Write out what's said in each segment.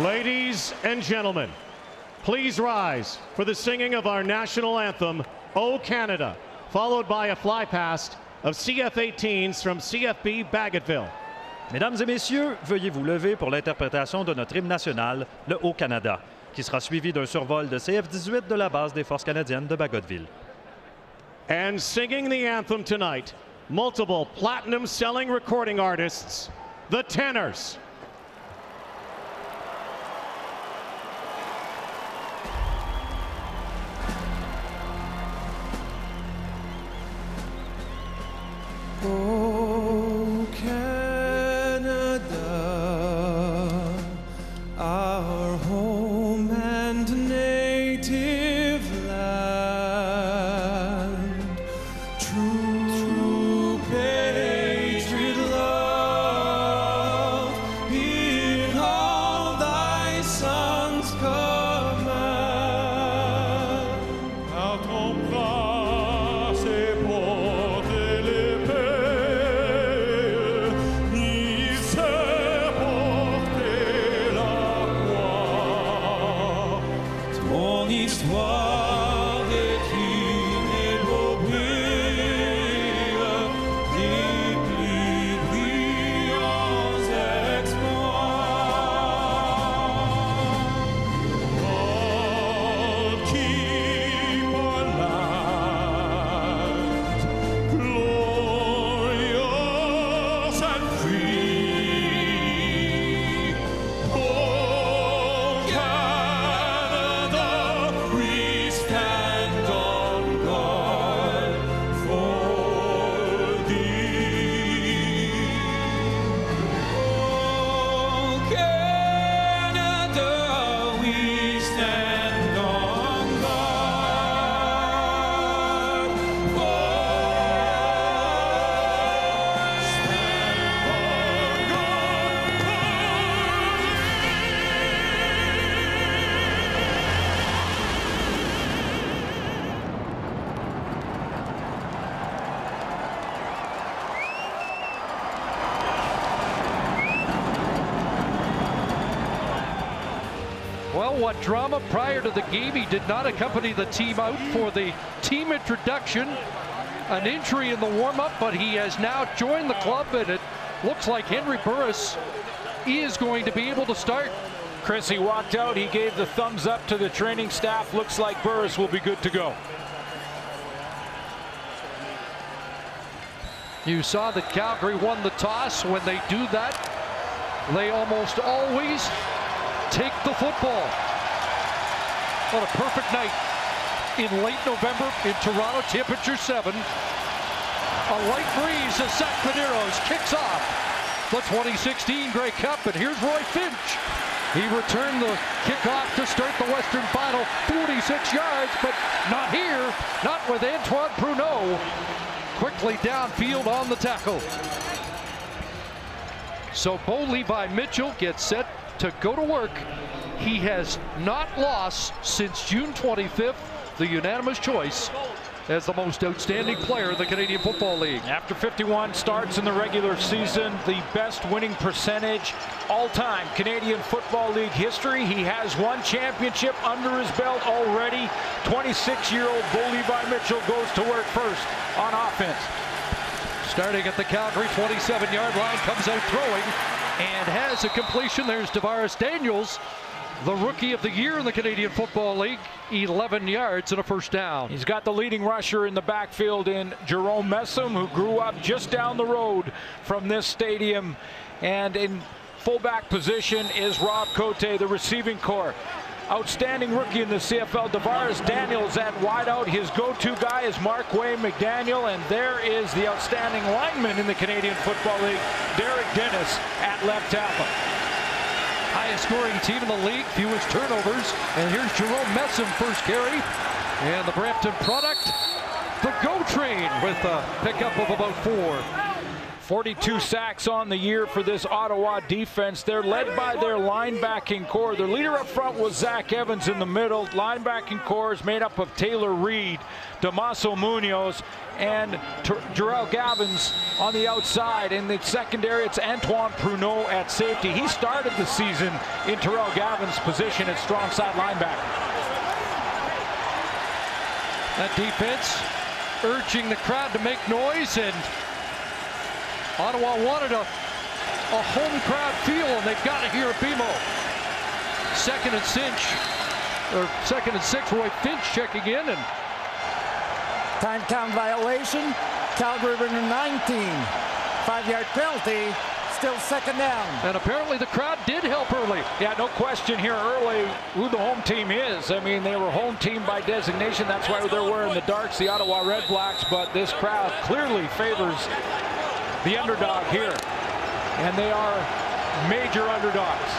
Ladies and gentlemen, please rise for the singing of our national anthem, O Canada, followed by a fly past of CF-18s from CFB Bagotville. Mesdames et messieurs, veuillez vous lever pour l'interprétation de notre hymne national, le Haut-Canada, qui sera suivi d'un survol de CF-18 de la base des Forces canadiennes de Bagotville. And singing the anthem tonight, multiple platinum-selling recording artists, the Tenors. O Canada, our home and native land, true patriot love in all thy sons command. À ton bras c'est porter l'épée, ni c'est porter la croix. Ton histoire décline l'épopée des plus brillants exploits. God keep our land glorious and free. Oh Canada, we stand on guard for thee. Oh Canada, we stand on guard Well, what drama prior to the game. He did not accompany the team out for the team introduction. An injury in the warm-up, but he has now joined the club, and it looks like Henry Burris is going to be able to start. Chris, he walked out, he gave the thumbs up to the training staff. Looks like Burris will be good to go. You saw that Calgary won the toss. When they do that, they almost always take the football. What a perfect night in late November in Toronto, temperature 7. A light breeze as Stampeders kicks off the 2016 Grey Cup, and here's Roy Finch. He returned the kickoff to start the Western Final, 46 yards, but not here, not with Antoine Pruneau. Quickly downfield on the tackle. So Bo Levi Mitchell gets set to go to work. He has not lost since June 25th, the unanimous choice as the most outstanding player in the Canadian Football League. After 51 starts in the regular season, the best winning percentage all-time Canadian Football League history. He has one championship under his belt already. 26-year-old Bo Levi Mitchell goes to work first on offense. Starting at the Calgary 27-yard line, comes out throwing and has a completion. There's Tavares Daniels, the Rookie of the Year in the Canadian Football League, 11 yards and a first down. He's got the leading rusher in the backfield in Jerome Messam, who grew up just down the road from this stadium. And in fullback position is Rob Cote, the receiving corps. Outstanding rookie in the CFL, Tavares Daniels at wideout. His go-to guy is Mark-Way McDaniel, and there is the outstanding lineman in the Canadian Football League, Derek Dennis, at left tackle. Highest scoring team in the league, fewest turnovers. And here's Jerome Messam, first carry. And the Brampton product, the Go Train, with a pickup of about 4. 42 sacks on the year for this Ottawa defense. They're led by their linebacking core. Their leader up front was Zach Evans in the middle. Linebacking core is made up of Taylor Reed, Damaso Munoz, and Jarrell Gavins on the outside. In the secondary, it's Antoine Pruneau at safety. He started the season in Jarrell Gavins' position at strong side linebacker. That defense urging the crowd to make noise, and Ottawa wanted a home crowd feel, and they've got it here at BMO. Second and 6, Roy Finch checking in, and time count violation. Calgary with a 19. 5-yard penalty. Still second down. And apparently the crowd did help early. Yeah, no question here early who the home team is. I mean, they were home team by designation. That's why they're wearing the darks, the Ottawa REDBLACKS. But this crowd clearly favors the underdog here. And they are major underdogs.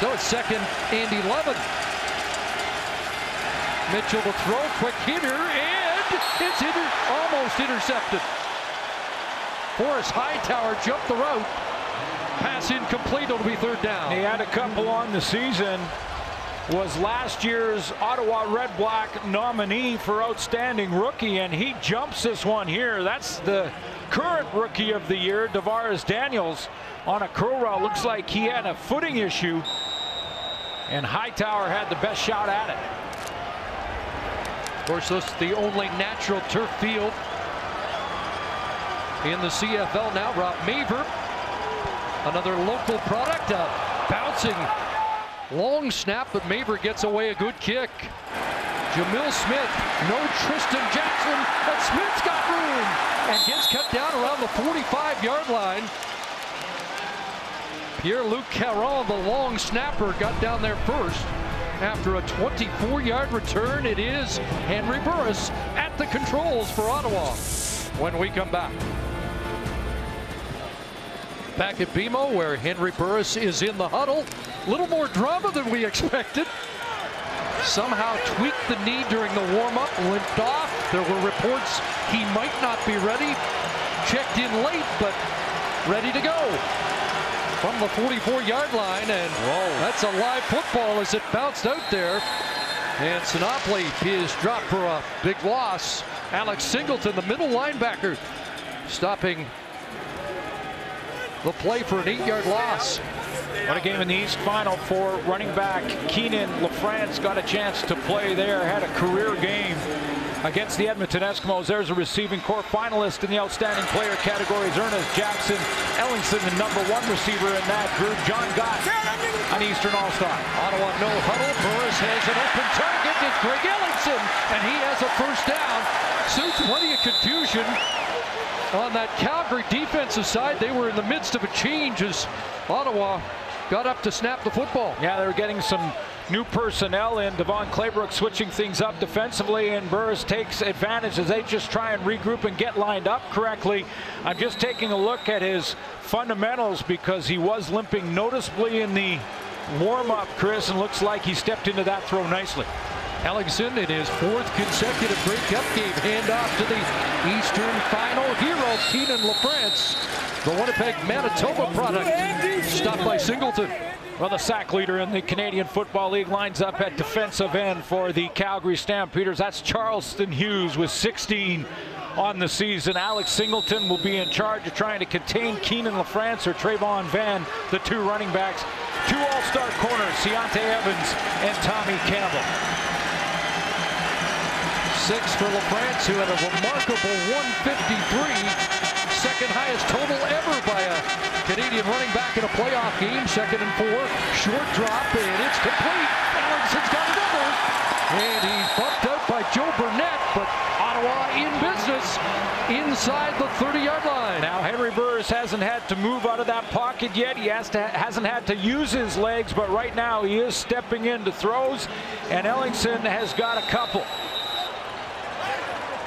So it's second and 11. Mitchell to throw, quick hitter, and it's almost intercepted. Forrest Hightower jumped the route. Pass incomplete, it'll be third down. He had a couple on the season. Was last year's Ottawa REDBLACK nominee for outstanding rookie, and he jumps this one here. That's the current rookie of the year, Davaris Daniels, on a curl route. Looks like he had a footing issue, and Hightower had the best shot at it. Of course, this is the only natural turf field in the CFL now. Rob Maver, another local product, bouncing long snap, but Maver gets away a good kick. Jamil Smith, no Tristan Jackson, but Smith's got room and gets cut down around the 45-yard line. Pierre-Luc Caron, the long snapper, got down there first. After a 24-yard return, it is Henry Burris at the controls for Ottawa when we come back. Back at BMO, where Henry Burris is in the huddle. A little more drama than we expected. Somehow tweaked the knee during the warm-up, limped off. There were reports he might not be ready. Checked in late, but ready to go from the 44-yard line, and that's a live football as it bounced out there. And Sinopoli is dropped for a big loss. Alex Singleton, the middle linebacker, stopping the play for an 8-yard loss. What a game in the East Final for running back Keenan LaFrance. Got a chance to play there, had a career game against the Edmonton Eskimos. There's a receiving corps finalist in the outstanding player categories. Ernest Jackson Ellingson, the #1 receiver in that group. John Gott, an Eastern All-Star. Ottawa no huddle. Burris has an open target. It's Greg Ellingson, and he has a first down. Soon plenty of confusion on that Calgary defensive side. They were in the midst of a change as Ottawa got up to snap the football. Yeah, they were getting some new personnel in. Devon Claybrook switching things up defensively, and Burris takes advantage as they just try and regroup and get lined up correctly. I'm just taking a look at his fundamentals because he was limping noticeably in the warm-up, Chris, and looks like he stepped into that throw nicely. Ellingson in his 4th consecutive Grey Cup game. Handoff to the Eastern Final hero, Keenan LaFrance, the Winnipeg, Manitoba product. Stopped by Singleton. Well, the sack leader in the Canadian Football League lines up at defensive end for the Calgary Stampeders. That's Charleston Hughes with 16 on the season. Alex Singleton will be in charge of trying to contain Keenan LaFrance or Trayvon Van, the 2 running backs. 2 all-star corners, Keontae Evans and Tommy Campbell. 6 for LaFrance, who had a remarkable 153. Second highest total ever by a Canadian running back in a playoff game. 2nd and 4. Short drop, and it's complete. Ellingson's got another. And he's bumped out by Joe Burnett, but Ottawa in business inside the 30-yard line. Now, Henry Burris hasn't had to move out of that pocket yet. He hasn't had to use his legs, but right now he is stepping into throws, and Ellingson has got a couple.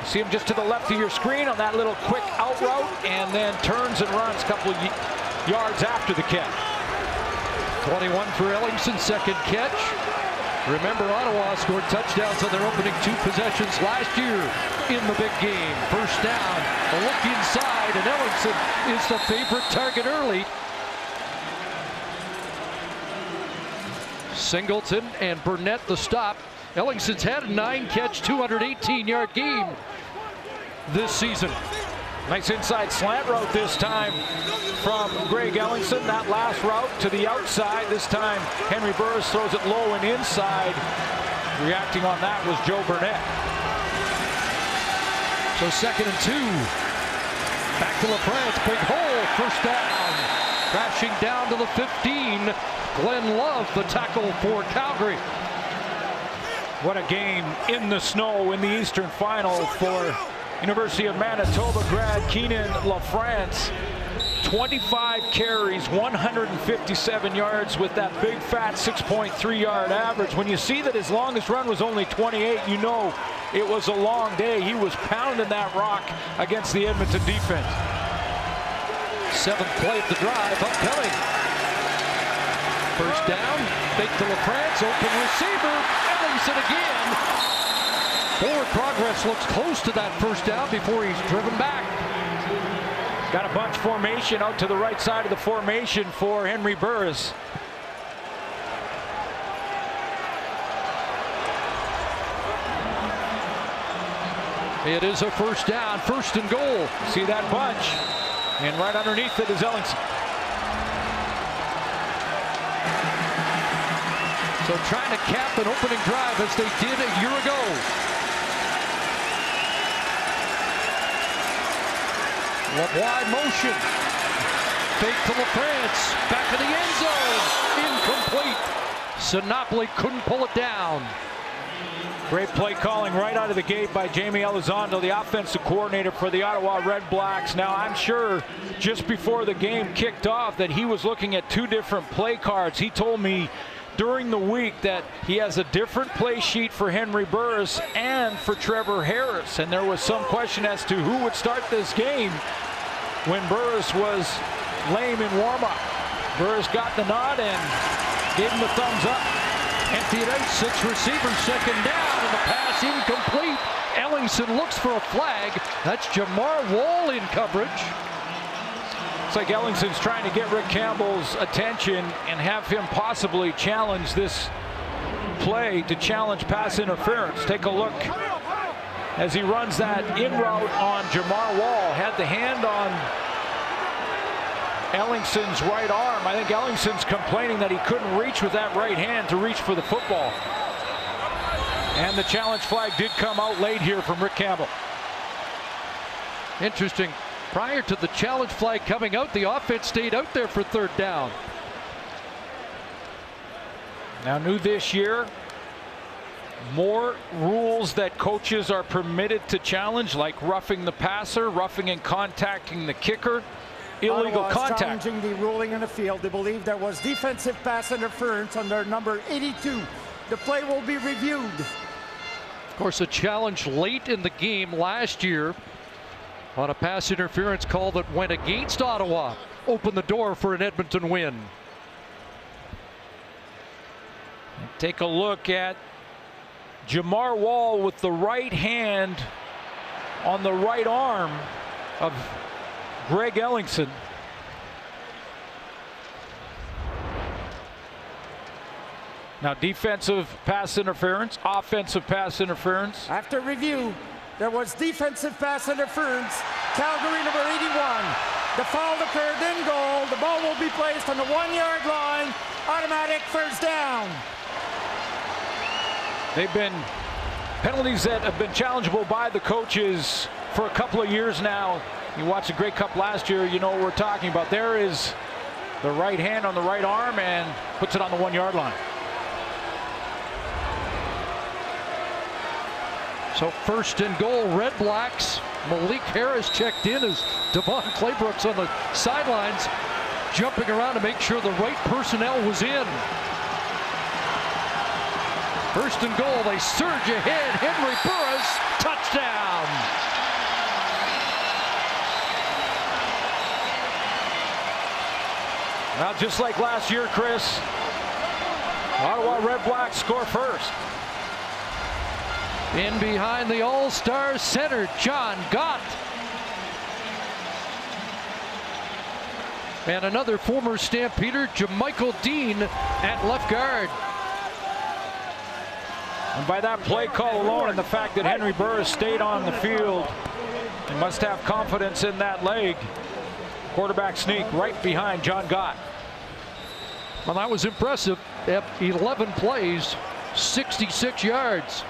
See him just to the left of your screen on that little quick out route, and then turns and runs a couple yards after the catch. 21 for Ellingson, 2nd catch. Remember, Ottawa scored touchdowns on their opening 2 possessions last year in the big game. First down, a look inside, and Ellingson is the favorite target early. Singleton and Burnett the stop. Ellingson's had a 9-catch, 218-yard game this season. Nice inside slant route this time from Greg Ellingson. That last route to the outside. This time Henry Burris throws it low and inside. Reacting on that was Joe Burnett. So 2nd and 2. Back to LaFrance. Big hole. First down. Crashing down to the 15. Glenn Love, the tackle for Calgary. What a game in the snow in the Eastern Final for University of Manitoba grad Keenan LaFrance. 25 carries, 157 yards with that big fat 6.3-yard average. When you see that his longest run was only 28, you know it was a long day. He was pounding that rock against the Edmonton defense. 7th play of the drive upcoming. First down, fake to LaFrance, open receiver, Ellingson again. Forward progress looks close to that first down before he's driven back. Got a bunch formation out to the right side of the formation for Henry Burris. It is a first down, 1st and goal. See that bunch? And right underneath it is Ellingson. So trying to cap an opening drive as they did a year ago. Wide motion. Fake to LaFrance. Back of the end zone. Incomplete. Sinopoli couldn't pull it down. Great play calling right out of the gate by Jamie Elizondo, the offensive coordinator for the Ottawa REDBLACKS. Now, I'm sure just before the game kicked off that he was looking at 2 different play cards. He told me during the week that he has a different play sheet for Henry Burris and for Trevor Harris. And there was some question as to who would start this game when Burris was lame in warm-up. Burris got the nod and gave him the thumbs up. Empty it out, 6 receivers, 2nd down, and the pass incomplete. Ellingson looks for a flag. That's Jamar Wall in coverage. It's like Ellingson's trying to get Rick Campbell's attention and have him possibly challenge this play to challenge pass interference. Take a look as he runs that in route on Jamar Wall. Had the hand on Ellingson's right arm. I think Ellingson's complaining that he couldn't reach with that right hand to reach for the football. And the challenge flag did come out late here from Rick Campbell. Interesting. Prior to the challenge flag coming out, the offense stayed out there for 3rd down. Now, new this year, more rules that coaches are permitted to challenge, like roughing the passer, roughing and contacting the kicker, illegal contact. Challenging the ruling in the field. They believe there was defensive pass interference under number 82. The play will be reviewed. Of course, a challenge late in the game last year on a pass interference call that went against Ottawa. Opened the door for an Edmonton win. Take a look at Jamar Wall with the right hand on the right arm of Greg Ellingson. Now, defensive pass interference, offensive pass interference. After review, there was defensive pass interference. Calgary number 81. The foul occurred in goal. The ball will be placed on the 1-yard line. Automatic first down. They've been penalties that have been challengeable by the coaches for a couple of years now. You watched the Grey Cup last year, you know what we're talking about. There is the right hand on the right arm and puts it on the 1-yard line. So 1st and goal, REDBLACKS. Malik Harris checked in as Devon Claybrook's on the sidelines, jumping around to make sure the right personnel was in. 1st and goal, they surge ahead. Henry Burris, touchdown. Now, just like last year, Chris, Ottawa REDBLACKS score first. In behind the All-Star center, John Gott. And another former Stampeder, Jamichael Dean at left guard. And by that play call alone and the fact that Henry Burris stayed on the field, he must have confidence in that leg. Quarterback sneak right behind John Gott. Well, that was impressive. 11 plays, 66 yards.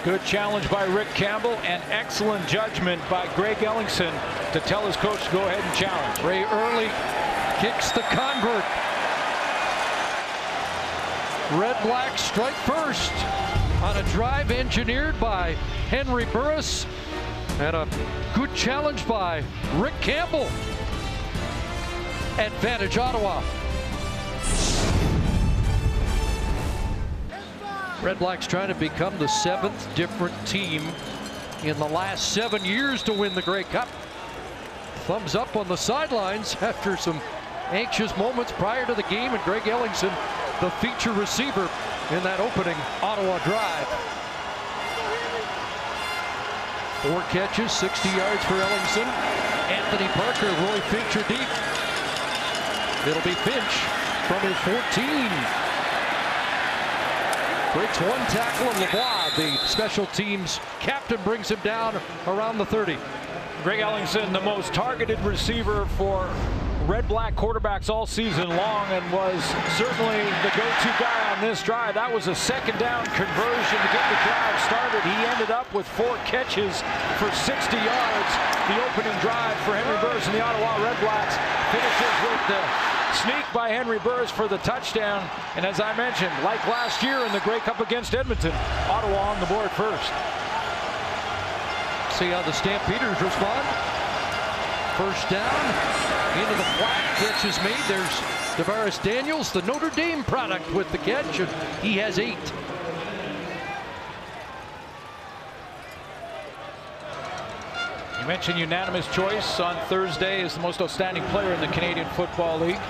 Good challenge by Rick Campbell and excellent judgment by Greg Ellingson to tell his coach to go ahead and challenge. Ray Early kicks the convert. REDBLACKS strike first on a drive engineered by Henry Burris and a good challenge by Rick Campbell. Advantage Ottawa. REDBLACKS trying to become the 7th different team in the last 7 years to win the Grey Cup. Thumbs up on the sidelines after some anxious moments prior to the game, and Greg Ellingson, the feature receiver in that opening Ottawa drive. 4 catches, 60 yards for Ellingson. Anthony Parker, Roy Finch are deep. It'll be Finch from his 14. Breaks 1 tackle, and LeBlanc, the special teams captain, brings him down around the 30. Greg Ellingson, the most targeted receiver for REDBLACK quarterbacks all season long, and was certainly the go-to guy on this drive. That was a second down conversion to get the drive started. He ended up with 4 catches for 60 yards. The opening drive for Henry Burris and the Ottawa REDBLACKS finishes with the sneak by Henry Burris for the touchdown. And as I mentioned, like last year in the Grey Cup against Edmonton, Ottawa on the board first. See how the Stampeders respond. First down, into the flat, catch is made. There's Tavares Daniels, the Notre Dame product, with the catch, and he has 8. You mentioned unanimous choice on Thursday as the most outstanding player in the Canadian Football League.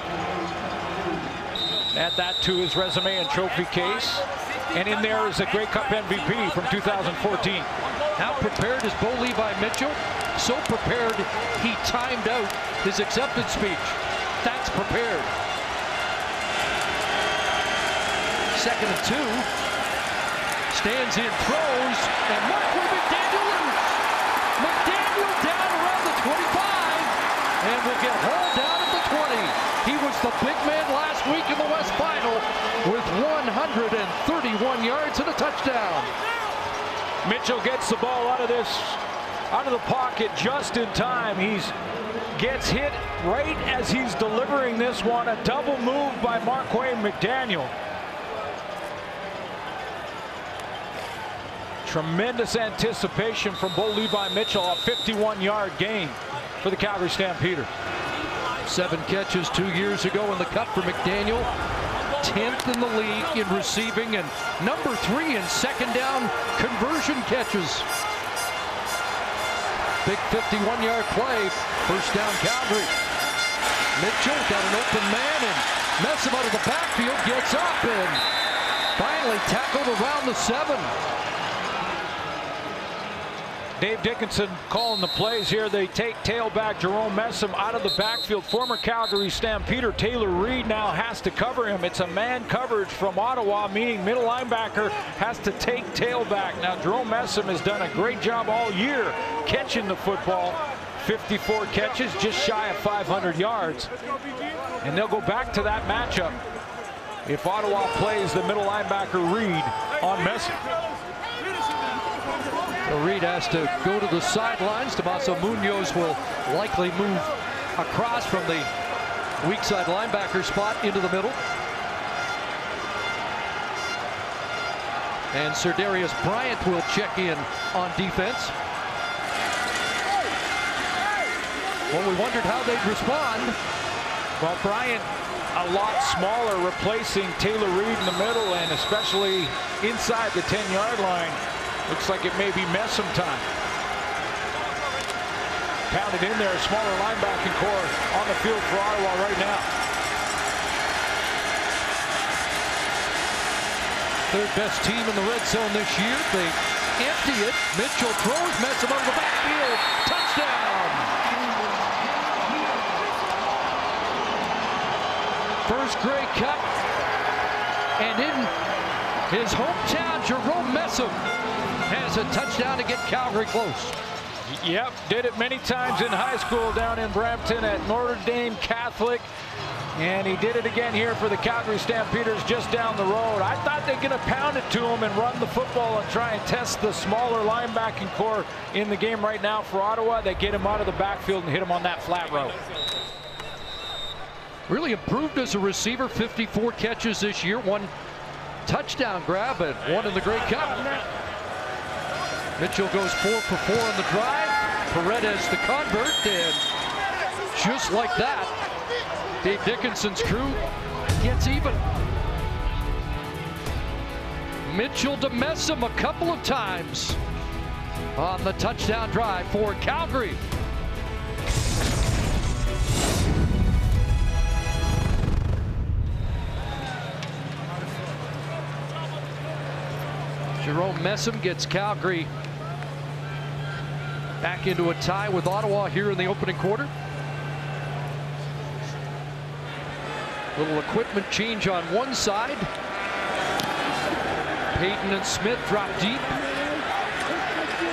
Add that to his resume and trophy case. And in there is a Grey Cup MVP from 2014. How prepared is Bo Levi Mitchell? So prepared, he timed out his acceptance speech. That's prepared. 2nd and 2. Stands in, throws, and McDaniel loose. McDaniel down around the 25, and will get hauled down at the 20. He was the big man last week in the West Final with 131 yards and a touchdown. Mitchell gets the ball out of the pocket just in time. Gets hit right as he's delivering this one. A double move by Marquayne McDaniel. Tremendous anticipation from Bo Levi Mitchell. A 51-yard gain for the Calgary Stampeders. 7 catches 2 years ago in the Cup for McDaniel. 10th in the league in receiving and number 3 in second down conversion catches. Big 51-yard play. First down Calgary. Mitchell got an open man and Messam out of the backfield, gets up and finally tackled around the 7. Dave Dickinson calling the plays here. They take tailback Jerome Messam out of the backfield. Former Calgary Stampeder Taylor Reed now has to cover him. It's a man coverage from Ottawa, meaning middle linebacker has to take tailback. Now Jerome Messam has done a great job all year catching the football. 54 catches, just shy of 500 yards. And they'll go back to that matchup if Ottawa plays the middle linebacker Reed on Messam. Reed has to go to the sidelines. Tomaso Munoz will likely move across from the weak side linebacker spot into the middle. And Sir Darius Bryant will check in on defense. Well, we wondered how they'd respond. Well, Bryant a lot smaller, replacing Taylor Reed in the middle and especially inside the 10-yard line. Looks like it may be Messam time. Pounded in there, a smaller linebacking core on the field for Ottawa right now. Third best team in the red zone this year. They empty it. Mitchell throws, Messam out of the backfield. Touchdown! First Grey Cup. And in his hometown, Jerome Messam has a touchdown to get Calgary close. Yep, did it many times in high school down in Brampton at Notre Dame Catholic. And he did it again here for the Calgary Stampeders just down the road. I thought they're going to pound it to him and run the football and try and test the smaller linebacking core in the game right now for Ottawa. They get him out of the backfield and hit him on that flat route. Really improved as a receiver, 54 catches this year, 1 touchdown grab and 1 in the Grey Cup. Mitchell goes 4 for 4 on the drive. Paredes the convert, and just like that, Dave Dickinson's crew gets even. Mitchell to Messam a couple of times on the touchdown drive for Calgary. Jerome Messam gets Calgary back into a tie with Ottawa here in the opening quarter. Little equipment change on one side. Payton and Smith drop deep.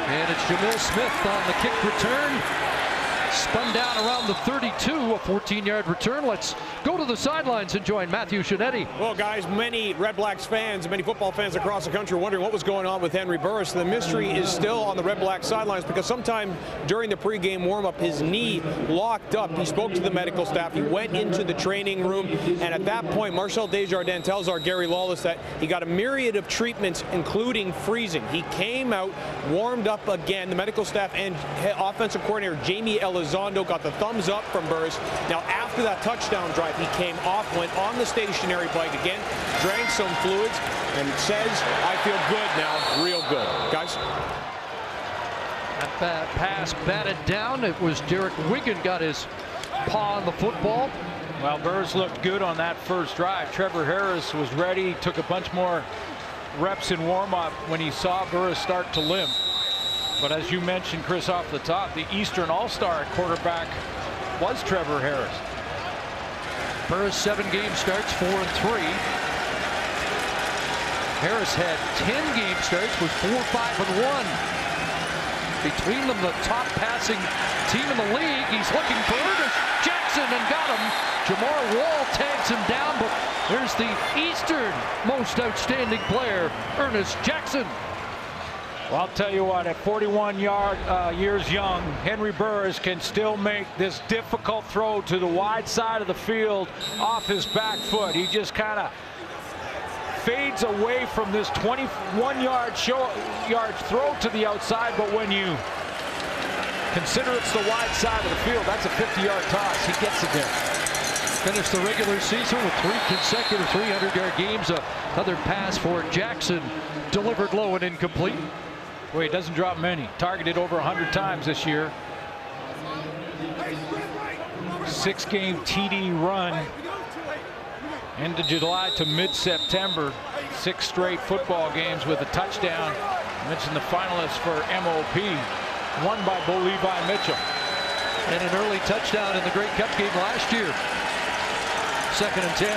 And it's Jamil Smith on the kick return. Spun down around the 32, a 14-yard return. Let's go to the sidelines and join Matthew Shinetti. Well, guys, many Red Blacks fans, many football fans across the country are wondering what was going on with Henry Burris. The mystery is still on the Red Blacks sidelines because sometime during the pregame warm-up, his knee locked up. He spoke to the medical staff. He went into the training room, and at that point, Marcel Desjardins tells our Gary Lawless that he got a myriad of treatments, including freezing. He came out, warmed up again. The medical staff and offensive coordinator Jamie Elizondo got the thumbs up from Burris. Now, after that touchdown drive, he came off, went on the stationary bike again, drank some fluids, and says, I feel good now, real good. Guys? That pass batted down. It was Derek Wigan got his paw on the football. Well, Burris looked good on that first drive. Trevor Harris was ready, took a bunch more reps in warm-up when he saw Burris start to limp. But as you mentioned, Chris, off the top, the Eastern All-Star quarterback was Trevor Harris. Burris 7 game starts, 4 and 3. Harris had 10 game starts, was 4, 5 and 1. Between them, the top passing team in the league. He's looking for Ernest Jackson and got him. Jamar Wall tags him down, but there's the Eastern most outstanding player, Ernest Jackson. Well, I'll tell you what, at 41 years young, Henry Burris can still make this difficult throw to the wide side of the field off his back foot. He just kind of fades away from this 21-yard throw to the outside, but when you consider it's the wide side of the field, that's a 50-yard toss. He gets it there. Finished the regular season with 3 consecutive 300-yard games. Another pass for Jackson, delivered low and incomplete. Well, he doesn't drop many. Targeted over 100 times this year. 6-game TD run into July to mid-September. 6 straight football games with a touchdown. I mentioned the finalists for MOP, won by Bo Levi Mitchell. And an early touchdown in the Grey Cup game last year. 2nd and 10.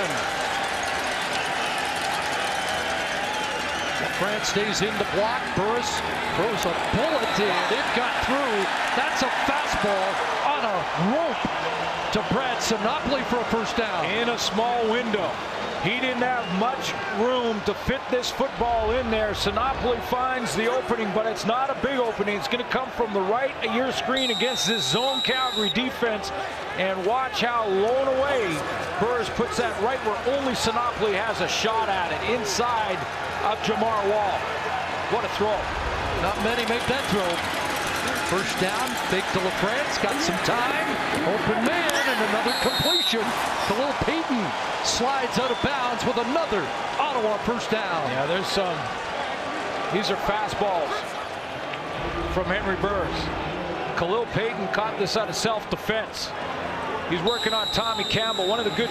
France stays in the block. Burris throws a bullet and it got through. That's a fastball on a rope to Brad Sinopoli for a first down. In a small window. He didn't have much room to fit this football in there. Sinopoli finds the opening, but it's not a big opening. It's going to come from the right of your screen against this zone Calgary defense. And watch how blown away Burris puts that right where only Sinopoli has a shot at it, inside of Jamar Wall. What a throw. Not many make that throw. First down, fake to LaFrance, got some time. Open man and another completion. Khalil Payton slides out of bounds with another Ottawa first down. Yeah, there's some. These are fastballs from Henry Burris. Khalil Payton caught this out of self-defense. He's working on Tommy Campbell, one of the good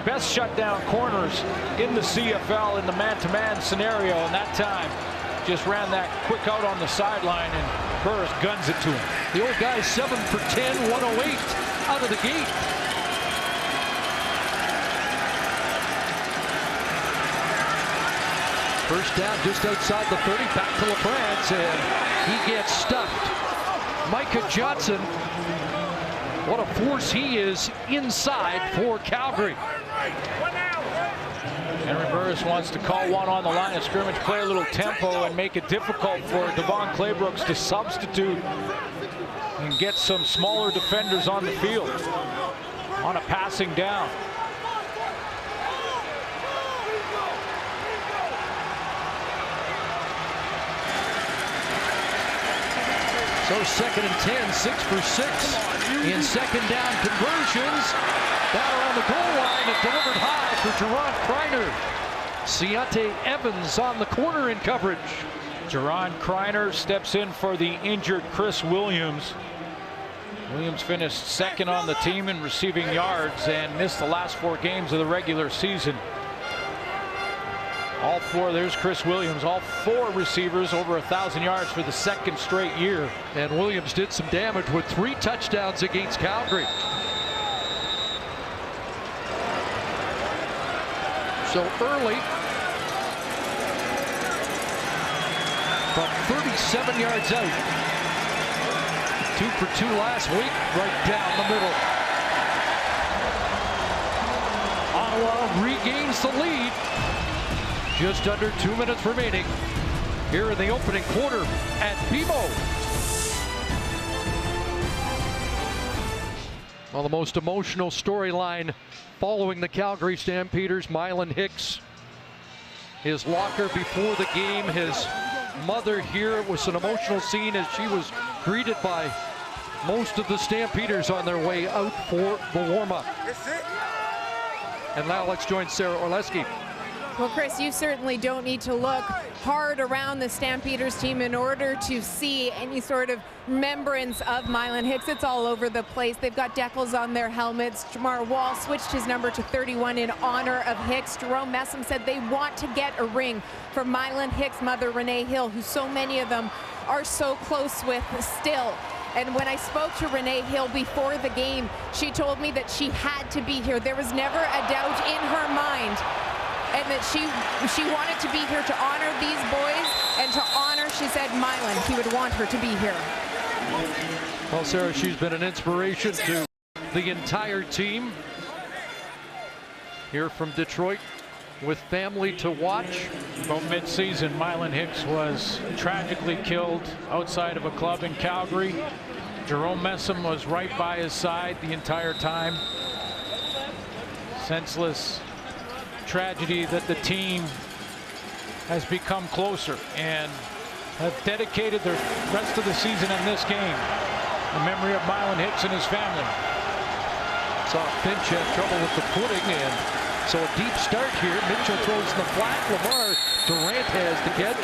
best shutdown corners in the CFL in the man-to-man scenario. And that time, just ran that quick out on the sideline, and Burris guns it to him. The old guy's 7 for 10, 108 out of the gate. First down just outside the 30, back to LaFrance, and he gets stuffed. Micah Johnson, what a force he is inside for Calgary. Henry Burris wants to call one on the line of scrimmage, play a little tempo, and make it difficult for Devon Claybrooks to substitute and get some smaller defenders on the field on a passing down. So 2nd and 10, 6 for 6 in second down conversions. Down around the goal line and delivered high for Jerron Kreiner. Ciante Evans on the corner in coverage. Jerron Kreiner steps in for the injured Chris Williams. Williams finished 2nd on the team in receiving yards and missed the last 4 games of the regular season. All 4, there's Chris Williams, all 4 receivers over 1,000 yards for the 2nd straight year. And Williams did some damage with 3 touchdowns against Calgary. So early, from 37 yards out. 2 for 2 last week, right down the middle. Ottawa regains the lead. Just under 2 minutes remaining here in the opening quarter at BMO. Well, the most emotional storyline following the Calgary Stampeders, Mylan Hicks. His locker before the game, his mother here. It was an emotional scene as she was greeted by most of the Stampeders on their way out for the warm-up. And now let's join Sarah Orlesky. Well, Chris, you certainly don't need to look hard around the Stampeders team in order to see any sort of remembrance of Mylan Hicks. It's all over the place. They've got decals on their helmets. Jamar Wall switched his number to 31 in honor of Hicks. Jerome Messam said they want to get a ring for Mylan Hicks' mother, Renee Hill, who so many of them are so close with still. And when I spoke to Renee Hill before the game, she told me that she had to be here. There was never a doubt in her mind, and that she wanted to be here to honor these boys and to honor, she said, Mylan. He would want her to be here. Well, Sarah, she's been an inspiration to the entire team here from Detroit with family to watch. About mid-season, Mylan Hicks was tragically killed outside of a club in Calgary. Jerome Messam was right by his side the entire time. Senseless tragedy that the team has become closer and have dedicated the rest of the season in this game in memory of Mylan Hicks and his family. Saw Finch have trouble with the footing, and so a deep start here. Mitchell throws in the flat. Lamar Durant has the catch,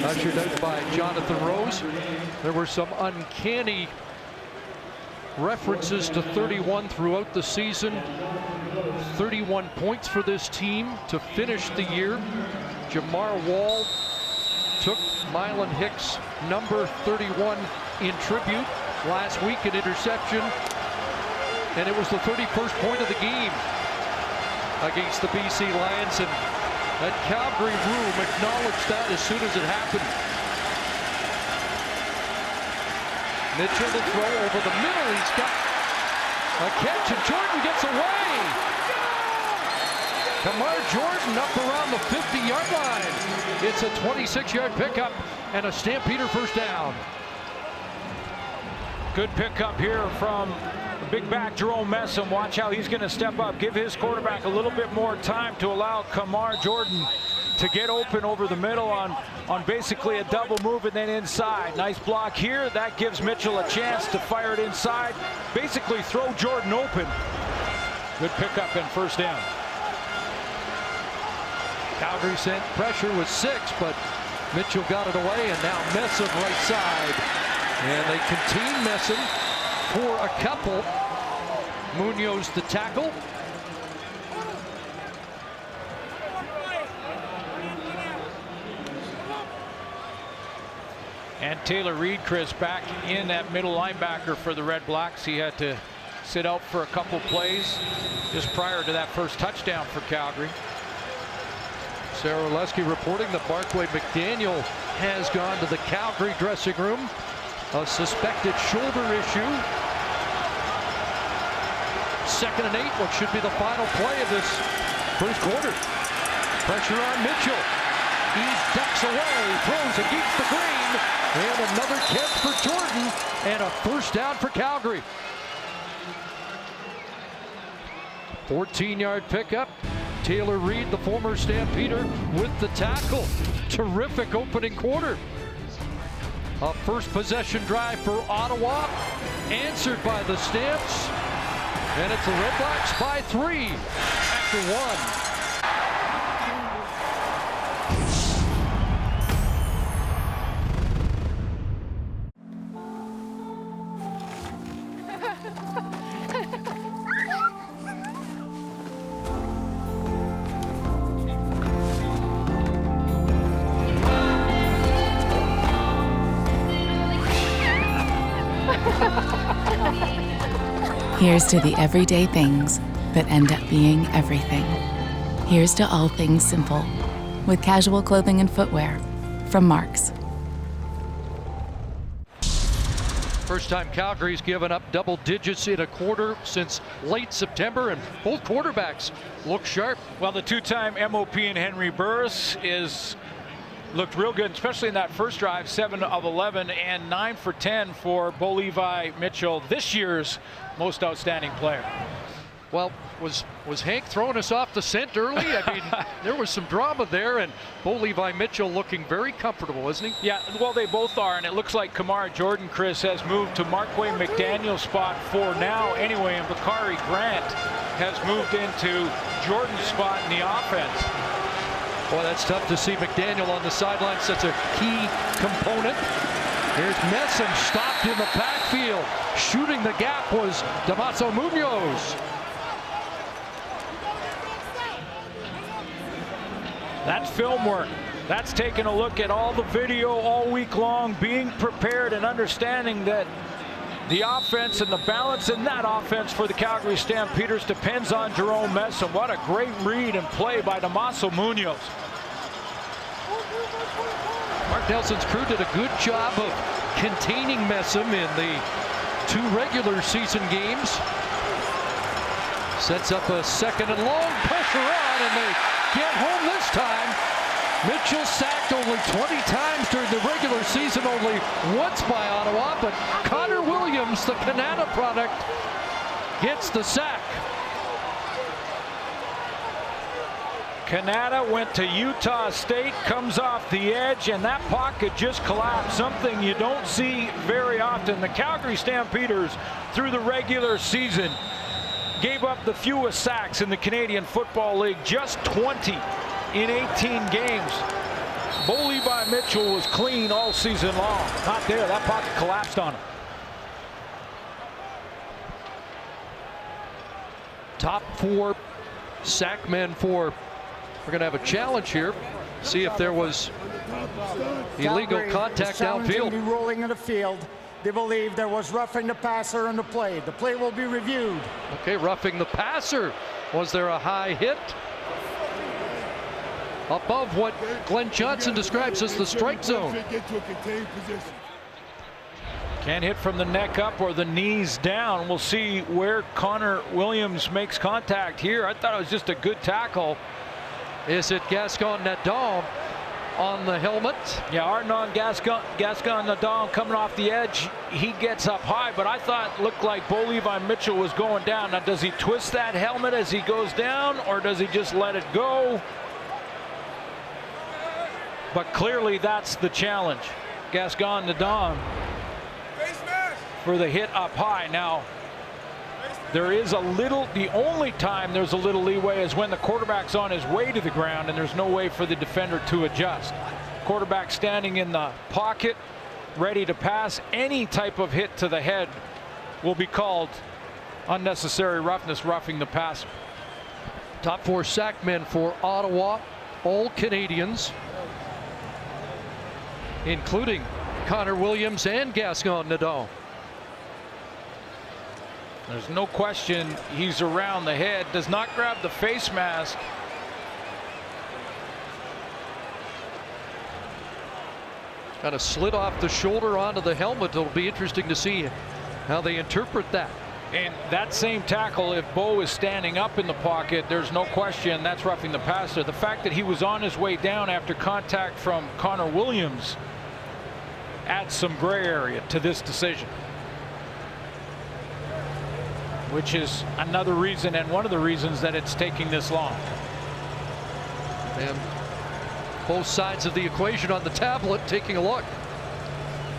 ushered out by Jonathan Rose. There were some uncanny references to 31 throughout the season. 31 points for this team to finish the year. Jamar Wall took Mylan Hicks' number 31 in tribute last week, an interception, and it was the 31st point of the game against the BC Lions, and that Calgary room acknowledged that as soon as it happened. Mitchell to throw over the middle. He's got a catch, and Jordan gets away. Kamar Jordan up around the 50-yard line. It's a 26-yard pickup and a Stampeder first down. Good pickup here from the big back Jerome Messam. Watch how he's going to step up, give his quarterback a little bit more time to allow Kamar Jordan to get open over the middle on basically a double move and then inside. Nice block here. That gives Mitchell a chance to fire it inside, basically throw Jordan open. Good pickup and first down. Calgary sent pressure with 6, but Mitchell got it away, and now Messam right side. And they contain Messam for a couple. Munoz the tackle. And Taylor Reed, Chris, back in at middle linebacker for the Red Blacks. He had to sit out for a couple plays just prior to that first touchdown for Calgary. Sarah Oleski reporting that Barclay McDaniel has gone to the Calgary dressing room. A suspected shoulder issue. 2nd and 8, what should be the final play of this first quarter. Pressure on Mitchell. He ducks away, throws against the green, and another catch for Jordan, and a first down for Calgary. 14-yard pickup. Taylor Reed, the former Stampeder, with the tackle. Terrific opening quarter. A first possession drive for Ottawa, answered by the Stamps, and it's the Red Blacks by 3 after 1. Here's to the everyday things that end up being everything. Here's to all things simple, with casual clothing and footwear from Marks. First time Calgary's given up double digits in a quarter since late September, and both quarterbacks look sharp. Well, the two-time MOP in Henry Burris looked real good, especially in that first drive, 7 of 11 and 9 for 10 for Bo Levi Mitchell, this year's most outstanding player. Well, was Hank throwing us off the scent early? I mean, there was some drama there, and Bo Levi Mitchell looking very comfortable, isn't he? Yeah, well, they both are, and it looks like Kamara Jordan, Chris, has moved to Markway McDaniel's spot for now anyway, and Bakari Grant has moved into Jordan's spot in the offense. Boy, that's tough to see McDaniel on the sideline, such a key component. Here's Messam, stopped in the backfield. Shooting the gap was Damaso Munoz. That's film work. That's taking a look at all the video all week long, being prepared and understanding that the offense and the balance in that offense for the Calgary Stampeders depends on Jerome Messam. What a great read and play by Damaso Munoz. Mark Nelson's crew did a good job of containing Messam in the 2 regular season games. Sets up a 2nd and long, pressure on, and they get home this time. Mitchell sacked only 20 times during the regular season, only once by Ottawa, but Connor Williams, the Canada product, gets the sack. Canada went to Utah State, comes off the edge, and that pocket just collapsed, something you don't see very often. The Calgary Stampeders, through the regular season, gave up the fewest sacks in the Canadian Football League, just 20 in 18 games. Bo Levi Mitchell was clean all season long. Not there, that pocket collapsed on him. Top 4 sack men for. We're going to have a challenge here. See if there was illegal contact downfield. The ruling in the field. They believe there was roughing the passer on the play. The play will be reviewed. Okay, roughing the passer. Was there a high hit? Above what Glenn Johnson describes as the strike zone. Can't hit from the neck up or the knees down. We'll see where Connor Williams makes contact here. I thought it was just a good tackle. Is it Gascon Nadal on the helmet? Yeah, Arnaud Gascon Nadal coming off the edge. He gets up high, but I thought it looked like Bo Levi Mitchell was going down. Now, does he twist that helmet as he goes down, or does he just let it go? But clearly that's the challenge. Gascon Nadal for the hit up high. Now, there is a little, the only time there's a little leeway is when the quarterback's on his way to the ground and there's no way for the defender to adjust. Quarterback standing in the pocket, ready to pass. Any type of hit to the head will be called unnecessary roughness, roughing the passer. Top 4 sack men for Ottawa, all Canadians, including Connor Williams and Gaston Nadeau. There's no question he's around the head, does not grab the face mask. Kind of slid off the shoulder onto the helmet. It'll be interesting to see how they interpret that. And that same tackle, if Bo is standing up in the pocket, there's no question that's roughing the passer. The fact that he was on his way down after contact from Connor Williams adds some gray area to this decision, which is another reason and one of the reasons that it's taking this long. And both sides of the equation on the tablet taking a look.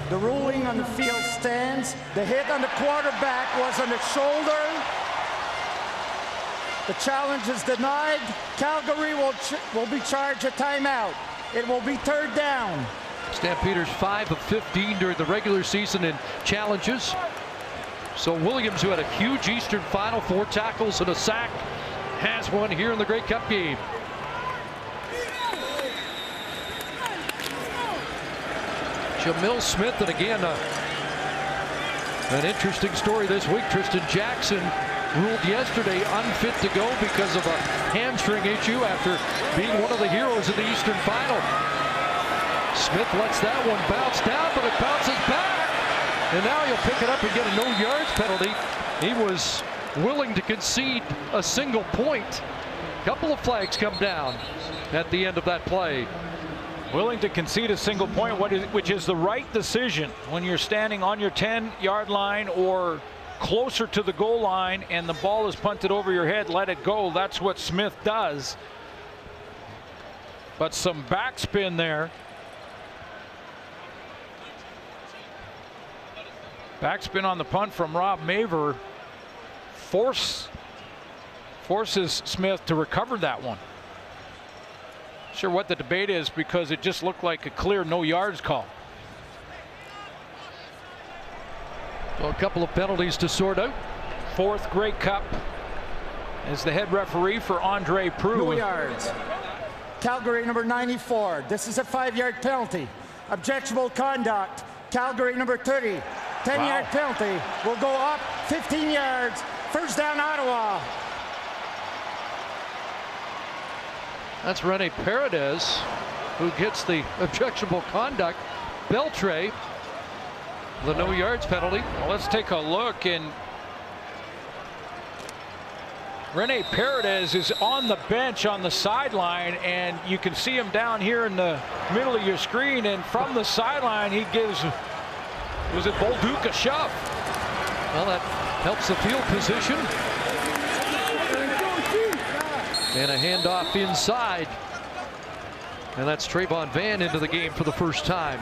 The ruling on the field stands. The hit on the quarterback was on the shoulder. The challenge is denied. Calgary will be charged a timeout. It will be 3rd down. Stampeders 5 of 15 during the regular season in challenges. So Williams, who had a huge Eastern Final, 4 tackles and a sack, has one here in the Grey Cup game. Jamil Smith, and again, an interesting story this week. Tristan Jackson ruled yesterday unfit to go because of a hamstring issue after being one of the heroes in the Eastern Final. Smith lets that one bounce down, but it bounces back. And now he'll pick it up and get a no-yards penalty. He was willing to concede a single point. A couple of flags come down at the end of that play. Willing to concede a single point, which is the right decision when you're standing on your 10-yard line or closer to the goal line and the ball is punted over your head. Let it go. That's what Smith does. But some backspin there. Backspin on the punt from Rob Maver forces Smith to recover that one. Sure what the debate is, because it just looked like a clear no yards call. So a couple of penalties to sort out. 4th Grey Cup as the head referee for Andre Proulx. No yards. Calgary number 94. This is a 5-yard penalty. Objectionable conduct. Calgary number 30. 10-yard penalty. Will go up 15 yards. 1st down Ottawa. That's Rene Paredes, who gets the objectionable conduct. Beltre, the no yards penalty. Well, let's take a look, and Rene Paredes is on the bench on the sideline, and you can see him down here in the middle of your screen, and from the sideline he gives, was it Bolduc, a shove? Well, that helps the field position. And a handoff inside. And that's Trayvon Van into the game for the first time.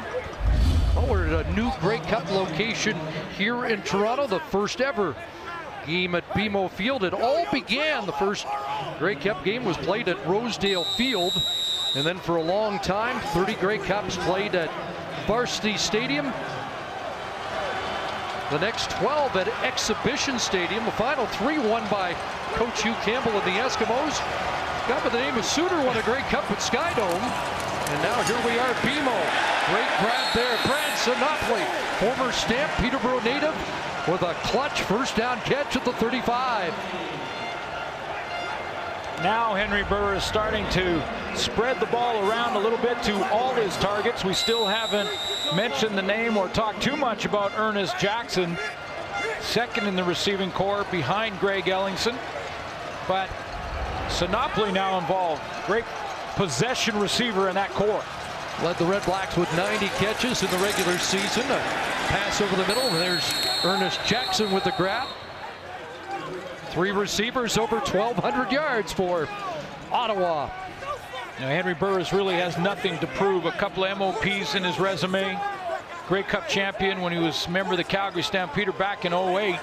Well, we're at a new Grey Cup location here in Toronto, the first ever game at BMO Field. It all began, the first Grey Cup game was played at Rosedale Field. And then for a long time, 30 Grey Cups played at Varsity Stadium. The next 12 at Exhibition Stadium. The final 3 won by Coach Hugh Campbell and the Eskimos. Guy by the name of Suter won a Grey Cup at Skydome. And now here we are, BMO. Great grab there. Brad Sinopoli, former Stamp Peterborough native, with a clutch 1st down catch at the 35. Now Henry Burr is starting to spread the ball around a little bit to all his targets. We still haven't mentioned the name or talked too much about Ernest Jackson, 2nd in the receiving corps behind Greg Ellingson. But Sinopoli now involved. Great possession receiver in that corps. Led the Red Blacks with 90 catches in the regular season. A pass over the middle. There's Ernest Jackson with the grab. 3 receivers over 1,200 yards for Ottawa. Now Henry Burris really has nothing to prove. A couple of MOPs in his resume. Grey Cup champion when he was a member of the Calgary Stampeder back in 08.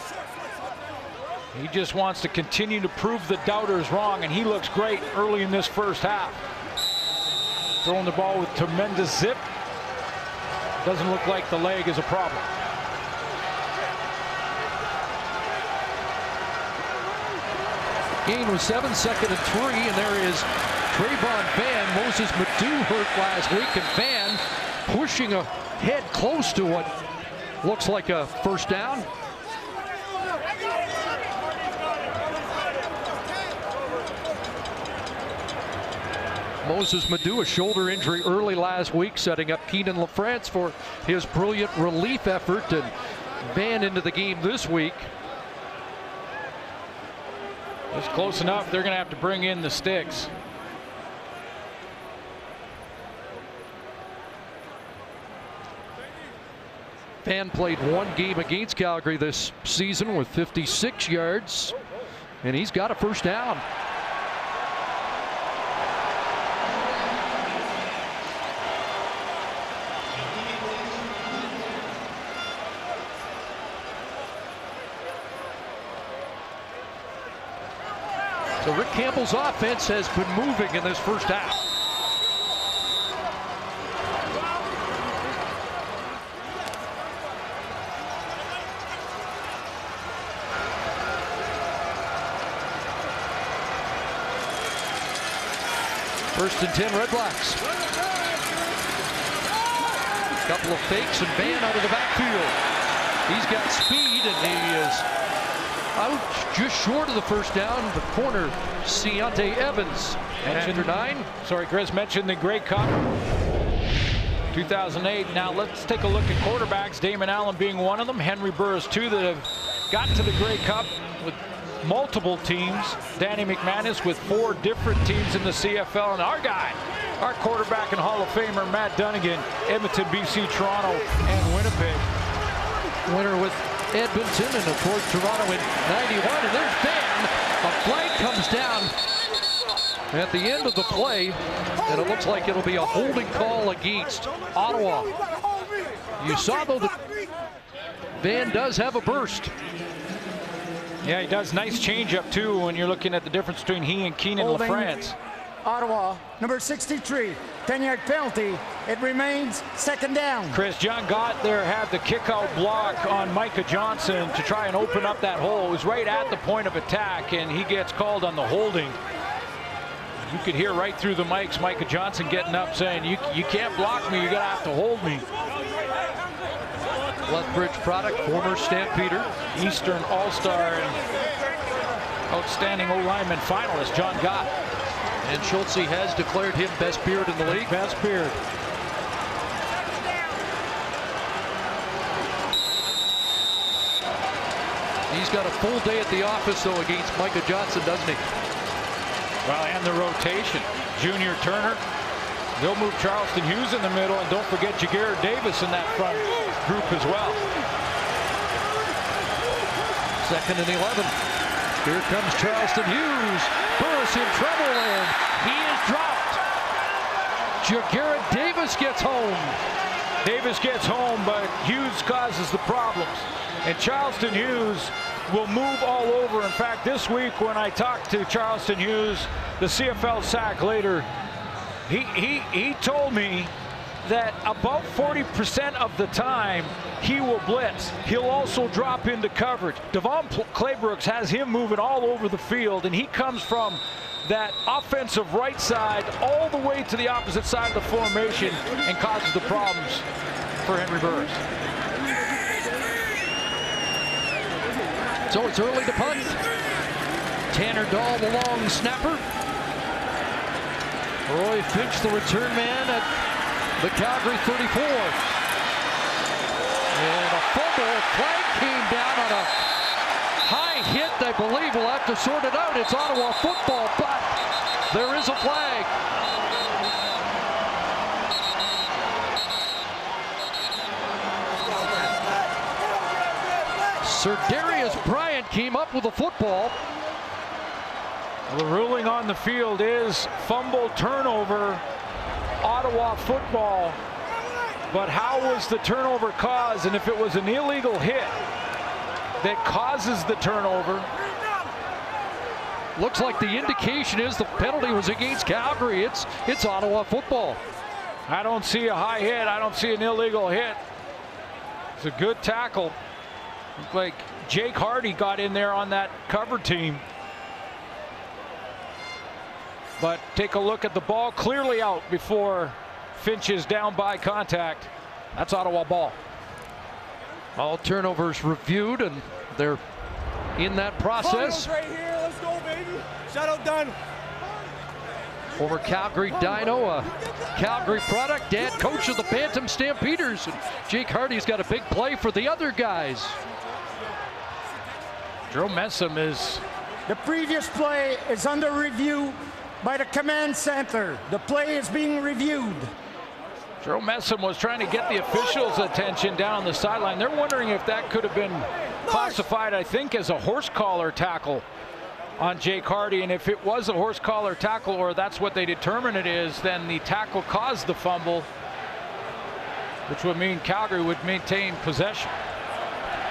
He just wants to continue to prove the doubters wrong, and he looks great early in this first half. Throwing the ball with tremendous zip. Doesn't look like the leg is a problem. gain was 7, 2nd and 3, and there is Trayvon Van. Moses Madu hurt last week, and Van pushing ahead close to what looks like a first down. Moses Madu, a shoulder injury early last week, setting up Keenan LaFrance for his brilliant relief effort, and Van into the game this week. It's close enough. They're going to have to bring in the sticks. Van played one game against Calgary this season with 56 yards, and he's got a first down. So Rick Campbell's offense has been moving in this first half. First and 10, REDBLACKS. Couple of fakes and Van out of the backfield. He's got speed and he is out just short of the first down. The corner, Ciante Evans, mentioned 9. Sorry, Chris mentioned the Grey Cup 2008. Now let's take a look at quarterbacks. Damon Allen being one of them. Henry Burris, 2 that have gotten to the Grey Cup with multiple teams. Danny McManus with 4 different teams in the CFL. And our guy, our quarterback and Hall of Famer, Matt Dunnigan, Edmonton, BC, Toronto, and Winnipeg. Winner with Edmonton and of course Toronto in 91. And there's Van. A flag comes down at the end of the play, and it looks like it'll be a holding call against Ottawa. You saw though that Van does have a burst. Yeah, he does. Nice changeup too when you're looking at the difference between he and Keenan LaFrance. Ottawa, number 63, 10-yard penalty. It remains second down. Chris, John Gott there had the kick-out block on Micah Johnson to try and open up that hole. It was right at the point of attack, and he gets called on the holding. You could hear right through the mics Micah Johnson getting up saying, you can't block me, you're going to have to hold me. Lethbridge product, former Stampeder, Eastern All-Star and outstanding O-lineman finalist, John Gott. And Schultze has declared him best beard in the league. Best beard. He's got a full day at the office, though, against Micah Johnson, doesn't he? Well, and the rotation. Junior Turner. They'll move Charleston Hughes in the middle, and don't forget Jaguar Davis in that front group as well. Second and 11. Here comes Charleston Hughes. Burris in trouble, and he is dropped. Jaguar Davis gets home. Davis gets home, but Hughes causes the problems. And Charleston Hughes will move all over. In fact, this week when I talked to Charleston Hughes, the CFL sack later, he told me that about 40% of the time he will blitz. He'll also drop into coverage. Devon Claybrooks has him moving all over the field, and he comes from that offensive right side all the way to the opposite side of the formation and causes the problems for Henry Burris. So it's early to punt. Tanner Dahl, the long snapper. Roy Finch, the return man at the Calgary 34. And a fumble. Flag came down on a high hit. I believe we'll have to sort it out. It's Ottawa football, but there is a flag. Sir Darius Bryant came up with the football. The ruling on the field is fumble turnover, Ottawa football. But how was the turnover caused? And if it was an illegal hit that causes the turnover, looks like the indication is the penalty was against Calgary. It's Ottawa football. I don't see a high hit. I don't see an illegal hit. It's a good tackle. Looked like Jake Hardy got in there on that cover team. But take a look at the ball, clearly out before Finch is down by contact. That's Ottawa ball. All turnovers reviewed, and they're in that process. Right here, let's go, baby. Shutout done. Former Calgary Dino, a Calgary product, dad coach of the Bantam Stampeders. And Jake Hardy's got a big play for the other guys. Jerome Messam is... The previous play is under review by the command center. The play is being reviewed. Jerome Messam was trying to get the officials' attention down on the sideline. They're wondering if that could have been classified, I think, as a horse collar tackle on Jake Hardy. And if it was a horse collar tackle, or that's what they determine it is, then the tackle caused the fumble, which would mean Calgary would maintain possession.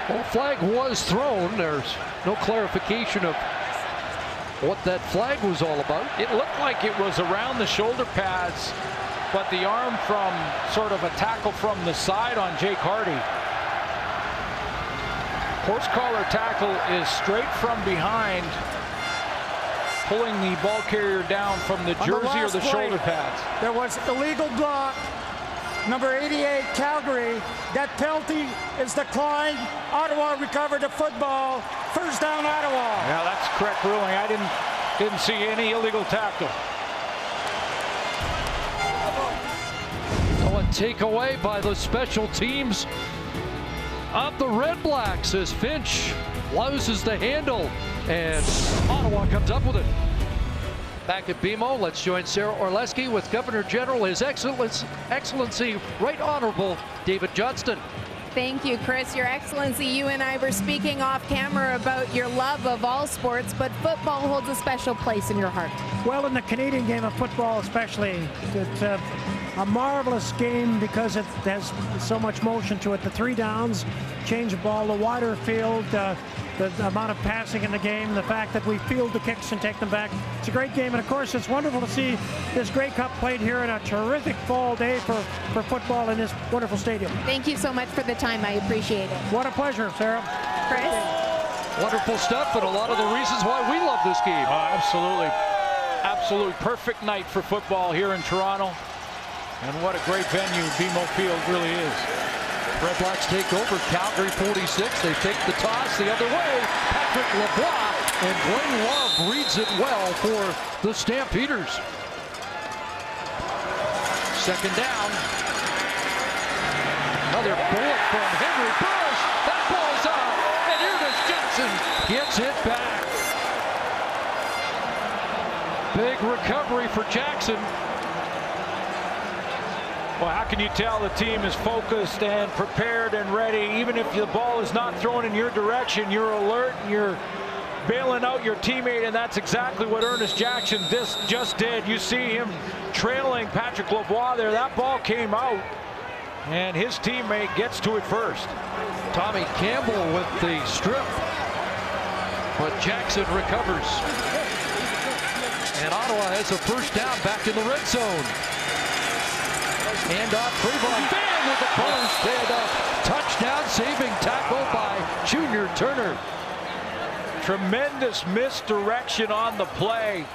Well, flag was thrown. There's no clarification of what that flag was all about. It looked like it was around the shoulder pads, but the arm from sort of a tackle from the side on Jake Hardy. Horse collar tackle is straight from behind, pulling the ball carrier down from the jersey or the shoulder pads. There was illegal block. Number 88, Calgary. That penalty is declined. Ottawa recovered the football. First down, Ottawa. Yeah, that's correct ruling. I didn't see any illegal tackle. Oh, a takeaway by the special teams of the Red Blacks as Finch louses the handle, and Ottawa comes up with it. Back at BMO, let's join Sarah Orlesky with Governor General, His Excellency Right Honorable David Johnston. Thank you, Chris. Your Excellency, you and I were speaking off camera about your love of all sports, but football holds a special place in your heart. Well, in the Canadian game of football especially, it's a marvelous game because it has so much motion to it. The 3 downs, change the ball, the wider field, the amount of passing in the game, the fact that we field the kicks and take them back. It's a great game, and of course it's wonderful to see this Grey Cup played here in a terrific fall day for football in this wonderful stadium. Thank you so much for the time. I appreciate it. What a pleasure, Sarah. Chris? Wonderful stuff, and a lot of the reasons why we love this game. Absolutely. Absolutely perfect night for football here in Toronto. And what a great venue BMO Field really is. Red Blacks take over, Calgary 46. They take the toss the other way. Patrick Lavoie, and Blaine Love reads it well for the Stampeders. Second down. Another bullet from Henry Burris. That ball's out, and Ernest Jackson gets it back. Big recovery for Jackson. Well, how can you tell the team is focused and prepared and ready? Even if the ball is not thrown in your direction, you're alert and you're bailing out your teammate, and that's exactly what Ernest Jackson just did. You see him trailing Patrick Lavoie there. That ball came out, and his teammate gets to it first. Tommy Campbell with the strip, but Jackson recovers. And Ottawa has a first down back in the red zone. And off Trayvon Van with the burst, and a touchdown saving tackle by Junior Turner. Tremendous misdirection on the play.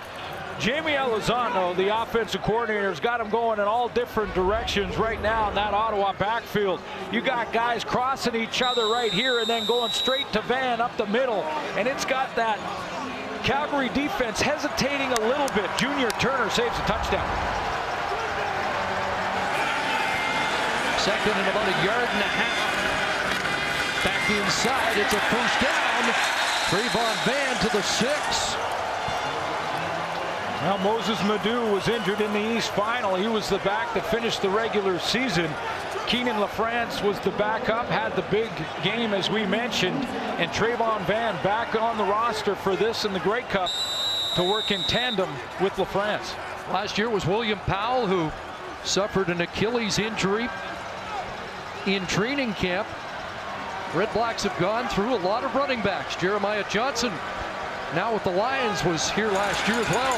Jamie Elizondo, the offensive coordinator, has got him going in all different directions right now in that Ottawa backfield. You got guys crossing each other right here and then going straight to Van up the middle. And it's got that Calgary defense hesitating a little bit. Junior Turner saves a touchdown. Second and about a yard and a half. Back inside, it's a first down. Trayvon Van to the 6. Well, Moses Madu was injured in the East Final. He was the back that finished the regular season. Keenan LaFrance was the backup, had the big game as we mentioned, and Trayvon Van back on the roster for this in the Grey Cup to work in tandem with LaFrance. Last year was William Powell, who suffered an Achilles injury in training camp. Red Blacks have gone through a lot of running backs. Jeremiah Johnson, now with the Lions, was here last year as well.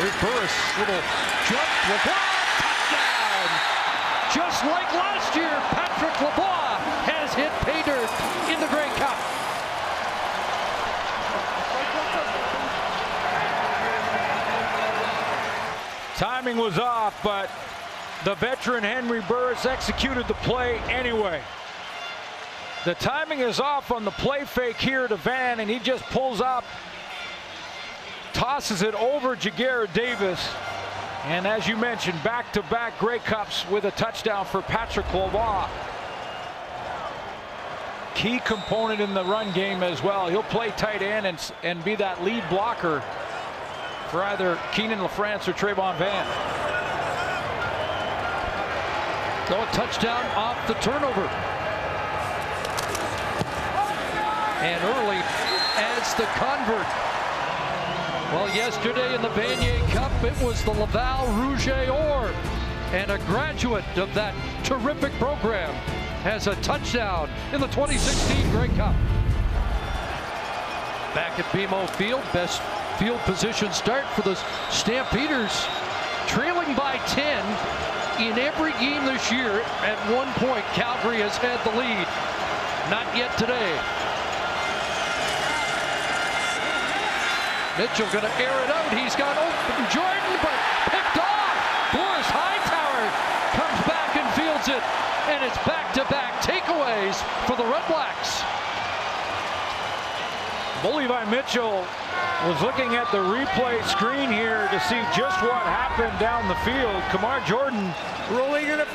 Here's Burris, little jump, Lavoie, touchdown! Just like last year, Patrick Lavoie has hit pay dirt in the Grey Cup. timing was off, but the veteran Henry Burris executed the play anyway. The timing is off on the play fake here to Van, and he just pulls up, tosses it over Jaguar Davis. And as you mentioned, back-to-back Grey Cups with a touchdown for Patrick Lavoie. Key component in the run game as well. He'll play tight end and be that lead blocker for either Keenan LaFrance or Trayvon Van. So a touchdown off the turnover. And Early adds the convert. Well, yesterday in the Vanier Cup, it was the Laval Rouge et Or. And a graduate of that terrific program has a touchdown in the 2016 Grey Cup. Back at BMO Field, best field position start for the Stampeders. Trailing by 10 in every game this year. At one point, Calgary has had the lead. Not yet today. Mitchell going to air it out. He's got open Jordan, but picked off. Boris Hightower comes back and fields it. And it's back-to-back takeaways for the REDBLACKS. Levi Mitchell was looking at the replay screen here to see just what happened down the field. Kamar Jordan rolling in it.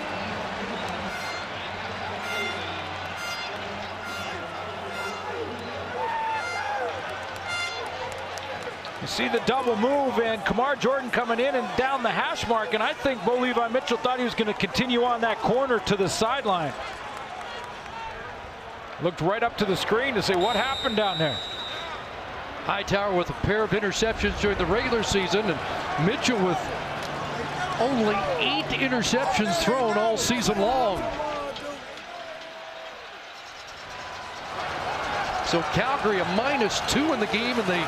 You see the double move, and Kamar Jordan coming in and down the hash mark, and I think Bo Levi Mitchell thought he was going to continue on that corner to the sideline. Looked right up to the screen to say what happened down there. Hightower with a pair of interceptions during the regular season, and Mitchell with only 8 interceptions thrown all season long. So Calgary a -2 in the game in the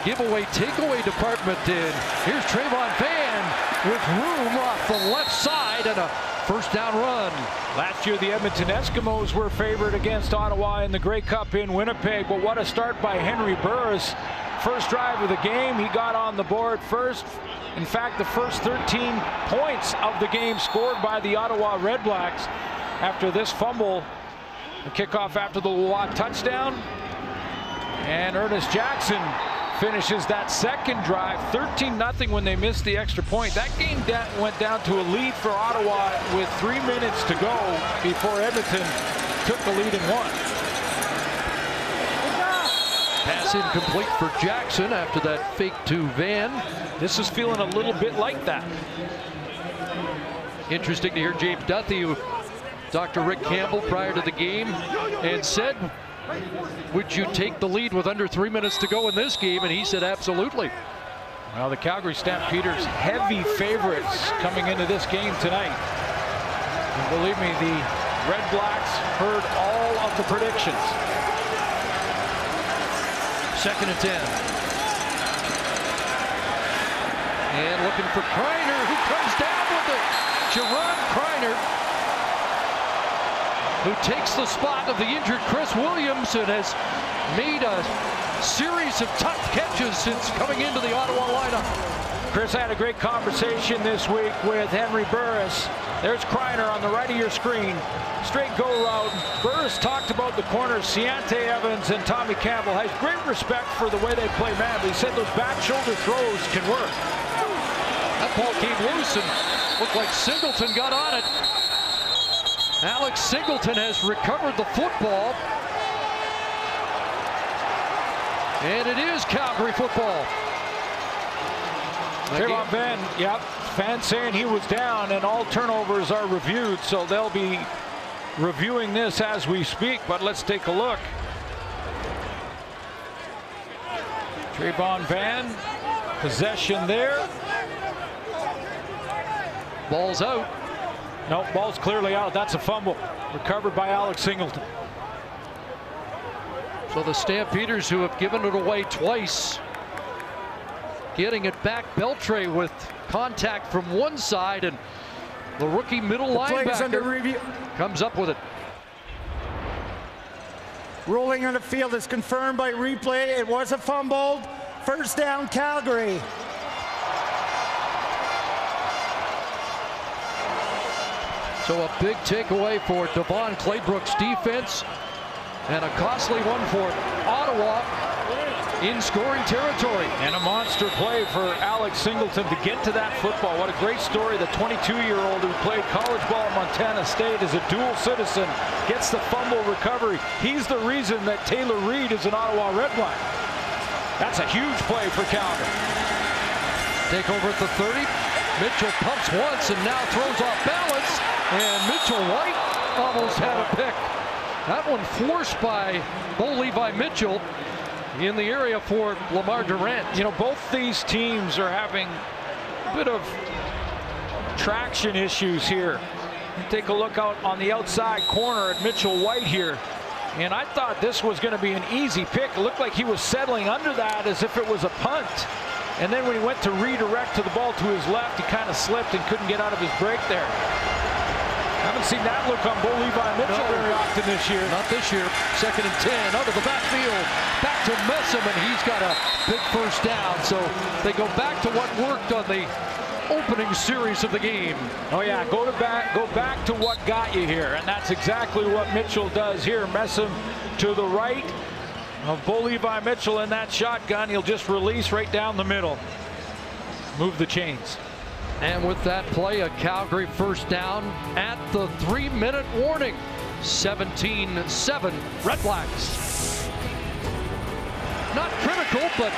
giveaway takeaway department. And here's Trayvon Van with room off the left side and a first down run. Last year the Edmonton Eskimos were favored against Ottawa in the Grey Cup in Winnipeg, but what a start by Henry Burris. First drive of the game, he got on the board first. In fact, the first 13 points of the game scored by the Ottawa REDBLACKS after this fumble. The kickoff after the Watt touchdown. And Ernest Jackson finishes that second drive 13-0 when they missed the extra point. That game went down to a lead for Ottawa with 3 minutes to go before Edmonton took the lead and won. Pass incomplete for Jackson after that fake to Van. This is feeling a little bit like that. Interesting to hear James Duthie, who Dr. Rick Campbell prior to the game, and said, would you take the lead with under 3 minutes to go in this game? And he said absolutely. Well, the Calgary Stampeders heavy favorites coming into this game tonight. And believe me, the REDBLACKS heard all of the predictions. 2nd and 10. And looking for Kreiner, who comes down with it. Jerron Kreiner, who takes the spot of the injured Chris Williams and has made a series of tough catches since coming into the Ottawa lineup. Chris had a great conversation this week with Henry Burris. There's Kreiner on the right of your screen. Straight go route. Burris talked about the corners, Ciante Evans and Tommy Campbell. Has great respect for the way they play man, but he said those back shoulder throws can work. That ball came loose and looked like Singleton got on it. Alex Singleton has recovered the football. And it is Calgary football. Trayvon Van, yep, fans saying he was down, and all turnovers are reviewed, so they'll be reviewing this as we speak, but let's take a look. Trayvon Van, possession there. Ball's out. No, ball's clearly out. That's a fumble. Recovered by Alex Singleton. So the Stampeders, who have given it away twice, getting it back. Beltre with contact from one side, and the rookie middle linebacker under review. Comes up with it. Rolling on the field is confirmed by replay. It was a fumble. First down, Calgary. So a big takeaway for Devon Claybrook's defense, and a costly one for Ottawa in scoring territory. And a monster play for Alex Singleton to get to that football. What a great story. The 22-year-old who played college ball at Montana State is a dual citizen, gets the fumble recovery. He's the reason that Taylor Reed is an Ottawa Redblack. That's a huge play for Calgary. Take over at the 30. Mitchell pumps once and now throws off balance. And Mitchell White almost had a pick. That one forced by Bo Levi Mitchell in the area for Lamar Durant. You know, both these teams are having a bit of traction issues here. Take a look out on the outside corner at Mitchell White here. And I thought this was going to be an easy pick. It looked like he was settling under that as if it was a punt. And then when he went to redirect to the ball to his left, he kind of slipped and couldn't get out of his break there. Haven't seen that look on Bo Levi Mitchell very often this year. Not this year. 2nd and 10 out of the backfield. Back to Messam, and he's got a big first down. So they go back to what worked on the opening series of the game. Oh yeah, go back to what got you here, and that's exactly what Mitchell does here. Messam to the right of Bo Levi Mitchell in that shotgun. He'll just release right down the middle. Move the chains. And with that play, a Calgary first down at the 3-minute warning. 17-7 Redblacks. Not critical, but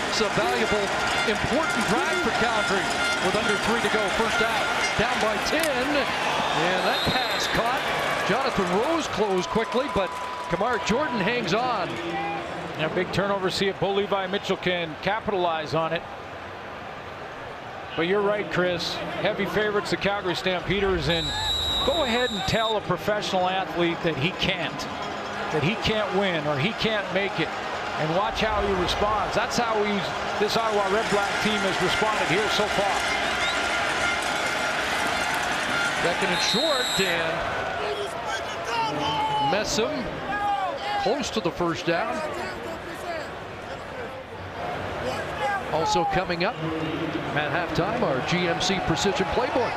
it's a valuable, important drive for Calgary with under 3 to go. First down, down by 10. And that pass caught. Jonathan Rose closed quickly, but Kamar Jordan hangs on. And a big turnover. See if Bo Levi Mitchell can capitalize on it. But you're right, Chris. Heavy favorites, the Calgary Stampeders, and go ahead and tell a professional athlete that he can't win or he can't make it, and watch how he responds. That's how this Ottawa Redblack team has responded here so far. 2nd and short, and Messam close to the first down. Also coming up at halftime, our GMC Precision Playbook.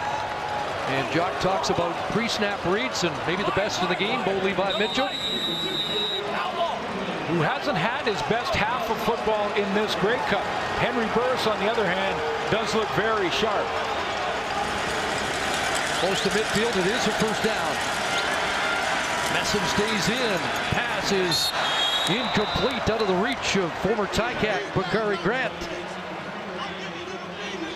And Jock talks about pre-snap reads and maybe the best in the game, Bo Levi Mitchell. Who hasn't had his best half of football in this Grey Cup. Henry Burris, on the other hand, does look very sharp. Close to midfield, it is a first down. Messam stays in. Pass is incomplete, out of the reach of former Ticat Bakari Grant.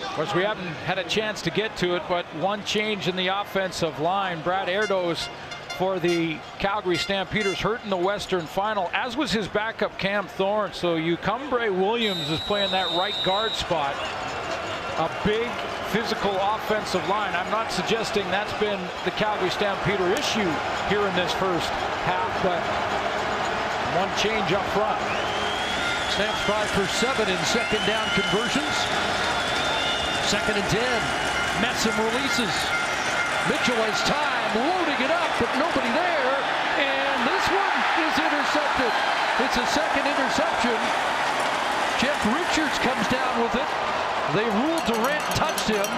Of course, we haven't had a chance to get to it, but one change in the offensive line. Brad Erdos for the Calgary Stampeders hurt in the Western Final, as was his backup Cam Thorne. So Eucumbre Williams is playing that right guard spot. A big physical offensive line. I'm not suggesting that's been the Calgary Stampeder issue here in this first half, but one change up front. Stamps 5 for 7 in second down conversions. 2nd and 10. Messam releases. Mitchell has time, loading it up, but nobody there. And this one is intercepted. It's a second interception. Jeff Richards comes down with it. They ruled Durant touched him.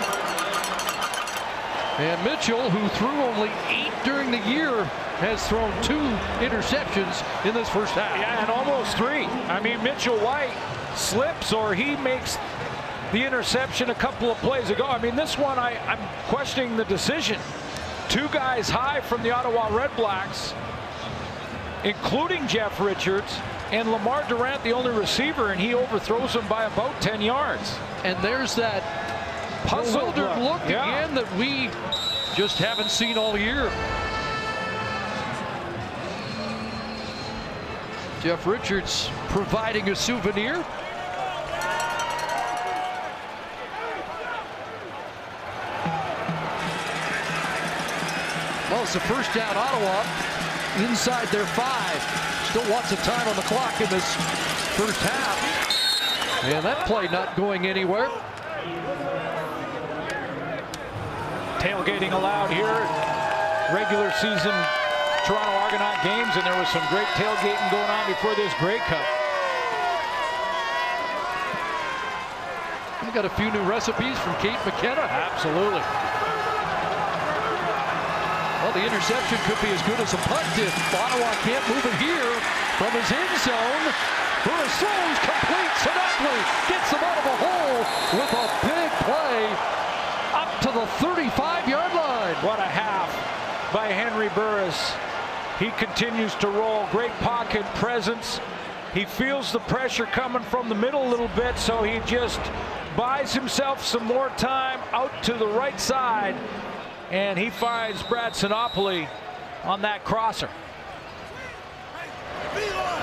And Mitchell, who threw only 8 during the year, has thrown 2 interceptions in this first half. Yeah, and almost 3. I mean, Mitchell White slips or he makes the interception a couple of plays ago. I mean, this one, I'm questioning the decision. 2 guys high from the Ottawa Redblacks, including Jeff Richards, and Lamar Durant, the only receiver, and he overthrows him by about 10 yards. And there's that bewildered look again that we just haven't seen all year. Jeff Richards providing a souvenir. Well, it's a first down, Ottawa, inside their 5. Still lots of time on the clock in this first half. And that play not going anywhere. Tailgating allowed here. Regular season Toronto Argonaut games, and there was some great tailgating going on before this Grey Cup. We got a few new recipes from Kate McKenna. Absolutely. Well, the interception could be as good as a punt if Ottawa can't move it here from his end zone. Burris throws, complete, Sinopoli gets them out of a hole with a big play up to the 35-yard line. What a half by Henry Burris. He continues to roll. Great pocket presence. He feels the pressure coming from the middle a little bit, so he just buys himself some more time out to the right side, and he finds Brad Sinopoli on that crosser.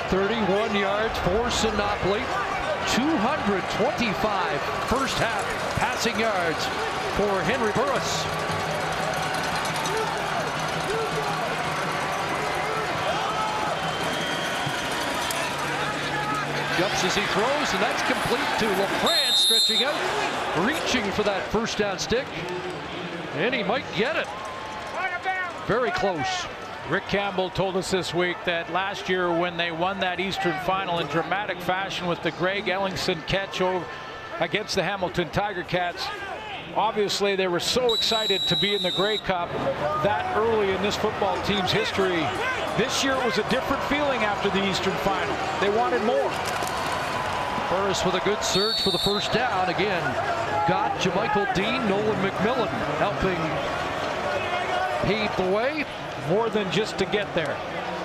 31 yards for Sinopoli. 225 first half passing yards for Henry Burris. Jumps as he throws, and that's complete to LaFrance, stretching out, reaching for that first down stick, and he might get it. Very close. Rick Campbell told us this week that last year when they won that Eastern Final in dramatic fashion with the Greg Ellingson catch over against the Hamilton Tiger Cats, obviously they were so excited to be in the Grey Cup that early in this football team's history. This year it was a different feeling after the Eastern Final. They wanted more. Burris with a good surge for the first down. Again, got Jamichael Dean, Nolan McMillan helping pave the way. More than just to get there.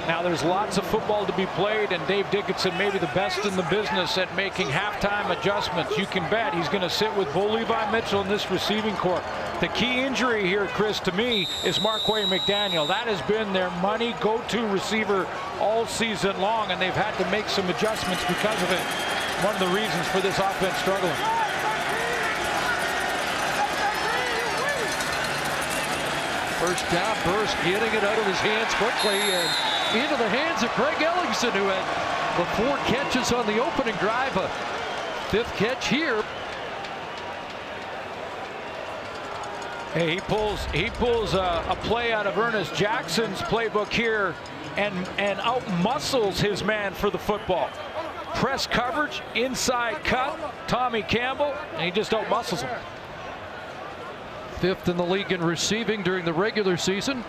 Now there's lots of football to be played, and Dave Dickinson may be the best in the business at making halftime adjustments. You can bet he's going to sit with Bo Levi Mitchell in this receiving corps. The key injury here, Chris, to me, is Marquay McDaniel. That has been their money go-to receiver all season long, and they've had to make some adjustments because of it. One of the reasons for this offense struggling. First down, Burris getting it out of his hands quickly and into the hands of Greg Ellingson, who had the 4 catches on the opening drive. A 5th catch here. Hey, he pulls a play out of Ernest Jackson's playbook here and out-muscles his man for the football. Press coverage, inside cut, Tommy Campbell, and he just out-muscles him. 5th in the league in receiving during the regular season.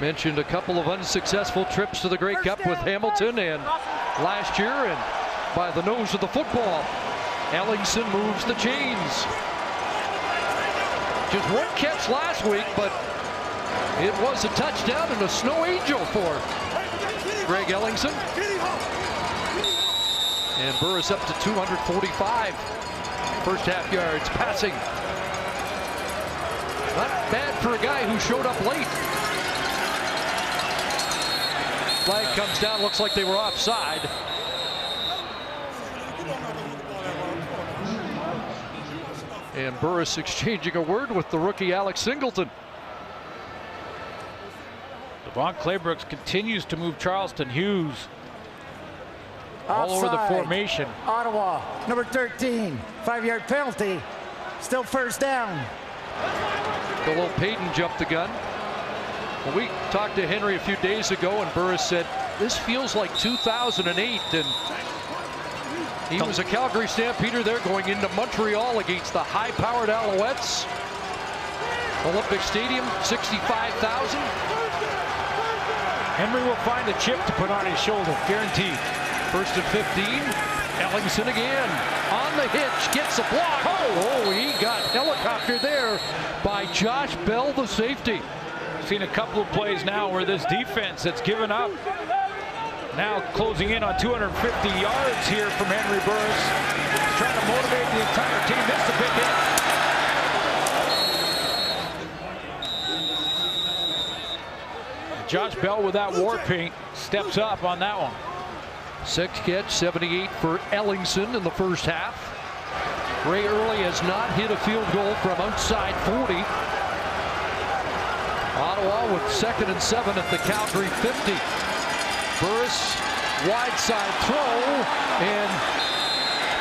Mentioned a couple of unsuccessful trips to the Grey Cup with Hamilton and last year, and by the nose of the football, Ellingson moves the chains. Just 1 catch last week, but it was a touchdown and a snow angel for Greg Ellingson. And Burris up to 245 first half yards passing. Not bad for a guy who showed up late. Flag comes down, looks like they were offside. And Burris exchanging a word with the rookie Alex Singleton. Devon Claybrooks continues to move Charleston Hughes all over the formation. Ottawa, number 13, 5-yard penalty. Still first down. The little Payton jumped the gun. Well, we talked to Henry a few days ago, and Burris said, this feels like 2008. And he was a Calgary Stampeder there going into Montreal against the high-powered Alouettes. Olympic Stadium, 65,000. Henry will find a chip to put on his shoulder, guaranteed. 1st and 15. Ellingson again on the hitch, gets a block. Oh, he got helicoptered there by Josh Bell, the safety. Seen a couple of plays now where this defense that's given up now closing in on 250 yards here from Henry Burris. He's trying to motivate the entire team. Missed a big hit. Josh Bell with that war paint steps up on that one. 6th catch, 78 for Ellingson in the first half. Ray Early has not hit a field goal from outside 40. Ottawa with 2nd and 7 at the Calgary 50. Burris, wide side throw, and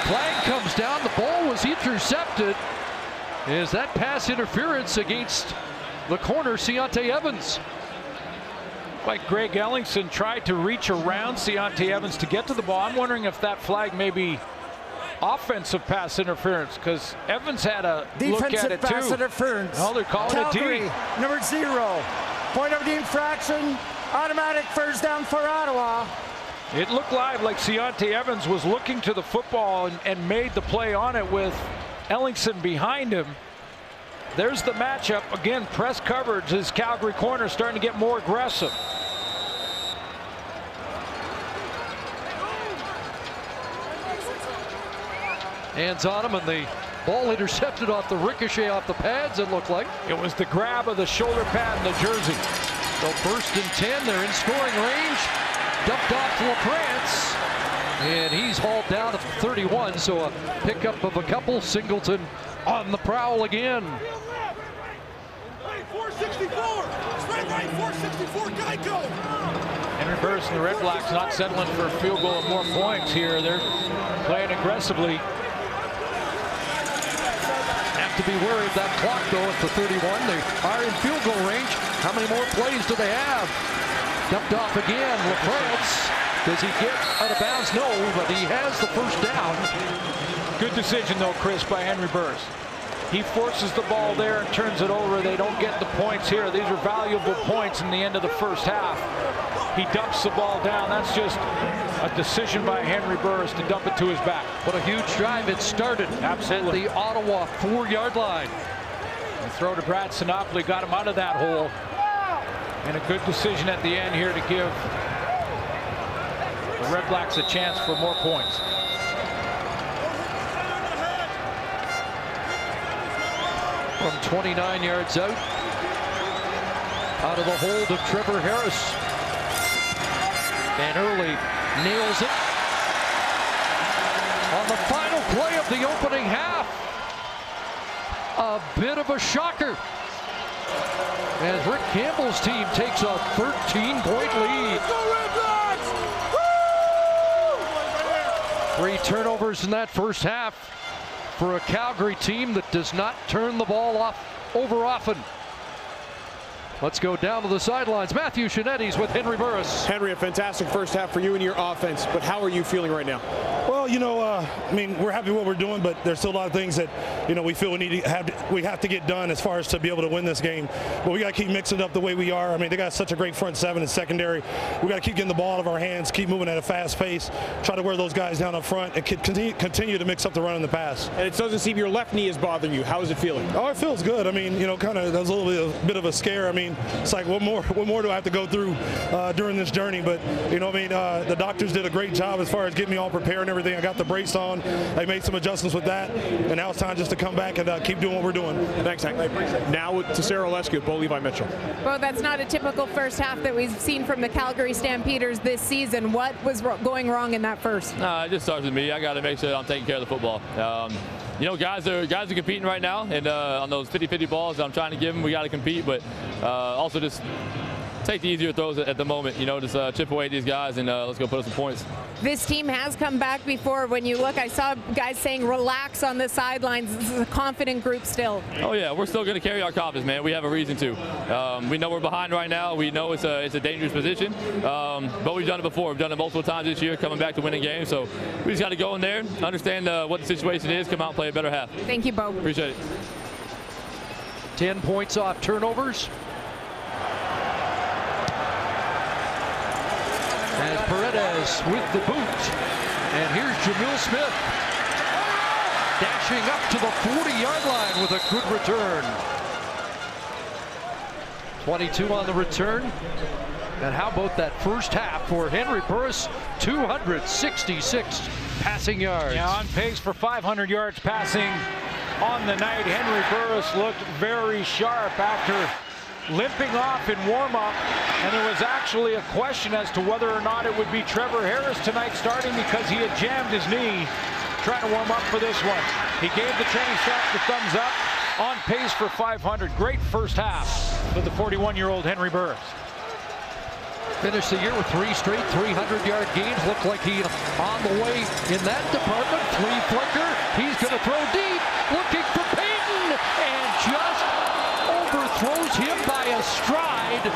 flag comes down. The ball was intercepted. Is that pass interference against the corner, Ciante Evans? Like Greg Ellingson tried to reach around Ciante Evans to get to the ball. I'm wondering if that flag maybe offensive pass interference because Evans had a look at Defensive it pass too. interference. Oh, they're calling Calgary, it D. number 0. Point of the infraction. Automatic first down for Ottawa. It looked like Ciante Evans was looking to the football and made the play on it with Ellingson behind him. There's the matchup. Again, press coverage as Calgary corner starting to get more aggressive. Hands on him, and the ball intercepted off the ricochet off the pads, it looked like. It was the grab of the shoulder pad and the jersey. So 1st and 10, they're in scoring range. Dumped off to LaFrance, and he's hauled down at the 31, so a pickup of a couple. Singleton on the prowl again. 464! Straight right, 464, Geico! Henry Burris and the Red Blacks not settling for a field goal and more points here. They're playing aggressively. Have to be worried. That clock, though, at the 31. They are in field goal range. How many more plays do they have? Dumped off again. LaFrance. Does he get out of bounds? No, but he has the first down. Good decision, though, Chris, by Henry Burris. He forces the ball there and turns it over. They don't get the points here. These are valuable points in the end of the first half. He dumps the ball down. That's just a decision by Henry Burris to dump it to his back. What a huge drive it started. Absolutely. At the Ottawa 4-yard line. The throw to Brad Sinopoli got him out of that hole. And a good decision at the end here to give the Red Blacks a chance for more points. From 29 yards out of the hold of Trevor Harris. And Early nails it on the final play of the opening half. A bit of a shocker as Rick Campbell's team takes a 13-point lead. 3 turnovers in that first half for a Calgary team that does not turn the ball off over often. Let's go down to the sidelines. Matthew Shinetti's with Henry Burris. Henry, a fantastic first half for you and your offense, but how are you feeling right now? Well, you know, I mean, we're happy with what we're doing, but there's still a lot of things that, you know, we feel we have to get done as far as to be able to win this game. But we got to keep mixing it up the way we are. I mean, they got such a great front seven and secondary. We got to keep getting the ball out of our hands, keep moving at a fast pace, try to wear those guys down up front, and continue to mix up the run and the pass. And it doesn't seem your left knee is bothering you. How is it feeling? Oh, it feels good. I mean, you know, kind of that was a little bit of a scare. I mean, it's like what more do I have to go through during this journey? But you know, I mean, the doctors did a great job as far as getting me all prepared and everything. I got the brace on. I made some adjustments with that, and now it's time just to come back and keep doing what we're doing. Thanks, Hank. I appreciate it. Now to Sarah Lescu, Bo Levi Mitchell. Well, that's not a typical first half that we've seen from the Calgary Stampeders this season. What was going wrong in that first? It just starts with me. I got to make sure that I'm taking care of the football. You know, guys are competing right now, and on those 50-50 balls I'm trying to give them, we got to compete, but also just take the easier throws at the moment. You know, just chip away at these guys and let's go put up some points. This team has come back before. When you look, I saw guys saying relax on the sidelines. This is a confident group still. Oh yeah, we're still going to carry our confidence, man. We have a reason to. We know we're behind right now. We know it's a dangerous position, but we've done it before. We've done it multiple times this year, coming back to winning games. So we just got to go in there, understand what the situation is, come out and play a better half. Thank you, Bo. Appreciate it. 10 points off turnovers. As Paredes with the boot. And here's Jamil Smith dashing up to the 40-yard line with a good return. 22 on the return. And how about that first half for Henry Burris? 266 passing yards. Yeah, on pace for 500 yards passing on the night. Henry Burris looked very sharp after limping off in warm-up, and there was actually a question as to whether or not it would be Trevor Harris tonight starting because he had jammed his knee trying to warm up for this one. He gave the training staff the thumbs up, on pace for 500. Great first half for the 41-year-old Henry Burris. Finished the year with 3 straight 300-yard games. Looked like he on the way in that department. Flea flicker. He's going to throw deep, looking for Payton, and just overthrows him by a stride.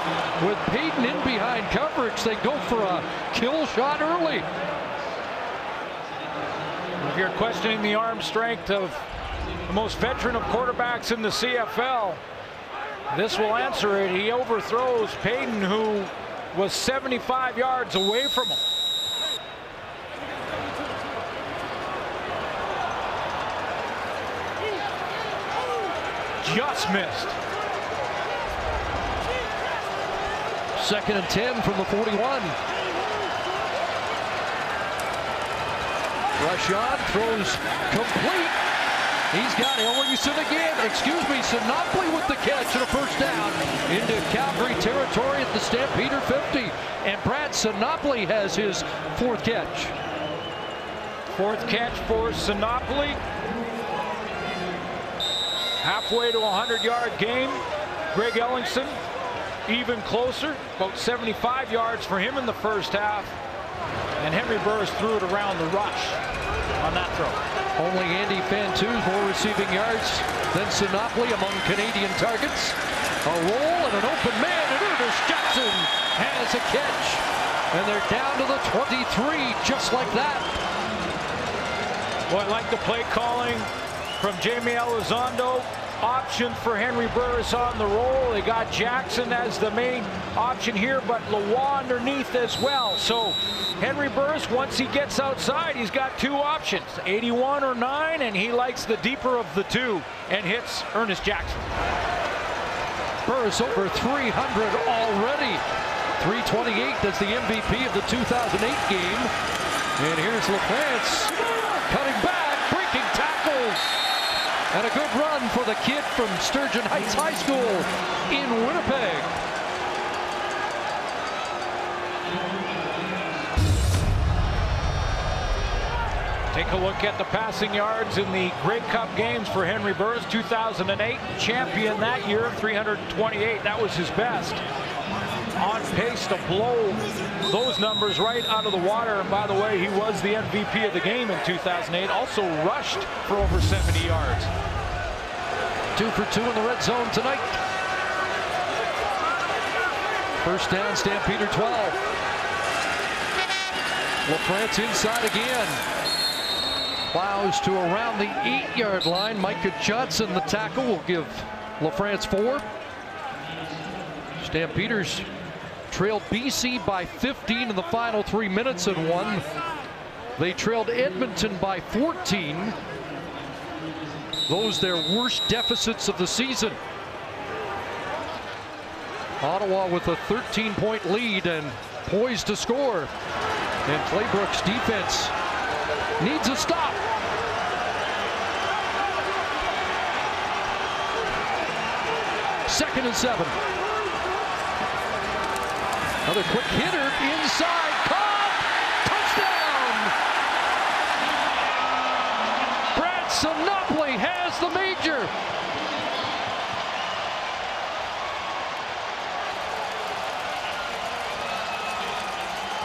With Payton in behind coverage, they go for a kill shot early. We're you're questioning the arm strength of the most veteran of quarterbacks in the CFL, this will answer it. He overthrows Payton, who was 75 yards away from him. Just missed. 2nd and 10 from the 41. Rashawn throws complete. He's got Ellingson again. Excuse me, Sinopoli with the catch and a first down into Calgary territory at the Stampeder 50. And Brad Sinopoli has his 4th catch. 4th catch for Sinopoli. Halfway to a 100-yard game. Greg Ellingson even closer, about 75 yards for him in the first half. And Henry Burris threw it around the rush on that throw. Only Andy Fantus more receiving yards than Sinopoli among Canadian targets. A roll and an open man, and Ernest Jackson has a catch. And they're down to the 23, just like that. Well, I like the play calling from Jamie Elizondo. Option for Henry Burris on the roll. They got Jackson as the main option here, but Lavoie underneath as well. So Henry Burris, once he gets outside, he's got 2 options, 81 or 9, and he likes the deeper of the 2 and hits Ernest Jackson. Burris over 300 already. 328, that's the MVP of the 2008 game. And here's LaFrance cutting back, breaking tackles. And a good run for the kid from Sturgeon Heights High School in Winnipeg. Take a look at the passing yards in the Grey Cup games for Henry Burris. 2008 champion that year, 328. That was his best. On pace to blow those numbers right out of the water. And by the way, he was the MVP of the game in 2008. Also rushed for over 70 yards. 2 for 2 in the red zone tonight. First down, Stampeder 12. LaFrance inside again. Plows to around the 8-yard line. Micah Johnson, the tackle, will give LaFrance 4. Stampeders trailed BC by 15 in the final 3 minutes and won. They trailed Edmonton by 14. Those their worst deficits of the season. Ottawa with a 13-point lead and poised to score. And Claybrook's defense needs a stop. Second and 7. Another quick hitter inside. Caught! Touchdown! Brad Sinopoli has the major.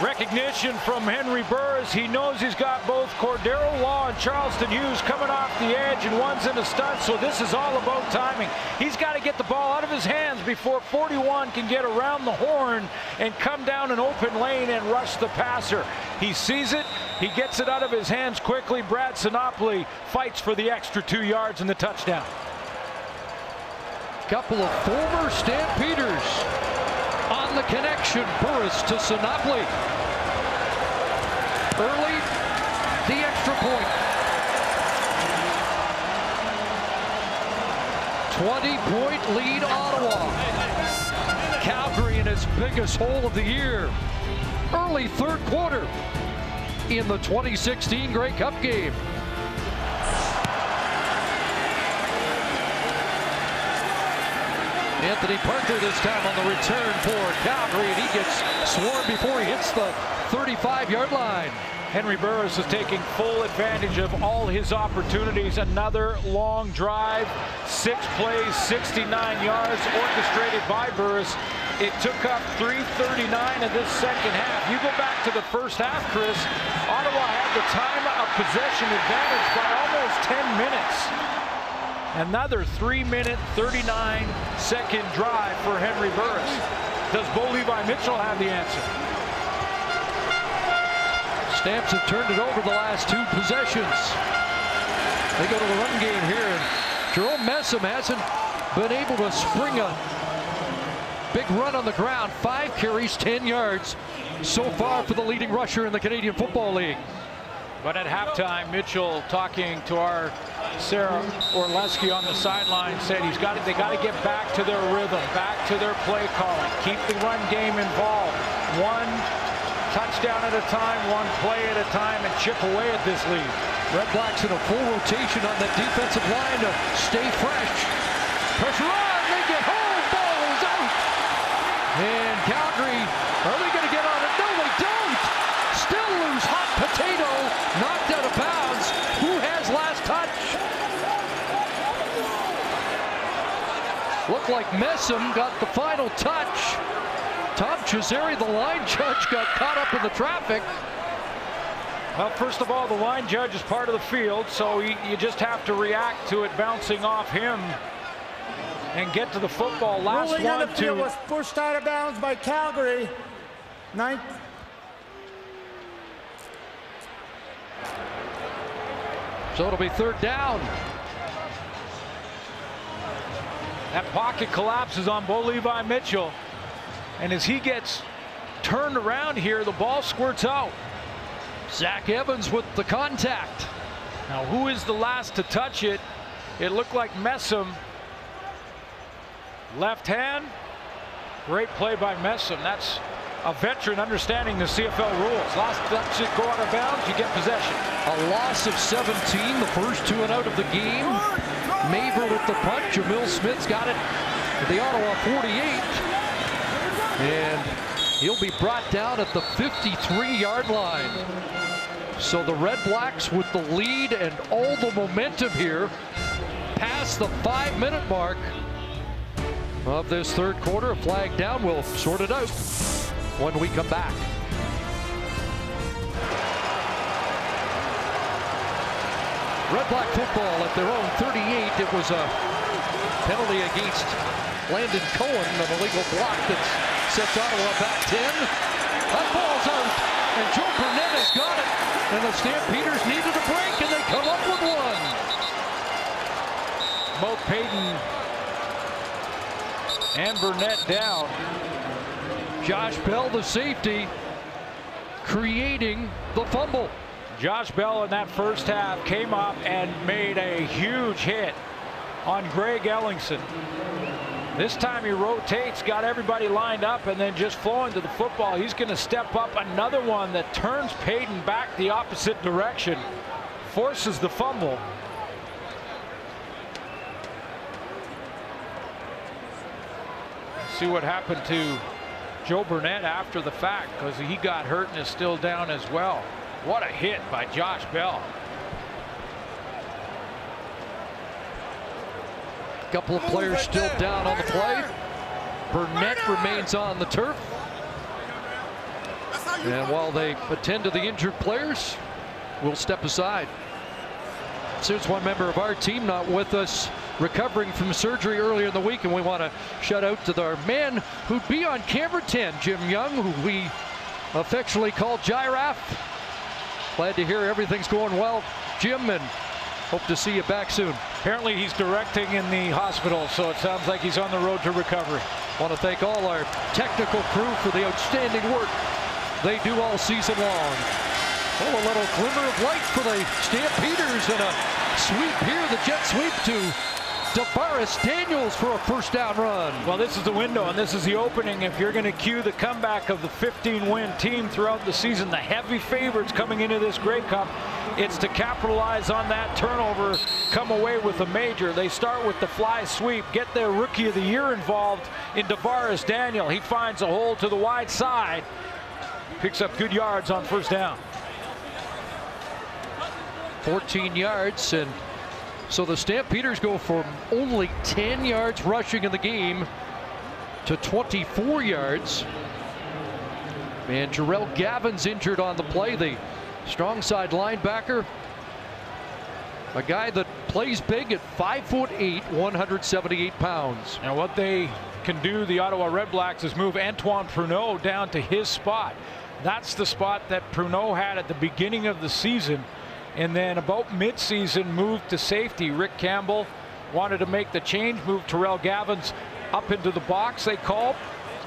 Recognition from Henry Burris. He knows he's got both Cordero Law and Charleston Hughes coming off the edge, and one's in a stunt, so this is all about timing. He's got to get the ball out of his hands before 41 can get around the horn and come down an open lane and rush the passer. He sees it. He gets it out of his hands quickly. Brad Sinopoli fights for the extra 2 yards and the touchdown. Couple of former Stampeders on the connection. Burris to Sinopoli. Early, the extra point. 20-point lead, Ottawa. Calgary in its biggest hole of the year. Early 3rd quarter in the 2016 Grey Cup game. Anthony Parker this time on the return for Calgary, and he gets swarmed before he hits the 35-yard line. Henry Burris is taking full advantage of all his opportunities. Another long drive, 6 plays, 69 yards, orchestrated by Burris. It took up 3:39 in this second half. You go back to the first half, Chris, Ottawa had the time of possession advantage by almost 10 minutes. Another 3-minute, 39-second drive for Henry Burris. Does Bo Levi Mitchell have the answer? Stamps have turned it over the last 2 possessions. They go to the run game here, and Jerome Messam hasn't been able to spring a big run on the ground. 5 carries, 10 yards so far for the leading rusher in the Canadian Football League. But at halftime, Mitchell, talking to our Sarah Orleski on the sideline, said they got to get back to their rhythm, back to their play calling, keep the run game involved. 1 touchdown at a time, 1 play at a time, and chip away at this lead. Red Blacks in a full rotation on that defensive line to stay fresh. Pressure on, they get home, ball is out. And Calgary, are they going to get on it? No, they don't. Still loose, hot potato, knocked out of bounds. Who has last touch? Looked like Messam got the final touch. Tom Cesare, the line judge, got caught up in the traffic. Well, first of all, the line judge is part of the field, so you just have to react to it bouncing off him and get to the football. Last Ruling one on the field was pushed out of bounds by Calgary. So it'll be 3rd down. That pocket collapses on Bo Levi Mitchell. And as he gets turned around here, the ball squirts out. Zach Evans with the contact. Now, who is the last to touch it? It looked like Messam. Left hand. Great play by Messam. That's a veteran understanding the CFL rules. Last touch it go out of bounds, you get possession. A loss of 17, the first 2 and out of the game. Maver with the punt. Jamil Smith's got it at the Ottawa 48. And he'll be brought down at the 53-yard line. So the Red Blacks with the lead and all the momentum here past the 5-minute mark of this 3rd quarter. A flag down. We'll sort it out when we come back. Red Black football at their own 38. It was a penalty against Landon Cohen, an illegal block that sets Ottawa back 10. That ball's out, and Joe Burnett has got it. And the Stampeders needed a break, and they come up with 1. Both Payton and Burnett down. Josh Bell, the safety, creating the fumble. Josh Bell in that first half came up and made a huge hit on Greg Ellingson. This time he rotates, got everybody lined up, and then just flowing to the football. He's going to step up another one that turns Payton back the opposite direction, forces the fumble. See what happened to Joe Burnett after the fact, because he got hurt and is still down as well. What a hit by Josh Bell. A couple of players still down on the play. Burnett remains on the turf. And while they attend to the injured players, we'll step aside. There's one member of our team not with us, recovering from surgery earlier in the week, and we want to shout out to our man who'd be on camera 10, Jim Young, who we affectionately call Giraffe. Glad to hear everything's going well, Jim, and hope to see you back soon. Apparently he's directing in the hospital, so it sounds like he's on the road to recovery. Want to thank all our technical crew for the outstanding work they do all season long. Well, a little glimmer of light for the Stampeders, and a sweep here, the jet sweep to DeForest Daniels for a 1st down run. Well, this is the window, and this is the opening. If you're going to cue the comeback of the 15-win team throughout the season, the heavy favorites coming into this Grey Cup, it's to capitalize on that turnover, come away with a major. They start with the fly sweep, get their Rookie of the Year involved in DeForest Daniel. He finds a hole to the wide side, picks up good yards on 1st down. 14 yards, and so the Stampeders go from only 10 yards rushing in the game to 24 yards. And Jarrell Gavin's injured on the play, the strong side linebacker. A guy that plays big at 5'8", 178 pounds. And what they can do, the Ottawa Redblacks, is move Antoine Pruneau down to his spot. That's the spot that Pruneau had at the beginning of the season, and then about mid-season moved to safety. Rick Campbell wanted to make the change, moved Terrell Gavins up into the box, they called,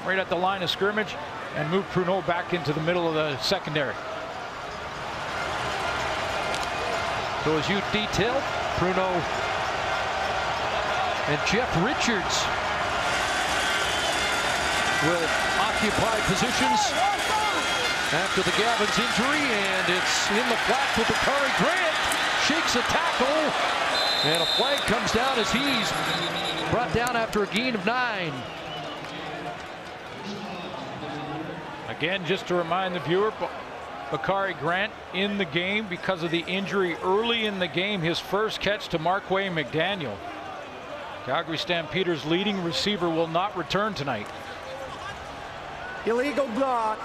right at the line of scrimmage, and moved Pruneau back into the middle of the secondary. So as you detailed, Pruneau and Jeff Richards will occupy positions after the Gavins injury, and it's in the flat for Bakari Grant. Shakes a tackle, and a flag comes down as he's brought down after a gain of 9. Again, just to remind the viewer, Bakari Grant in the game because of the injury early in the game. His first catch to Marquay McDaniel. Calgary Stampeders leading receiver will not return tonight. Illegal block.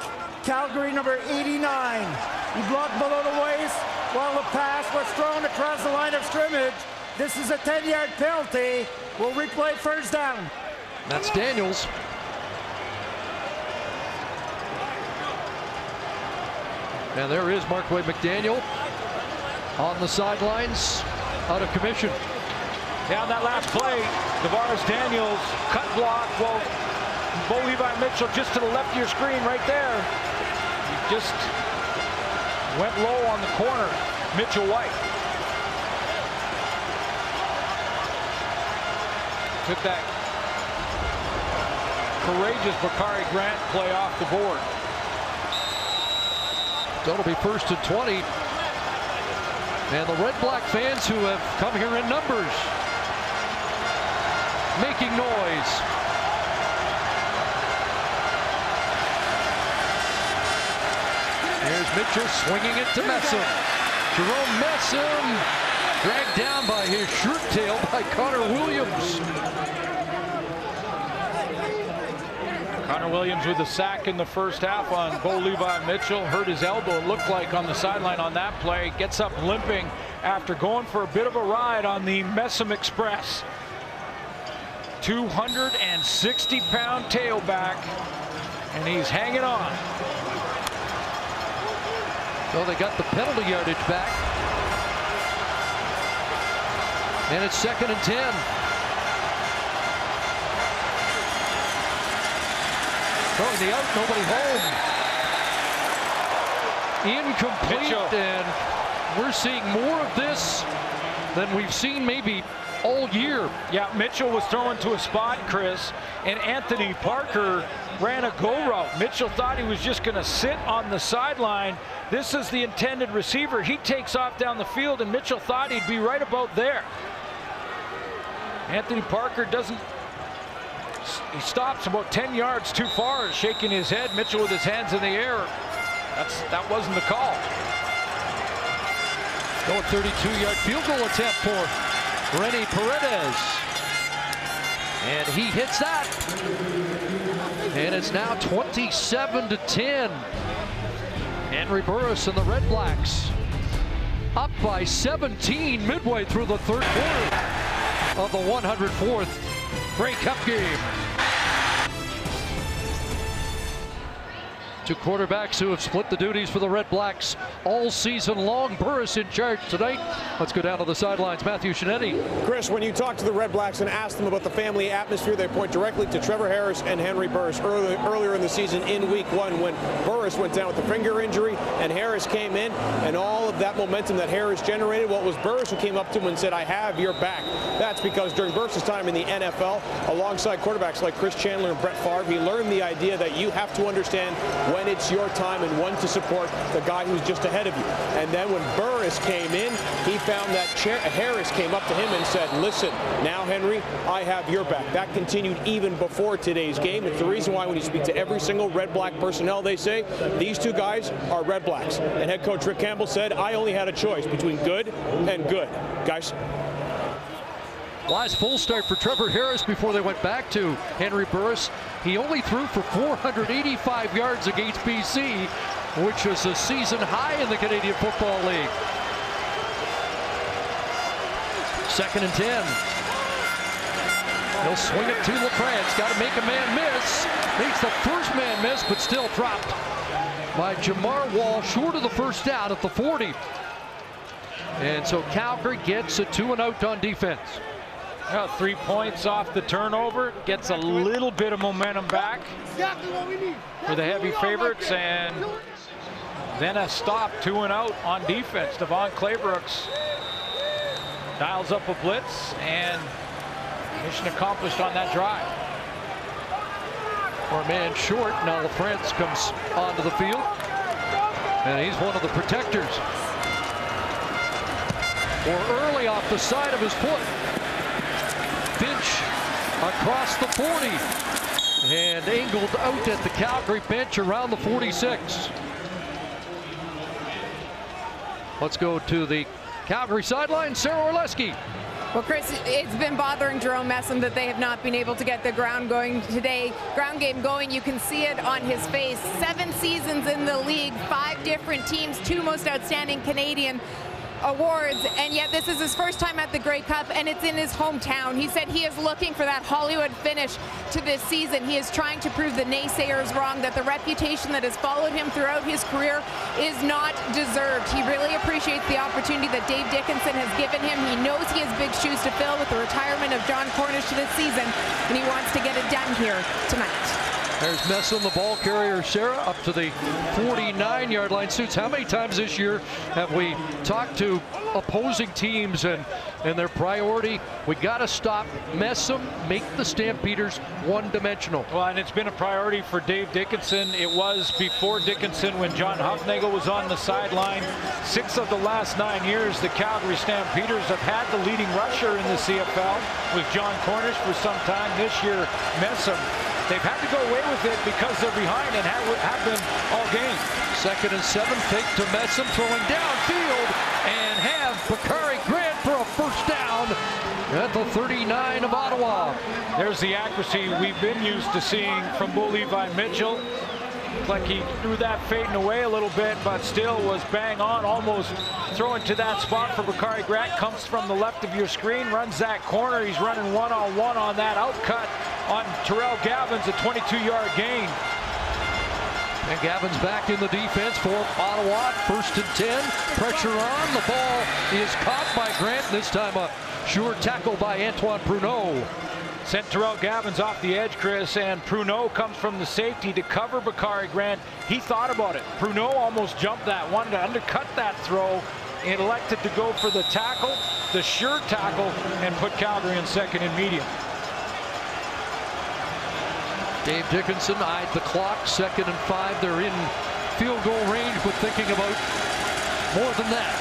Calgary number 89. He blocked below the waist while the pass was thrown across the line of scrimmage. This is a 10-yard penalty. We'll replay first down. That's Daniels. And there is Marquay McDaniel on the sidelines, out of commission. Down that last play, Tavares Daniels cut block. Well, Bo Levi Mitchell just to the left of your screen right there. He just went low on the corner. Mitchell White took that courageous Bakari Grant play off the board. So it'll be 1st and 20. And the Red Black fans who have come here in numbers making noise. Here's Mitchell swinging it to Messam. Jerome Messam dragged down by his shirt tail by Connor Williams. Connor Williams with a sack in the first half on Bo Levi Mitchell. Hurt his elbow, it looked like, on the sideline on that play. Gets up limping after going for a bit of a ride on the Messam Express. 260-pound tailback, and he's hanging on. So they got the penalty yardage back. And it's 2nd and 10. Throwing the out, nobody home. Incomplete, Mitchell. And we're seeing more of this than we've seen maybe all year. Yeah, Mitchell was throwing to a spot, Chris, and Anthony Parker ran a go route. Mitchell thought he was just going to sit on the sideline. This is the intended receiver. He takes off down the field, and Mitchell thought he'd be right about there. Anthony Parker doesn't. He stops about 10 yards too far, shaking his head. Mitchell with his hands in the air. That wasn't the call. Go 32-yard field goal attempt for Rennie Paredes. And he hits that. And it's now 27-10. Henry Burris and the Red Blacks up by 17 midway through the 3rd quarter of the 104th Grey Cup game. Two quarterbacks who have split the duties for the Red Blacks all season long. Burris in charge tonight. Let's go down to the sidelines. Matthew Shinetti. Chris, when you talk to the Red Blacks and ask them about the family atmosphere, they point directly to Trevor Harris and Henry Burris earlier in the season in week 1 when Burris went down with the finger injury and Harris came in, and all of that momentum that Harris generated, well, it was Burris who came up to him and said, "I have your back." That's because during Burris' time in the NFL, alongside quarterbacks like Chris Chandler and Brett Favre, he learned the idea that you have to understand when it's your time and when to support the guy who's just ahead of you. And then when Burris came in, he found that Harris came up to him and said, "Listen, now Henry, I have your back." That continued even before today's game. It's the reason why when you speak to every single Red Black personnel, they say, these two guys are Red Blacks. And head coach Rick Campbell said, "I only had a choice between good and good." Guys. Last full start for Trevor Harris before they went back to Henry Burris. He only threw for 485 yards against BC, which was a season high in the Canadian Football League. 2nd and 10. He'll swing it to LaFrance. Got to make a man miss. Makes the first man miss, but still dropped by Jamar Wall, short of the first down at the 40. And so Calgary gets a 2-and-out on defense. 3 points off the turnover, gets a little bit of momentum back for the heavy favorites, and then a stop, 2-and-out on defense. Devon Claybrooks dials up a blitz, and mission accomplished on that drive. For a man short, now LaFrance comes onto the field, and he's one of the protectors. Or early off the side of his foot. Finch across the 40, and angled out at the Calgary bench around the 46. Let's go to the Calgary sideline. Sarah Orleski. Well, Chris, it's been bothering Jerome Messam that they have not been able to get the ground game going. You can see it on his face. 7 seasons in the league, 5 different teams, 2 most outstanding Canadian awards, and yet this is his first time at the Grey Cup, and it's in his hometown. He said he is looking for that Hollywood finish to this season. He is trying to prove the naysayers wrong, that the reputation that has followed him throughout his career is not deserved. He really appreciates the opportunity that Dave Dickinson has given him. He knows he has big shoes to fill with the retirement of John Cornish this season, and he wants to get it done here tonight. There's Messam, the ball carrier, Sarah, up to the 49-yard line. Suits, how many times this year have we talked to opposing teams and their priority? We got to stop Messam, make the Stampeders one-dimensional. Well, and it's been a priority for Dave Dickinson. It was before Dickinson when John Hufnagel was on the sideline. 6 of the last 9 years, the Calgary Stampeders have had the leading rusher in the CFL with John Cornish for some time. This year, Messam. They've had to go away with it because they're behind and have been all game. 2nd and 7, fake to Messam, throwing downfield, and have Bakari Grant for a first down at the 39 of Ottawa. There's the accuracy we've been used to seeing from Bo Levi Mitchell. Looked like he threw that fading away a little bit, but still was bang on, almost throwing to that spot for Bakari Grant. Comes from the left of your screen, runs that corner. He's running one-on-one on that outcut on Terrell Gavins, a 22-yard gain. And Gavin's back in the defense for Ottawa. 1st and 10. Pressure on. The ball is caught by Grant. This time a sure tackle by Antoine Pruneau. Sent Terrell Gavins off the edge, Chris, and Pruneau comes from the safety to cover Bakari Grant. He thought about it. Pruneau almost jumped that, wanted to undercut that throw, and elected to go for the tackle, the sure tackle, and put Calgary in 2nd and medium. Dave Dickinson eyed the clock. 2nd and 5. They're in field goal range, but thinking about more than that.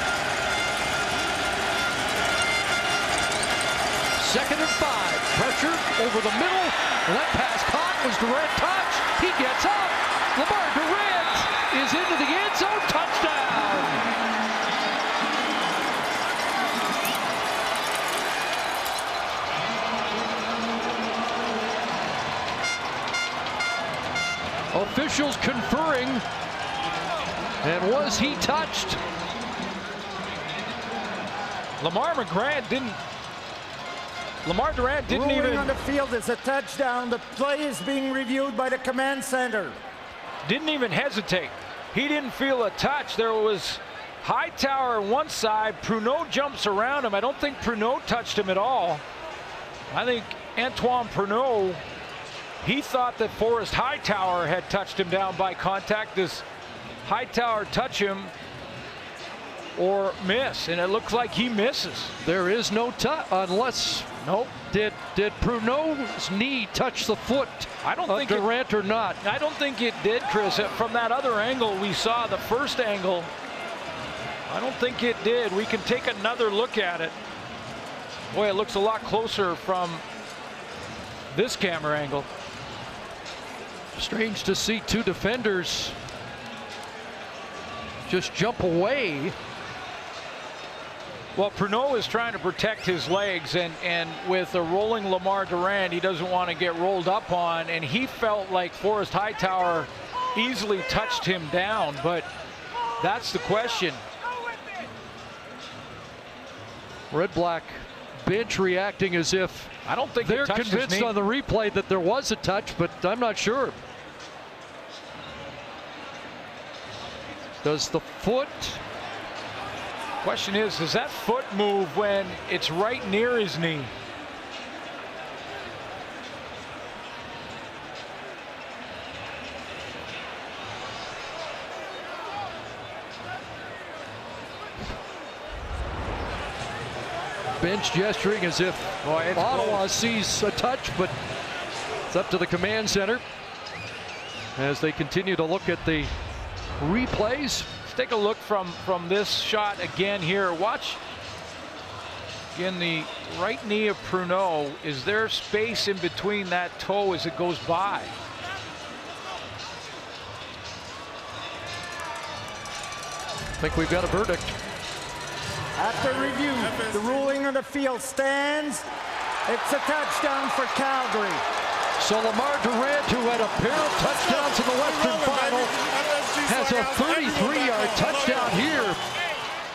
2nd and 5. Pressure over the middle. And that pass caught was Durant touch. He gets up. Lamar Durant is into the end zone. Touchdown. Officials conferring, and was he touched? Lamar Durant didn't Ruling even on the field is a touchdown. The play is being reviewed by the command center. Didn't even hesitate. He didn't feel a touch. There was Hightower on one side. Pruneau jumps around him. I don't think Pruneau touched him at all. I think Antoine Pruneau, he thought that Forrest Hightower had touched him down by contact. Does Hightower touch him or miss? And it looks like he misses. There is no touch unless. Nope. Did Pruneau's knee touch the foot? I don't think Durant or not. I don't think it did, Chris. From that other angle we saw, the first angle, I don't think it did. We can take another look at it. Boy, it looks a lot closer from this camera angle. Strange to see 2 defenders just jump away. Well, Pruneau is trying to protect his legs, and with a rolling Lamar Durant, he doesn't want to get rolled up on, and he felt like Forrest Hightower easily touched him down, but that's the question. Red Black bench reacting as if I don't think they're convinced on the replay that there was a touch, but I'm not sure. Does the foot... Question is, does that foot move when it's right near his knee? Bench gesturing as if Ottawa sees a touch, but it's up to the command center as they continue to look at the replays. Let's take a look from this shot again here. Watch again the right knee of Pruneau. Is there space in between that toe as it goes by? I think we've got a verdict. After review, the ruling on the field stands. It's a touchdown for Calgary. So Lamar Durant, who had a pair of touchdowns in the Western Final, has a 33-yard touchdown here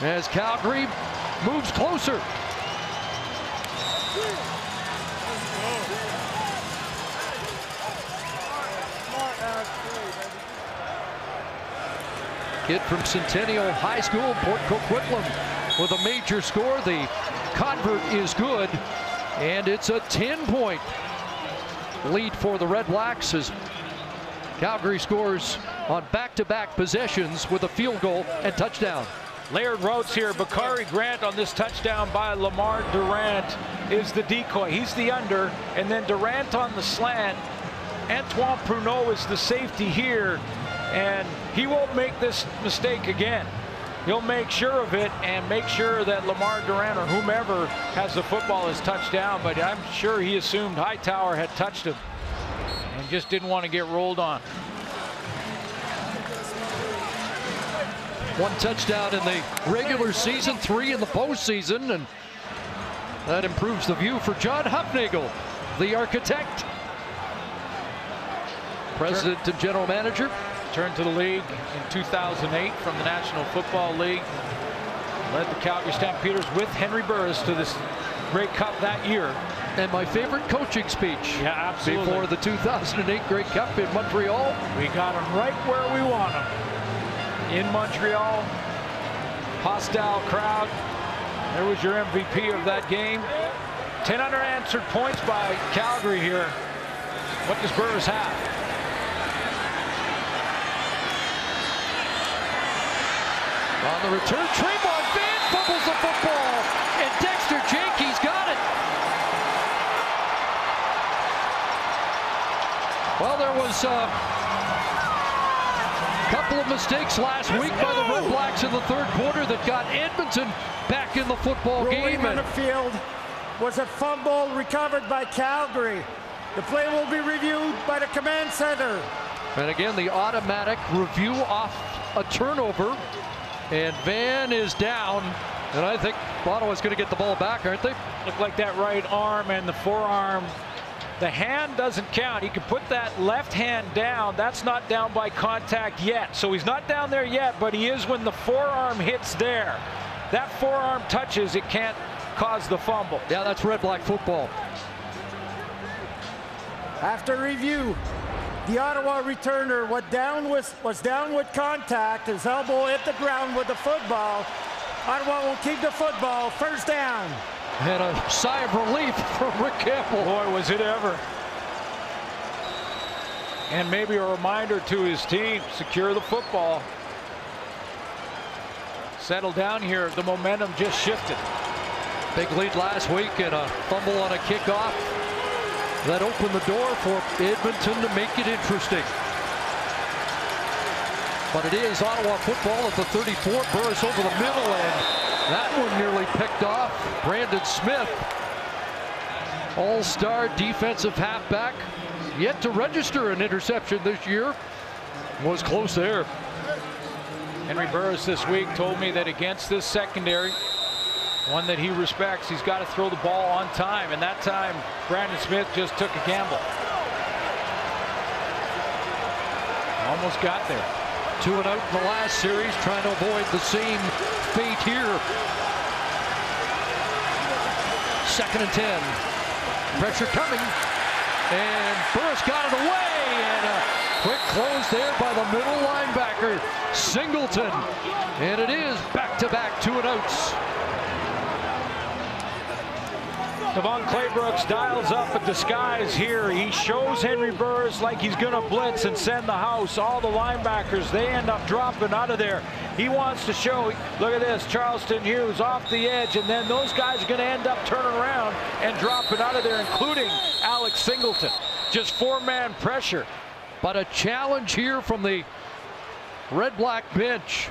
as Calgary moves closer. Kid from Centennial High School, Port Coquitlam, with a major score. The convert is good, and it's a 10-point lead for the Red Blacks as Calgary scores on back-to-back possessions with a field goal and touchdown. Layered routes here. Bakari Grant on this touchdown by Lamar Durant is the decoy. He's the under, and then Durant on the slant. Antoine Pruneau is the safety here, and he won't make this mistake again. He'll make sure of it and make sure that Lamar Durant or whomever has the football is touchdown, but I'm sure he assumed Hightower had touched him and just didn't want to get rolled on. One touchdown in the regular season, 3 in the postseason, and that improves the view for John Hufnagel, the architect, president and general manager. Returned to the league in 2008 from the National Football League. Led the Calgary Stampeders with Henry Burris to this Grey Cup that year. And my favorite coaching speech. Yeah, absolutely. Before the 2008 Grey Cup in Montreal. We got them right where we want them. In Montreal, hostile crowd. There was your MVP of that game. 10 unanswered points by Calgary here. What does Burris have? On the return, Trayvon Van fumbles the football, and Dexter Janke's got it. Well, there was a couple of mistakes last week by the Red Blacks in the third quarter that got Edmonton back in the football game. On the field was a fumble recovered by Calgary. The play will be reviewed by the command center. And again, the automatic review off a turnover. And Van is down, and I think Ottawa's going to get the ball back, aren't they? Look like that right arm and the forearm. The hand doesn't count. He can put that left hand down. That's not down by contact yet. So he's not down there yet, but he is when the forearm hits there. That forearm touches, it can't cause the fumble. Yeah, that's Red Black football. After review, the Ottawa returner was down with contact. His elbow hit the ground with the football. Ottawa will keep the football. First down. And a sigh of relief from Rick Campbell. Boy, was it ever. And maybe a reminder to his team, secure the football. Settle down here. The momentum just shifted. Big lead last week and a fumble on a kickoff. That opened the door for Edmonton to make it interesting. But it is Ottawa football at the 34. Burris over the middle, and that one nearly picked off. Brandon Smith, all-star defensive halfback, yet to register an interception this year. Was close there. Henry Burris this week told me that against this secondary, one that he respects, he's got to throw the ball on time, and that time Brandon Smith just took a gamble. Almost got there. 2 and out in the last series, trying to avoid the same fate here. 2nd and 10. Pressure coming, and Burris got it away, and a Quick close there by the middle linebacker, Singleton. And it is back-to-back 2 and outs. Devon Claybrooks dials up a disguise here. He shows Henry Burris like he's going to blitz and send the house. All the linebackers, they end up dropping out of there. He wants to show, look at this, Charleston Hughes off the edge, and then those guys are going to end up turning around and dropping out of there, including Alex Singleton. Just 4-man pressure. But a challenge here from the Red Black bench.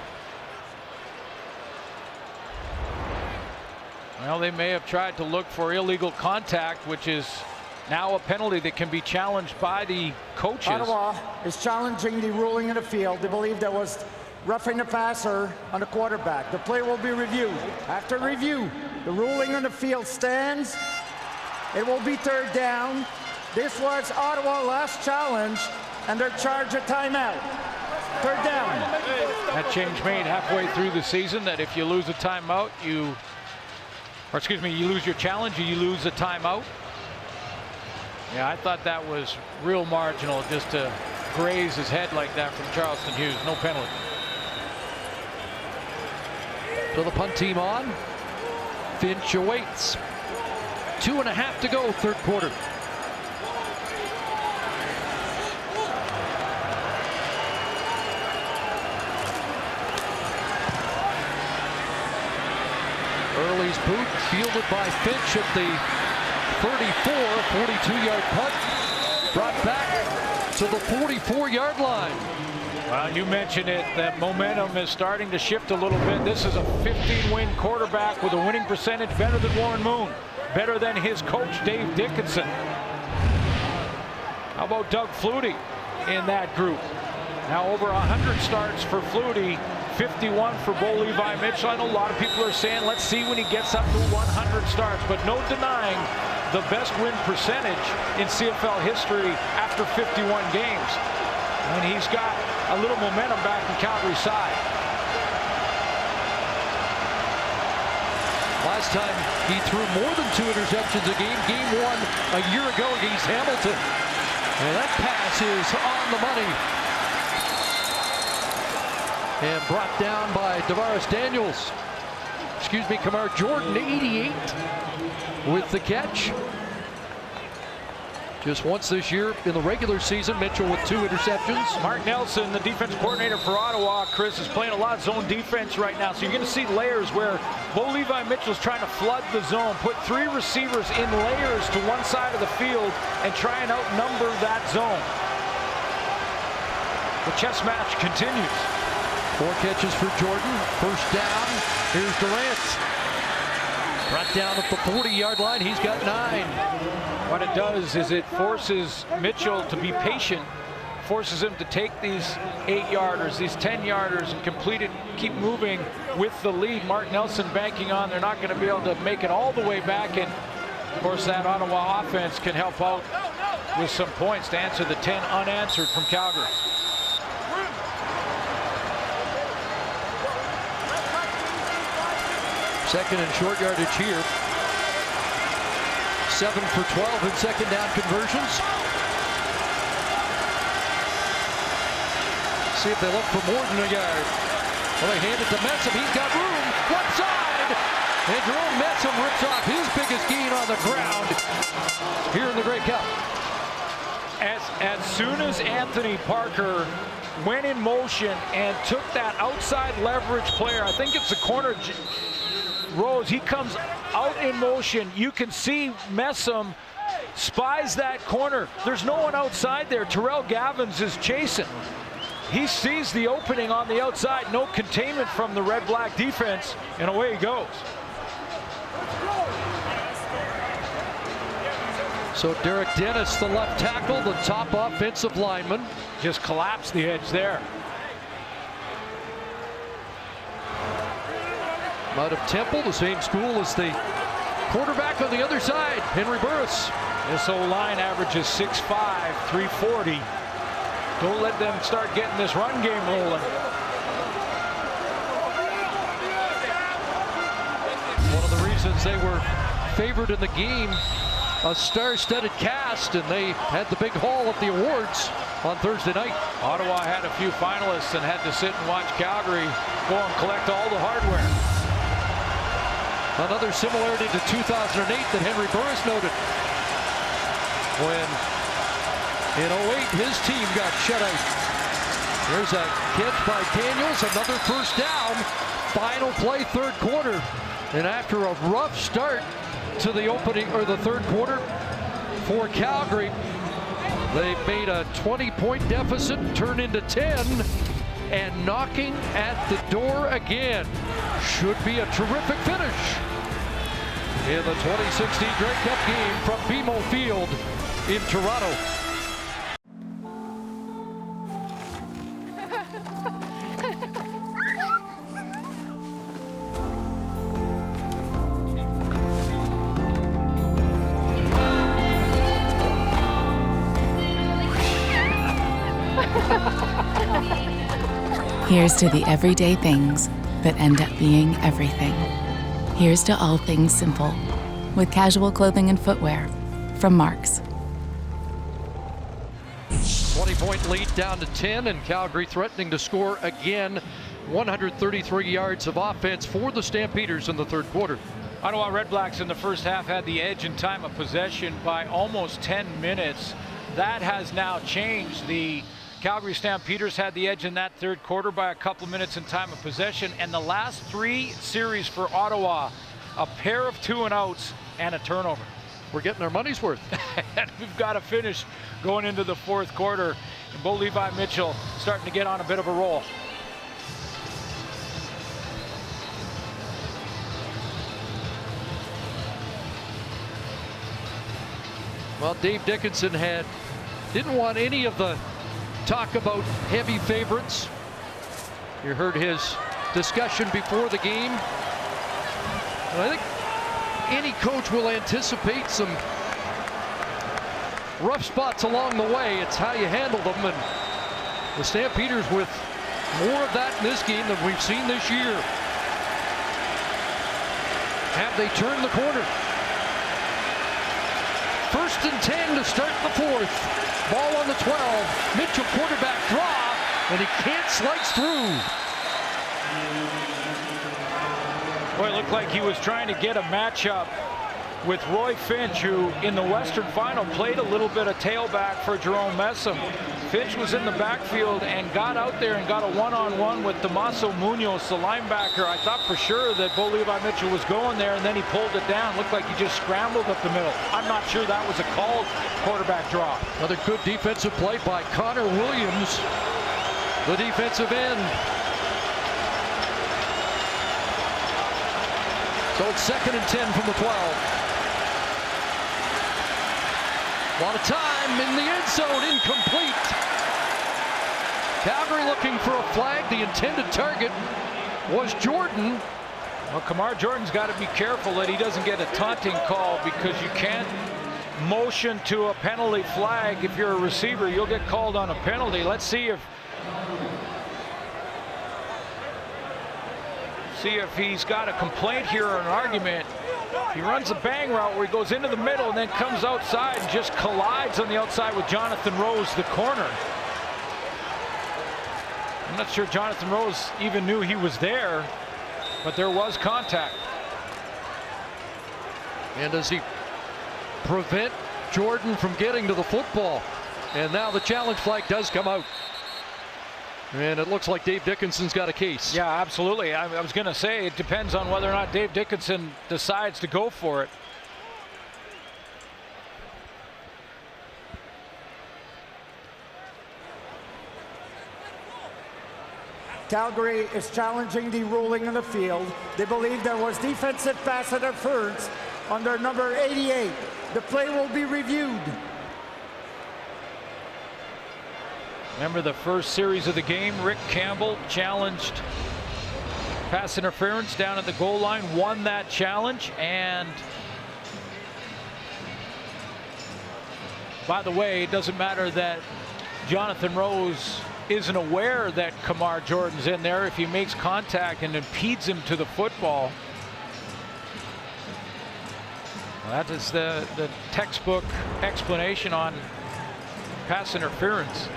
Well, they may have tried to look for illegal contact, which is now a penalty that can be challenged by the coaches. Ottawa is challenging the ruling in the field. They believe there was roughing the passer on the quarterback. The play will be reviewed. After review, the ruling on the field stands. It will be 3rd down. This was Ottawa's last challenge, and they're charged a timeout. 3rd down. That change made halfway through the season, that if you lose a timeout, you lose your challenge, you lose a timeout. Yeah, I thought that was real marginal, just to graze his head like that from Charleston Hughes. No penalty. So the punt team on. Finch awaits. 2.5 to go, 3rd quarter. Early's boot fielded by Finch at the 34, 42-yard punt. Brought back to the 44-yard line. Well, you mentioned it, that momentum is starting to shift a little bit. This is a 15-win quarterback with a winning percentage better than Warren Moon, better than his coach, Dave Dickinson. How about Doug Flutie in that group? Now over 100 starts for Flutie, 51 for Bo Levi Mitchell. I know a lot of people are saying, let's see when he gets up to 100 starts, but no denying the best win percentage in CFL history after 51 games. And he's got a little momentum back in Calgary's side. Last time he threw more than 2 interceptions a game, game 1 a year ago against Hamilton. And that pass is on the money. And brought down by Tavares Daniels. Kamar Jordan, 88 with the catch. Just once this year in the regular season, Mitchell with 2 interceptions. Mark Nelson, the defense coordinator for Ottawa, Chris, is playing a lot of zone defense right now. So you're going to see layers where Bo Levi Mitchell's trying to flood the zone, put 3 receivers in layers to one side of the field and try and outnumber that zone. The chess match continues. 4 catches for Jordan. 1st down. Here's Durant. Brought down at the 40-yard line. He's got 9. What it does is it forces Mitchell to be patient, forces him to take these 8-yarders, these 10-yarders, and complete it, keep moving with the lead. Mark Nelson banking on they're not going to be able to make it all the way back, and of course that Ottawa offense can help out with some points to answer the 10 unanswered from Calgary. Second and short yardage here. 7 for 12 in 2nd down conversions. See if they look for more than a yard. Well, they hand it to Messam. He's got room. One side. And Jerome Messam rips off his biggest gain on the ground here in the Grey Cup. As soon as Anthony Parker went in motion and took that outside leverage player, I think it's the corner, Rose, he comes out in motion. You can see Messam spies that corner. There's no one outside there. Terrell Gavins is chasing. He sees the opening on the outside. No containment from the Red-Black defense, and away he goes. So Derek Dennis, the left tackle, the top offensive lineman, just collapsed the edge there. Out of Temple, the same school as the quarterback on the other side, Henry Burris. This O-line averages 6'5", 340. Don't let them start getting this run game rolling. One of the reasons they were favored in the game a star-studded cast, and they had the big haul at the awards on Thursday night. Ottawa had a few finalists and had to sit and watch Calgary go and collect all the hardware. Another similarity to 2008 that Henry Burris noted, when in 08 his team got shut out. There's a catch by Daniels, another first down. Final play, third quarter. And after a rough start to the opening or the third quarter for Calgary, they made a 20-point deficit turn into 10, and knocking at the door again. Should be a terrific finish in the 2016 Grey Cup game from BMO Field in Toronto. Here's to the everyday things that end up being everything. Here's to all things simple, with casual clothing and footwear from Marks. 20-point lead down to 10, and Calgary threatening to score again. 133 yards of offense for the Stampeders in the third quarter. Ottawa REDBLACKS in the first half had the edge in time of possession by almost 10 minutes. That has now changed. The Calgary Stampeders had the edge in that third quarter by a couple minutes in time of possession, and the last three series for Ottawa, a pair of 2-and-outs and a turnover. We're getting our money's worth. And we've got to finish going into the fourth quarter. And Bo Levi Mitchell starting to get on a bit of a roll. Well, Dave Dickinson didn't want any of the talk about heavy favorites. You heard his discussion before the game. And I think any coach will anticipate some rough spots along the way. It's how you handle them, and the Stampeders with more of that in this game than we've seen this year. Have they turned the corner? First and 10 to start the fourth. Ball on the 12. Mitchell quarterback draw, and he can't slice through. Boy, it looked like he was trying to get a matchup with Roy Finch, who in the Western Final played a little bit of tailback for Jerome Messam. Finch was in the backfield and got out there and got a one-on-one with Damaso Munoz, the linebacker. I thought for sure that Bo Levi Mitchell was going there, and then he pulled it down. Looked like he just scrambled up the middle. I'm not sure that was a called quarterback draw. Another good defensive play by Connor Williams, the defensive end. So it's second and 10 from the 12. A lot of time in the end zone, incomplete. Calgary looking for a flag. The intended target was Jordan. Well, Kamar Jordan's got to be careful that he doesn't get a taunting call, because you can't motion to a penalty flag. If you're a receiver, you'll get called on a penalty. Let's see if he's got a complaint here or an argument. He runs a bang route where he goes into the middle and then comes outside and just collides on the outside with Jonathan Rose, the corner. I'm not sure Jonathan Rose even knew he was there, but there was contact. And does he prevent Jordan from getting to the football? And now the challenge flag does come out. And it looks like Dave Dickinson's got a case. Yeah, absolutely. I was going to say it depends on whether or not Dave Dickinson decides to go for it. Calgary is challenging the ruling on the field. They believe there was defensive pass interference on their number 88. The play will be reviewed. Remember the first series of the game, Rick Campbell challenged pass interference down at the goal line, won that challenge. And by the way, it doesn't matter that Jonathan Rose isn't aware that Kamar Jordan's in there. If he makes contact and impedes him to the football, That is the textbook explanation on pass interference.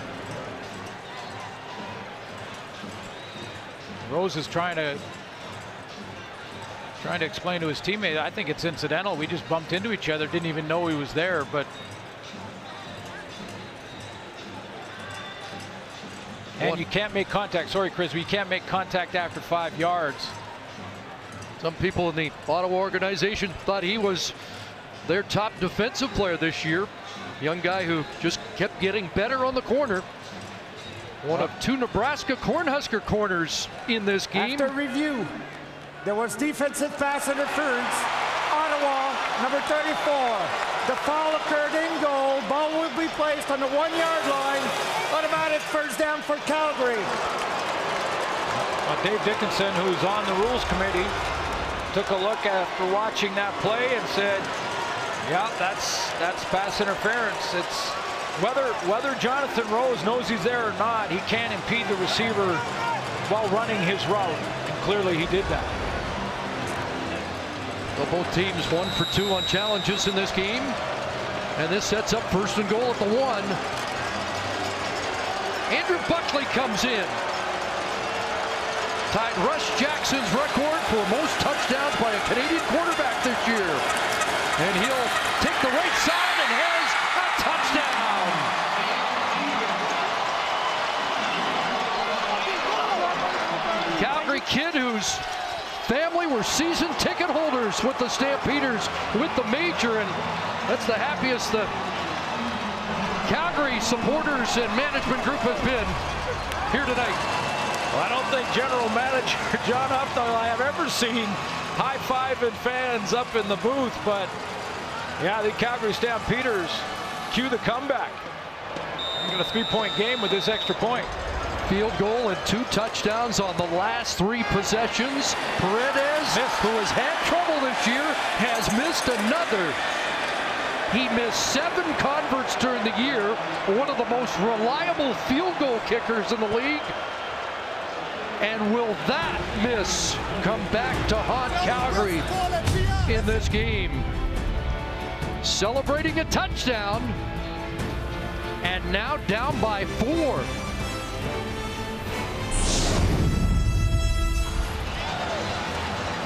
Rose is trying to explain to his teammate, I think it's incidental. We just bumped into each other, didn't even know he was there, but and you can't make contact. Sorry, Chris, you can't make contact after 5 yards. Some people in the Ottawa organization thought he was their top defensive player this year. Young guy who just kept getting better on the corner. One of 2 Nebraska Cornhusker corners in this game. After review, there was defensive pass interference. Ottawa, number 34. The foul occurred in goal. Ball will be placed on the 1-yard line. Automatic first down for Calgary. Dave Dickinson, who's on the rules committee, took a look after watching that play and said, yeah, that's pass interference. It's whether Jonathan Rose knows he's there or not, he can't impede the receiver while running his route. And clearly he did that. Well, both teams 1 for 2 on challenges in this game. And this sets up 1st and goal at the 1. Andrew Buckley comes in. Tied Russ Jackson's record for most touchdowns by a Canadian quarterback this year. And he'll take the right side and has a touchdown. Calgary kid whose family were season ticket holders with the Stampeders with the major, and that's the happiest the Calgary supporters and management group has been here tonight. Well, I don't think General Manager John Upthall I have ever seen high-fiving fans up in the booth, but yeah, the Calgary Stampeders cue the comeback. They got a 3-point game with this extra point. Field goal and 2 touchdowns on the last 3 possessions. Paredes, who has had trouble this year, has missed another. He missed 7 converts during the year, one of the most reliable field goal kickers in the league. And will that miss come back to haunt Calgary in this game? Celebrating a touchdown, and now down by 4.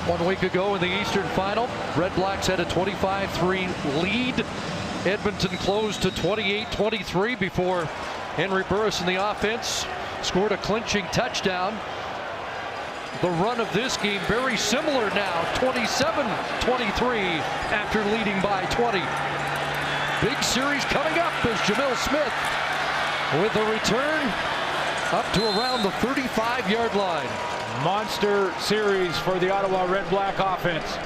One week ago in the Eastern Final, Red Blacks had a 25-3 lead. Edmonton closed to 28-23 before Henry Burris in the offense scored a clinching touchdown. The run of this game very similar now, 27-23 after leading by 20. Big series coming up as Jamil Smith with a return up to around the 35-yard line. Monster series for the Ottawa Red Black offense.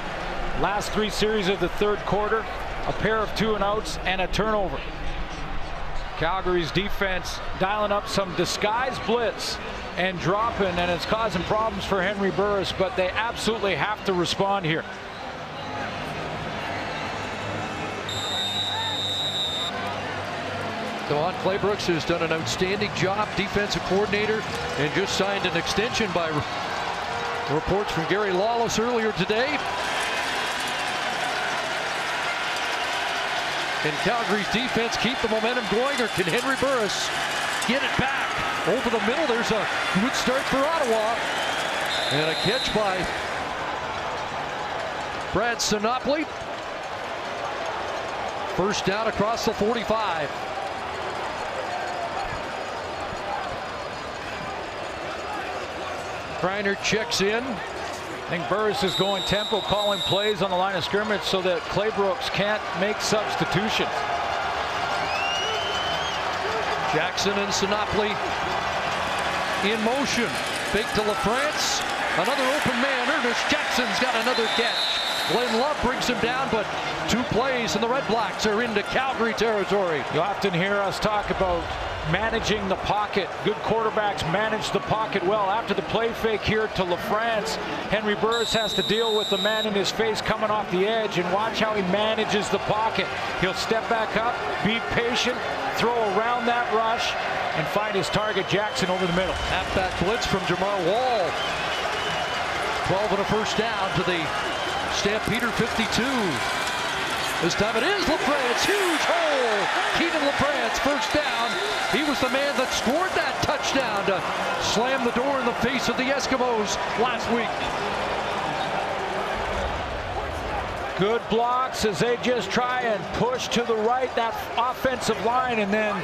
Last 3 series of the 3rd quarter, a pair of 2-and-outs and a turnover. Calgary's defense dialing up some disguised blitz and dropping, and it's causing problems for Henry Burris, but they absolutely have to respond here. Don Claybrooks has done an outstanding job, defensive coordinator, and just signed an extension by reports from Gary Lawless earlier today. Can Calgary's defense keep the momentum going, or can Henry Burris get it back? Over the middle, there's a good start for Ottawa. And a catch by Brad Sinopoli. First down across the 45. Kreiner checks in. I think Burris is going tempo, calling plays on the line of scrimmage so that Claybrooks can't make substitutions. Jackson and Sinopoli in motion. Fake to LaFrance. Another open man. Ernest Jackson's got another catch. Glenn Love brings him down, but 2 plays and the Red Blacks are into Calgary territory. You often hear us talk about managing the pocket. Good quarterbacks manage the pocket well. After the play fake here to LaFrance, Henry Burris has to deal with the man in his face coming off the edge, and watch how he manages the pocket. He'll step back up, be patient, throw around that rush, and find his target, Jackson, over the middle. Halfback blitz from Jamar Wall. 12 and a first down to the Stampeder 52. This time it is LaFrance. Huge hole. Keenan LaFrance, first down. He was the man that scored that touchdown to slam the door in the face of the Eskimos last week. Good blocks as they just try and push to the right, that offensive line, and then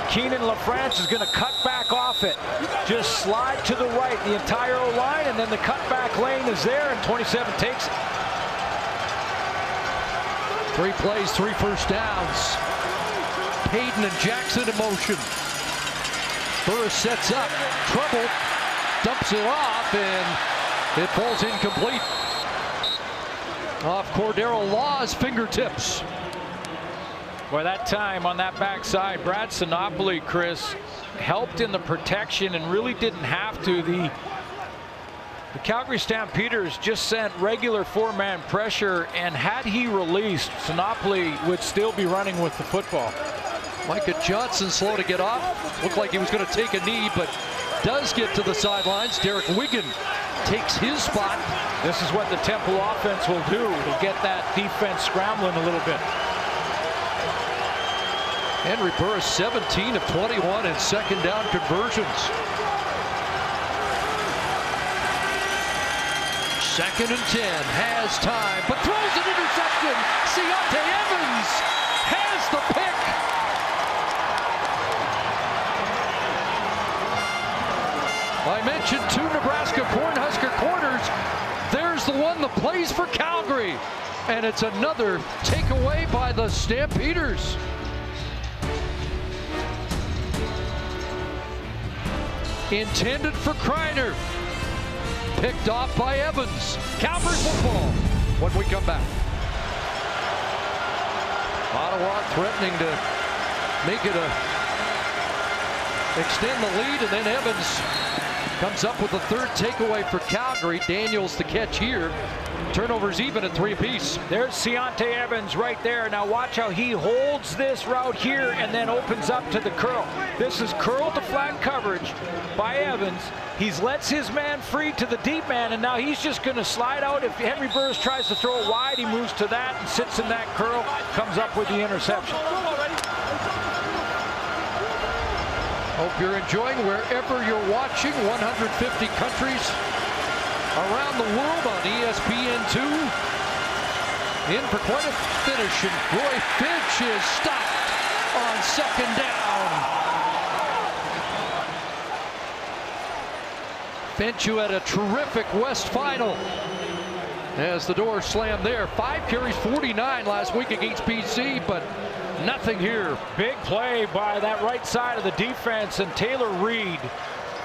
Keenan LaFrance is going to cut back off it. Just slide to the right, the entire O-line, and then the cutback lane is there, and 27 takes it. 3 plays, 3 first downs. Payton and Jackson in motion. Burris sets up, trouble, dumps it off, and it falls incomplete. Off Cordero Law's fingertips. Boy, that time on that backside, Brad Sinopoli, Chris, helped in the protection and really didn't have to. The Calgary Stampeders just sent regular 4-man pressure, and had he released, Sinopoli would still be running with the football. Micah Johnson slow to get off. Looked like he was going to take a knee, but does get to the sidelines. Derek Wigan takes his spot. This is what the Temple offense will do to get that defense scrambling a little bit. Henry Burris 17 of 21 in second down conversions. Second and 10, has time, but throws an interception. Deontay Evans has the pick. I mentioned 2 Nebraska Cornhusker corners. There's the one that plays for Calgary. And it's another takeaway by the Stampeders. Intended for Kreiner. Picked off by Evans. Calgary football when we come back. Ottawa threatening to make it extend the lead, and then Evans comes up with the 3rd takeaway for Calgary. Daniels the catch here. Turnovers even at 3 apiece. There's Deontay Evans right there. Now watch how he holds this route here and then opens up to the curl. This is curl to flat coverage by Evans. He's lets his man free to the deep man, and now he's just going to slide out. If Henry Burris tries to throw it wide, he moves to that and sits in that curl, comes up with the interception. Hope you're enjoying wherever you're watching. 150 countries around the world on ESPN2. In for quite a finish, and Roy Finch is stopped on second down. Finch, who had a terrific West Final, as the door slammed there. 5 carries, 49 last week against BC, but nothing here. Big play by that right side of the defense, and Taylor Reed,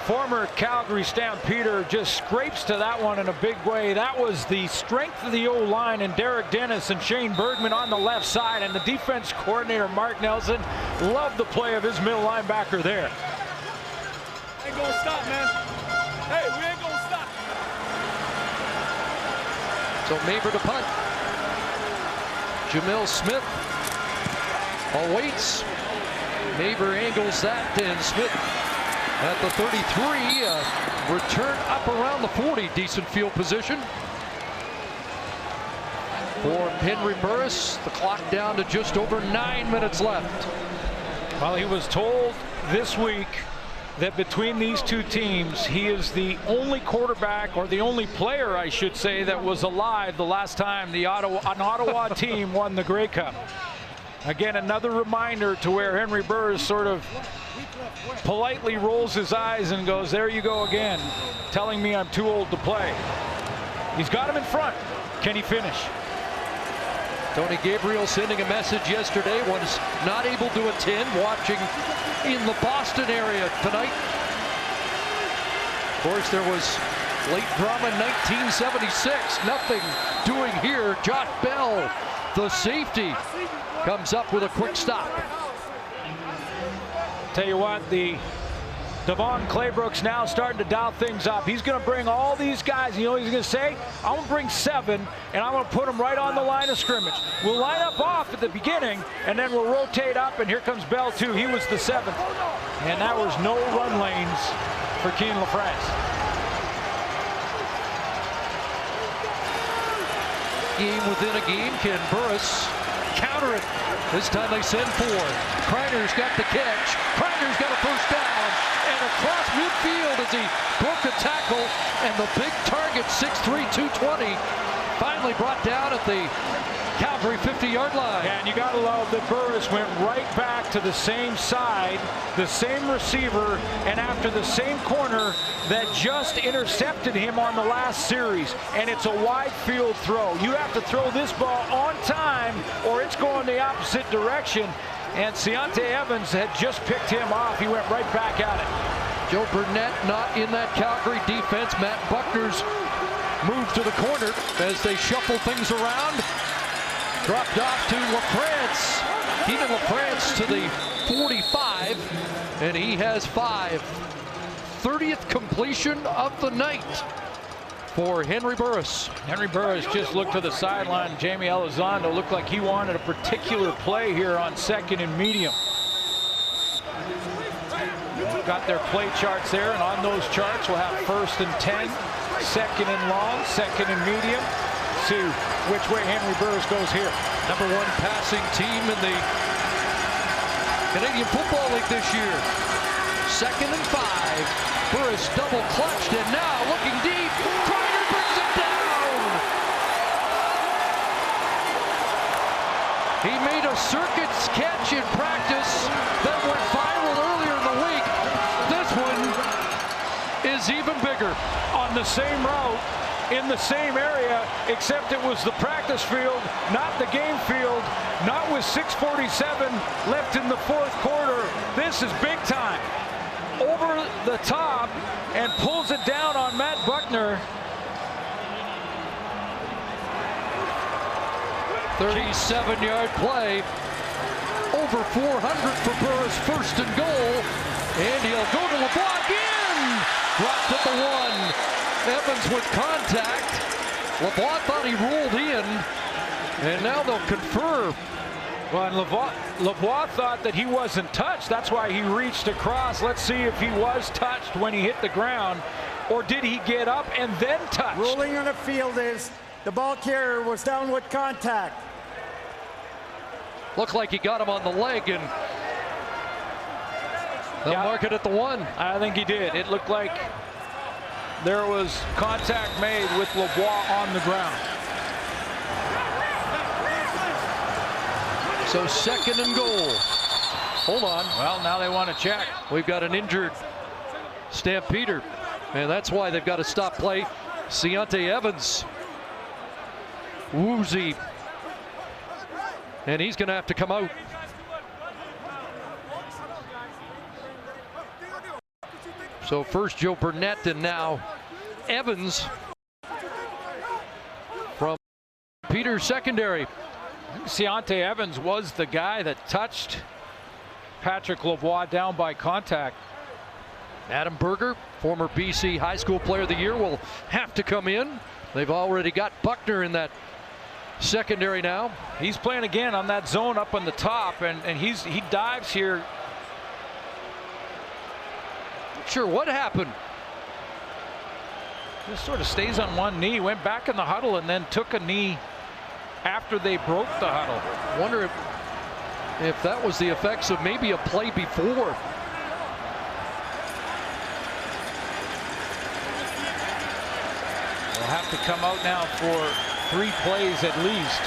former Calgary Stampeder, just scrapes to that one in a big way. That was the strength of the O-line, and Derek Dennis and Shane Bergman on the left side, and the defense coordinator Mark Nelson loved the play of his middle linebacker there. Ain't gonna stop, man. Hey, we ain't gonna stop. So Maber to punt. Jamil Smith awaits. Maber angles that, and Smith at the 33, return up around the 40, decent field position for Henry Burris. The clock down to just over 9 minutes left. Well, he was told this week that between these 2 teams, he is the only quarterback, or the only player, I should say, that was alive the last time an Ottawa team won the Grey Cup. Again, another reminder to where Henry Burris sort of politely rolls his eyes and goes, there you go again, telling me I'm too old to play. He's got him in front. Can he finish? Tony Gabriel sending a message yesterday, was not able to attend, watching in the Boston area tonight. Of course, there was late drama in 1976. Nothing doing here. Josh Bell, the safety, comes up with a quick stop. Tell you what, the Devon Claybrook's now starting to dial things up. He's going to bring all these guys. You know what he's going to say? I'm going to bring 7, and I'm going to put them right on the line of scrimmage. We'll line up off at the beginning, and then we'll rotate up, and here comes Bell, too. He was the 7th. And that was no run lanes for Keenan LaFrance. game within a game. Can Burris counter it? This time they send 4. Kreiner's got the catch. Kreiner's got a first down. And across midfield as he broke a tackle. And the big target, 6'3", 220, finally brought down at the Calgary 50-yard line. And you got to love that Burris went right back to the same side, the same receiver, and after the same corner that just intercepted him on the last series. And it's a wide field throw. You have to throw this ball on time or it's going the opposite direction. And Ciante Evans had just picked him off. He went right back at it. Joe Burnett not in that Calgary defense. Matt Buckner's move to the corner as they shuffle things around. Dropped off to LaFrance. Keenan LaFrance to the 45, and he has 5. 30th completion of the night for Henry Burris. Henry Burris just looked to the sideline. Jamie Elizondo looked like he wanted a particular play here on 2nd and medium. Got their play charts there, and on those charts we'll have 1st and 10, 2nd and long, 2nd and medium. See which way Henry Burris goes here. #1 passing team in the Canadian Football League this year. 2nd and 5. Burris double clutched and now looking deep. Kreiner brings it down. He made a circuits catch in practice that went viral earlier in the week. This one is even bigger. On the same route, in the same area, except it was the practice field, not the game field, not with 6:47 left in the 4th quarter. This is big time. Over the top and pulls it down on Matt Buckner. 37-yard play. Over 400 for Burris, 1st and goal. And he'll go to LeBlanc again. Dropped at the 1. Evans with contact. LeBlanc thought he rolled in, and now they'll confer. Well, and LeBlanc thought that he wasn't touched. That's why he reached across. Let's see if he was touched when he hit the ground, or did he get up and then touch? Ruling on the field is the ball carrier was down with contact. Looked like he got him on the leg, and they'll mark it at the 1. I think he did. It looked like there was contact made with LeBlanc on the ground. So 2nd and goal. Hold on. Well, now they want to check. We've got an injured Stampeder, and that's why they've got to stop play. Ciante Evans. Woozy. And he's going to have to come out. So first Joe Burnett and now Evans from Peter's secondary. Ciante Evans was the guy that touched Patrick Lavoie down by contact. Adam Berger, former BC High School Player of the Year, will have to come in. They've already got Buckner in that secondary now. He's playing again on that zone up on the top, and he dives here. Not sure what happened. Just sort of stays on one knee, went back in the huddle, and then took a knee after they broke the huddle. Wonder if that was the effects of maybe a play before. They'll have to come out now for 3 plays at least.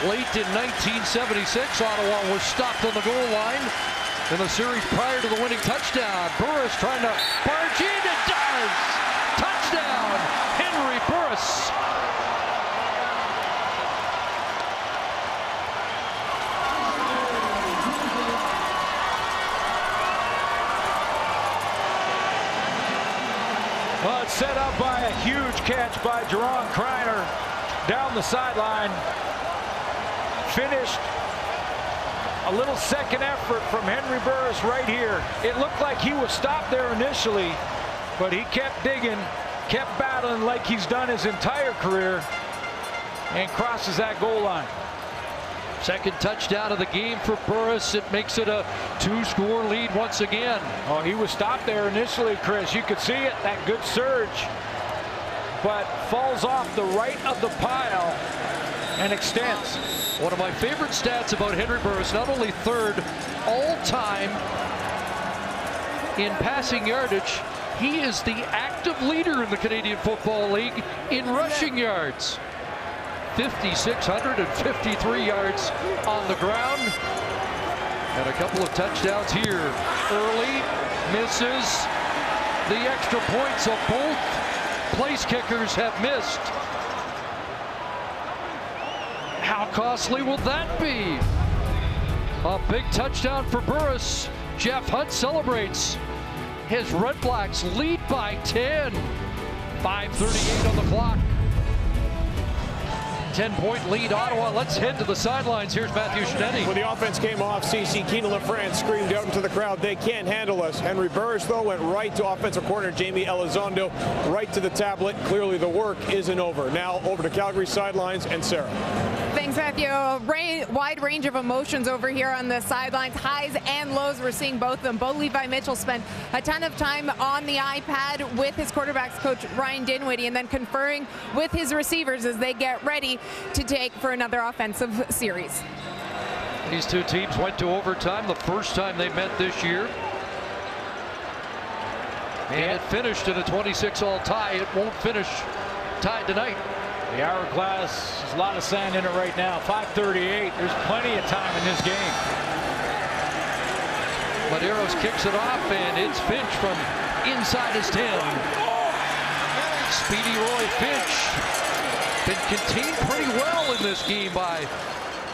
Late in 1976, Ottawa was stopped on the goal line in the series prior to the winning touchdown. Burris trying to barge in, it does! Touchdown, Henry Burris. Well, it's set up by a huge catch by Jerron Kreiner down the sideline. Finished. A little second effort from Henry Burris right here. It looked like he was stopped there initially, but he kept digging, kept battling like he's done his entire career, and crosses that goal line. Second touchdown of the game for Burris. It makes it a 2-score lead once again. Oh, he was stopped there initially, Chris. You could see it, that good surge, but falls off the right of the pile and extends. One of my favorite stats about Henry Burris, not only third all-time in passing yardage, he is the active leader in the Canadian Football League in rushing yards. 5,653 yards on the ground. And a couple of touchdowns here. Early misses. The extra points of both place kickers have missed. How costly will that be? A big touchdown for Burris. Jeff Hunt celebrates. His Red Blacks lead by 10. 5:38 on the clock. 10-point lead, Ottawa. Let's head to the sidelines. Here's Matthew Schneider. When the offense came off, CC Keenan LaFrance screamed out into the crowd, "They can't handle us." Henry Burris, though, went right to offensive coordinator Jamie Elizondo, right to the tablet. Clearly the work isn't over. Now over to Calgary sidelines and Sarah. Thanks, Matthew. Wide range of emotions over here on the sidelines. Highs and lows. We're seeing both of them. Bo Levi Mitchell spent a ton of time on the iPad with his quarterbacks coach Ryan Dinwiddie and then conferring with his receivers as they get ready to take for another offensive series. These two teams went to overtime the first time they met this year. And it finished in a 26-all tie. It won't finish tied tonight. The hourglass, there's a lot of sand in it right now. 5:38. There's plenty of time in this game. Medeiros kicks it off, and it's Finch from inside his 10. Speedy Roy Finch been contained pretty well in this game by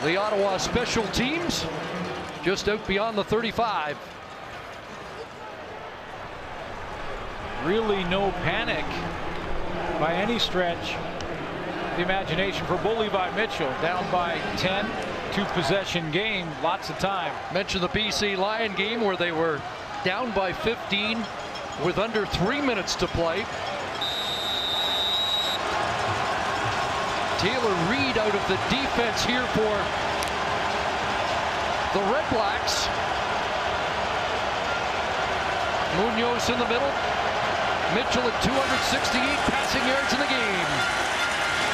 the Ottawa special teams. Just out beyond the 35. Really no panic by any stretch. The imagination for Bo Levi Mitchell, down by 10, 2-possession game, lots of time. Mentioned the BC Lion game where they were down by 15 with under 3 minutes to play. Taylor Reed out of the defense here for the Red Blacks. Munoz in the middle. Mitchell at 268 passing yards in the game.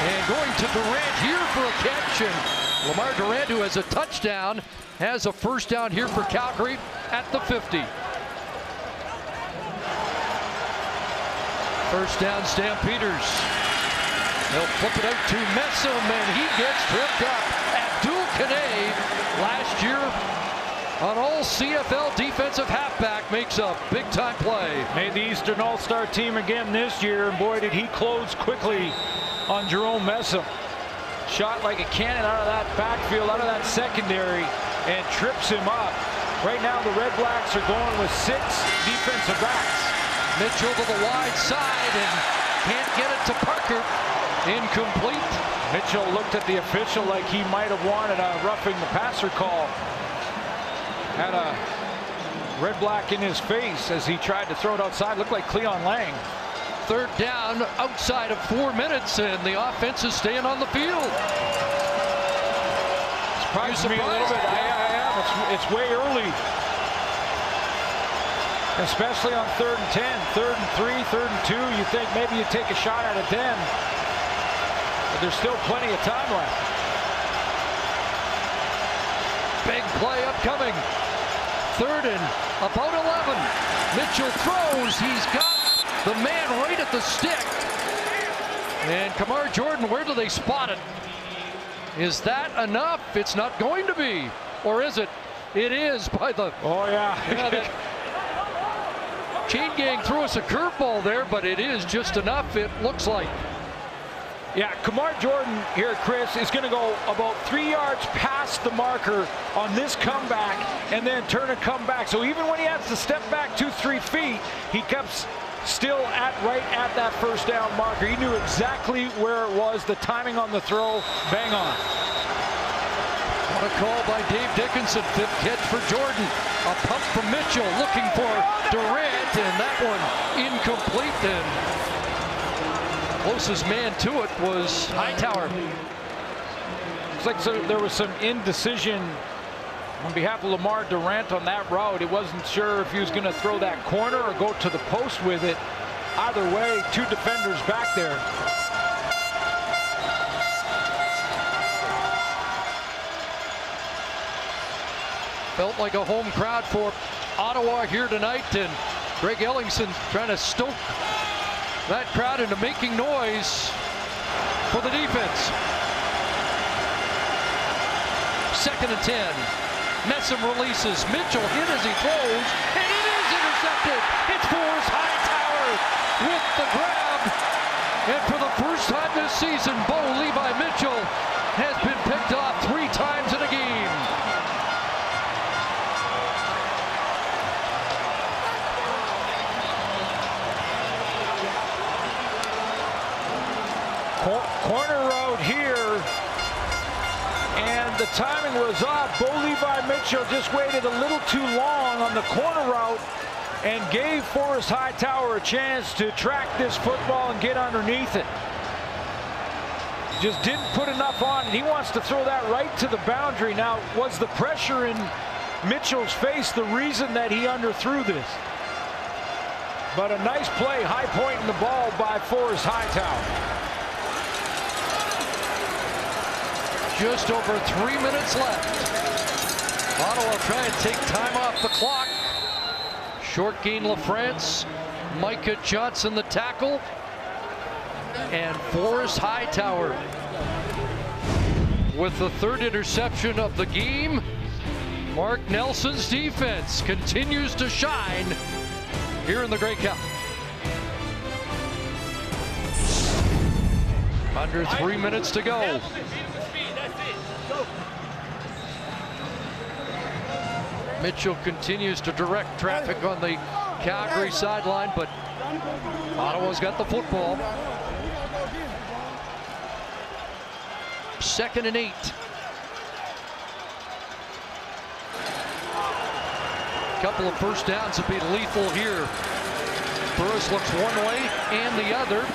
And going to Durant here for a catch. And Lamar Durant, who has a touchdown, has a first down here for Calgary at the 50. First down, Stampeders. They'll flip it out to Messam, and he gets tripped up. Abdul Kanay, last year an all CFL defensive halfback, makes a big-time play. Made the Eastern All-Star team again this year, and boy, did he close quickly on Jerome Messam. Shot like a cannon out of that backfield, out of that secondary, and trips him up. Right now, the Red Blacks are going with 6 defensive backs. Mitchell to the wide side and can't get it to Parker. Incomplete. Mitchell looked at the official like he might have wanted a roughing the passer call. Had a Red Black in his face as he tried to throw it outside. Looked like Cleon Lang. Third down outside of 4 minutes, and the offense is staying on the field. Surprised me a little bit. Yeah. It's way early. Especially on 3rd and 10, 3rd and 3, 3rd and 2. You think maybe you take a shot out of 10. But there's still plenty of time left. Big play upcoming. 3rd and about 11. Mitchell throws. He's got the man right at the stick. And Kamar Jordan, where do they spot it? Is that enough? It's not going to be. Or is it? It is by the... Oh, yeah. Chain Gang threw us a curveball there, but it is just enough, it looks like. Yeah, Kamar Jordan here, Chris, is going to go about 3 yards past the marker on this comeback and then turn and come back. So even when he has to step back 2-3 feet, he comes still right at that first down marker. He knew exactly where it was, the timing on the throw, bang on. What a call by Dave Dickinson. 5th catch for Jordan. A pump from Mitchell looking for Durant, and that one incomplete. And closest man to it was Hightower. Looks like there was some indecision on behalf of Lamar Durant on that route. He wasn't sure if he was going to throw that corner or go to the post with it. Either way, 2 defenders back there. Felt like a home crowd for Ottawa here tonight, and Greg Ellingson trying to stoke that crowd into making noise for the defense. 2nd and 10. Messam releases. Mitchell hit as he throws, and it is intercepted. It's Forrest Hightower with the grab. And for the first time this season, Bo Levi Mitchell has been picked off 3 times in a game. Corner route here, and the timing was off. Bo Levi Mitchell just waited a little too long on the corner route and gave Forrest Hightower a chance to track this football and get underneath it. Just didn't put enough on it. He wants to throw that right to the boundary. Now, was the pressure in Mitchell's face the reason that he underthrew this? But a nice play, high pointing the ball by Forrest Hightower. Just over 3 minutes left. Ottawa trying to take time off the clock. Short gain LaFrance. Micah Johnson the tackle. And Forrest Hightower with the 3rd interception of the game. Mark Nelson's defense continues to shine here in the Grey Cup. Under 3 minutes to go. Mitchell continues to direct traffic on the Calgary sideline, but Ottawa's got the football. 2nd and 8. Couple of first downs would be lethal here. Burris looks one way and the other.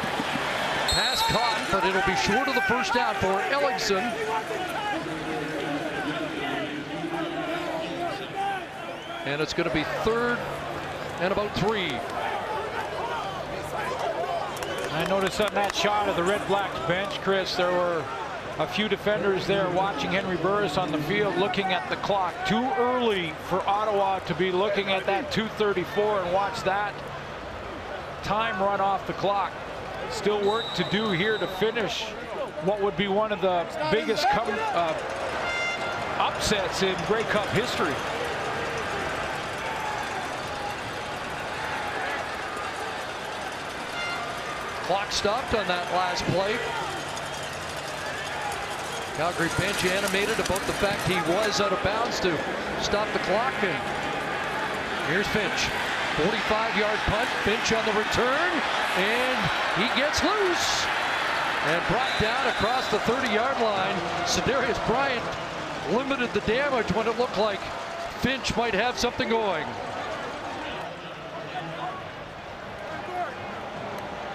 Pass caught, but it'll be short of the first down for Ellingson. And it's going to be 3rd and about 3. I noticed on that shot of the Red Blacks bench, Chris, there were a few defenders there watching Henry Burris on the field looking at the clock. Too early for Ottawa to be looking at that 2:34 and watch that time run off the clock. Still work to do here to finish what would be one of the biggest upsets in Grey Cup history. Clock stopped on that last play. Calgary bench animated about the fact he was out of bounds to stop the clock. And here's Finch. 45-yard punt. Finch on the return. And he gets loose. And brought down across the 30-yard line. Cedarius Bryant limited the damage when it looked like Finch might have something going.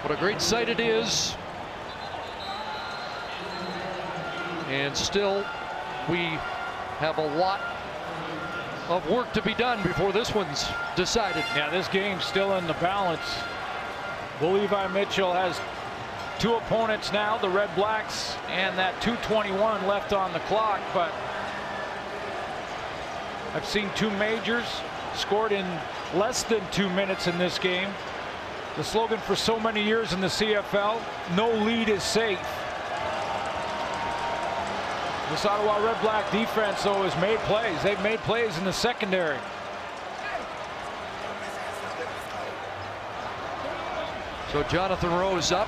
What a great sight it is. And still, we have a lot of work to be done before this one's decided. Yeah, this game's still in the balance. Bo Levi Mitchell has 2 opponents now, the Red Blacks, and that 2:21 left on the clock. But I've seen 2 majors scored in less than 2 minutes in this game. The slogan for so many years in the CFL, no lead is safe. This Ottawa Red Black defense, though, has made plays. They've made plays in the secondary. So Jonathan Rose up.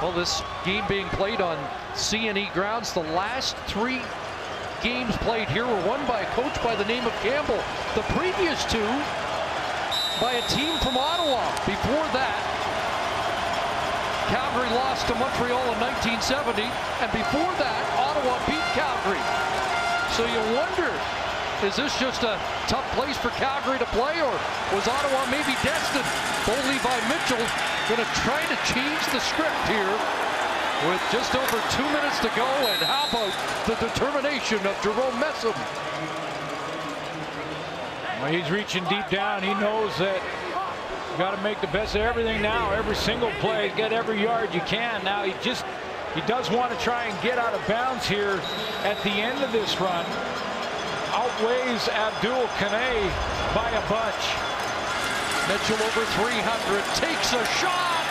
Well, this game being played on CNE grounds. The last 3 games played here were won by a coach by the name of Campbell. The previous 2 by a team from Ottawa. Before that, Calgary lost to Montreal in 1970, and before that, Ottawa beat Calgary. So you wonder, is this just a tough place for Calgary to play, or was Ottawa maybe destined? Bo Levi Mitchell going to try to change the script here with just over 2 minutes to go, and how about the determination of Jerome Messam? Well, he's reaching deep down. He knows that you got to make the best of everything now. Every single play, get every yard you can. Now he does want to try and get out of bounds here at the end of this run. outweighs Abdul Kanay by a bunch. Mitchell over 300, takes a shot,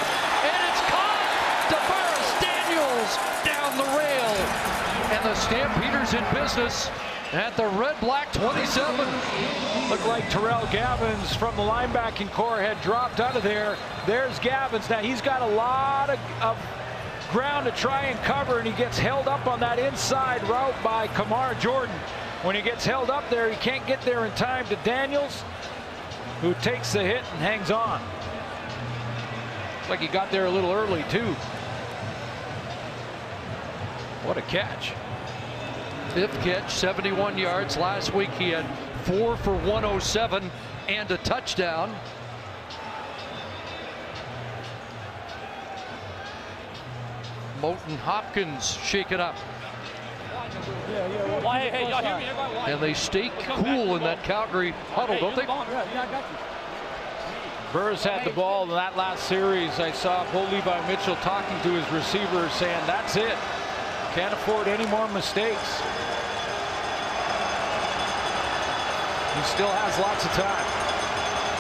and it's caught! DeVaris Daniels down the rail, and the Stampeders in business at the Red Black 27. Looked like Terrell Gavins from the linebacking core had dropped out of there. There's Gavins. Now he's got a lot of ground to try and cover, and he gets held up on that inside route by Kamar Jordan. When he gets held up there, he can't get there in time to Daniels, who takes the hit and hangs on. Looks like he got there a little early too. What a catch. 5th catch, 71 yards. Last week he had 4 for 107 and a touchdown. Moten Hopkins shaken up. And they stay cool in that Calgary huddle, don't they? Burris had the ball in that last series. I saw Bo Levi Mitchell talking to his receiver saying, that's it. Can't afford any more mistakes. He still has lots of time.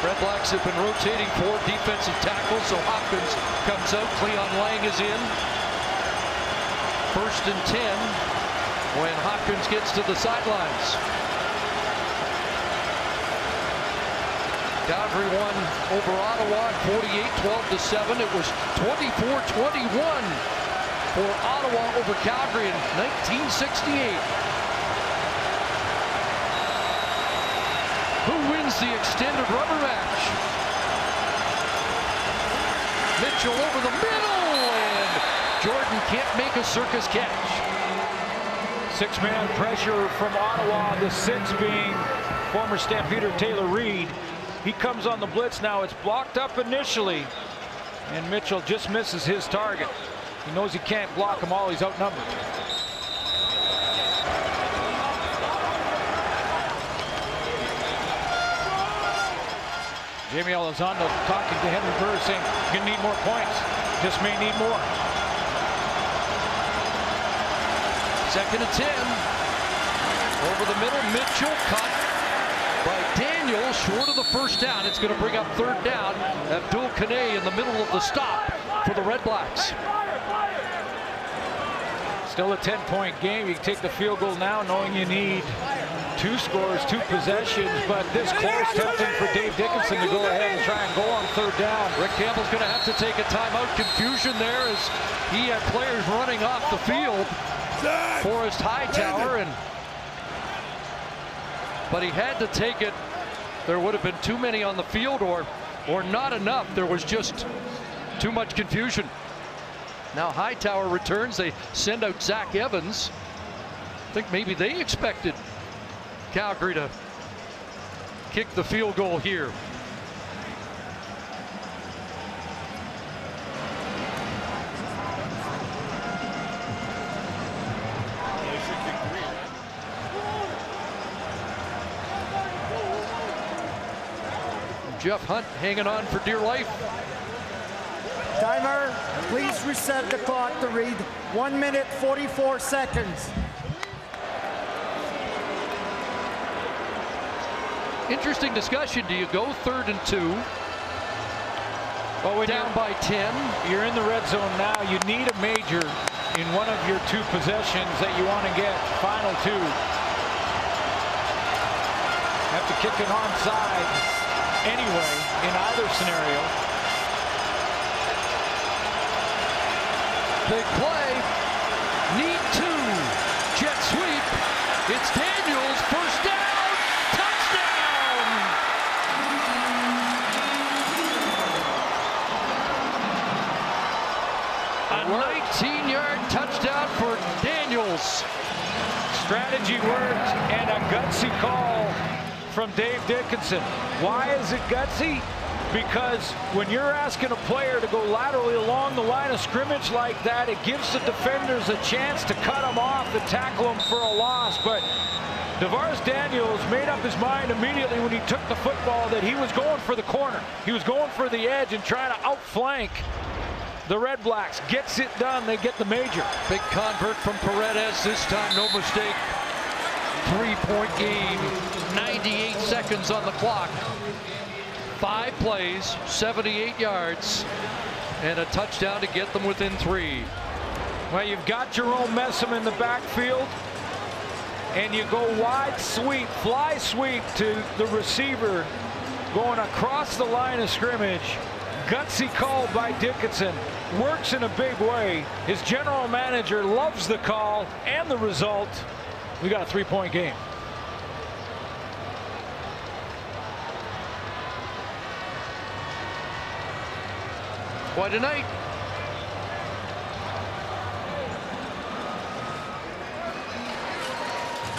Red Blacks have been rotating 4 defensive tackles, so Hopkins comes out. Cleon Lang is in. 1st and 10 when Hopkins gets to the sidelines. Calgary won over Ottawa 48-12-7. It was 24-21 for Ottawa over Calgary in 1968. Who wins the extended rubber match? Mitchell over the middle, and Jordan can't make a circus catch. 6-man pressure from Ottawa, the 6 being former Stampeder Taylor Reed. He comes on the blitz now. It's blocked up initially, and Mitchell just misses his target. He knows he can't block them all. He's outnumbered. Jamie Elizondo talking to Henry Burr, saying, "You're gonna need more points. Just may need more." 2nd and 10. Over the middle, Mitchell cut by Daniels, short of the 1st down. It's going to bring up 3rd down. Abdul Kanay in the middle of the stop for the Red Blacks. Still a 10-point game. You can take the field goal now, knowing you need 2 scores, 2 possessions, but this close, tempting for Dave Dickinson to go ahead and try and go on 3rd down. Rick Campbell's going to have to take a timeout. Confusion there as he had players running off the field. Forrest Hightower, but he had to take it. There would have been too many on the field, or not enough. There was just too much confusion. Now Hightower returns. They send out Zach Evans. I think maybe they expected Calgary to kick the field goal here. Jeff Hunt hanging on for dear life. Timer, please reset the clock to read 1 minute 44 seconds. Interesting discussion. Do you go 3rd and 2? Well, when down by 10. You're in the red zone now. You need a major in one of your 2 possessions that you want to get. Final 2. Have to kick it onside anyway in either scenario. Big play. Need 2. Jet sweep. It's Daniels. 1st down. Touchdown. A 19-yard touchdown for Daniels. Strategy worked and a gutsy call from Dave Dickinson. Why is it gutsy? Because when you're asking a player to go laterally along the line of scrimmage like that, it gives the defenders a chance to cut him off and tackle him for a loss. But DeVaris Daniels made up his mind immediately when he took the football that he was going for the corner. He was going for the edge and trying to outflank the Red Blacks. Gets it done, they get the major. Big convert from Paredes this time, no mistake. 3-point game. 98 seconds on the clock. 5 plays, 78 yards, and a touchdown to get them within 3. Well, you've got Jerome Messam in the backfield, and you go wide sweep, fly sweep to the receiver going across the line of scrimmage. Gutsy call by Dickinson. Works in a big way. His general manager loves the call and the result. We got a 3-point game. Quite a night.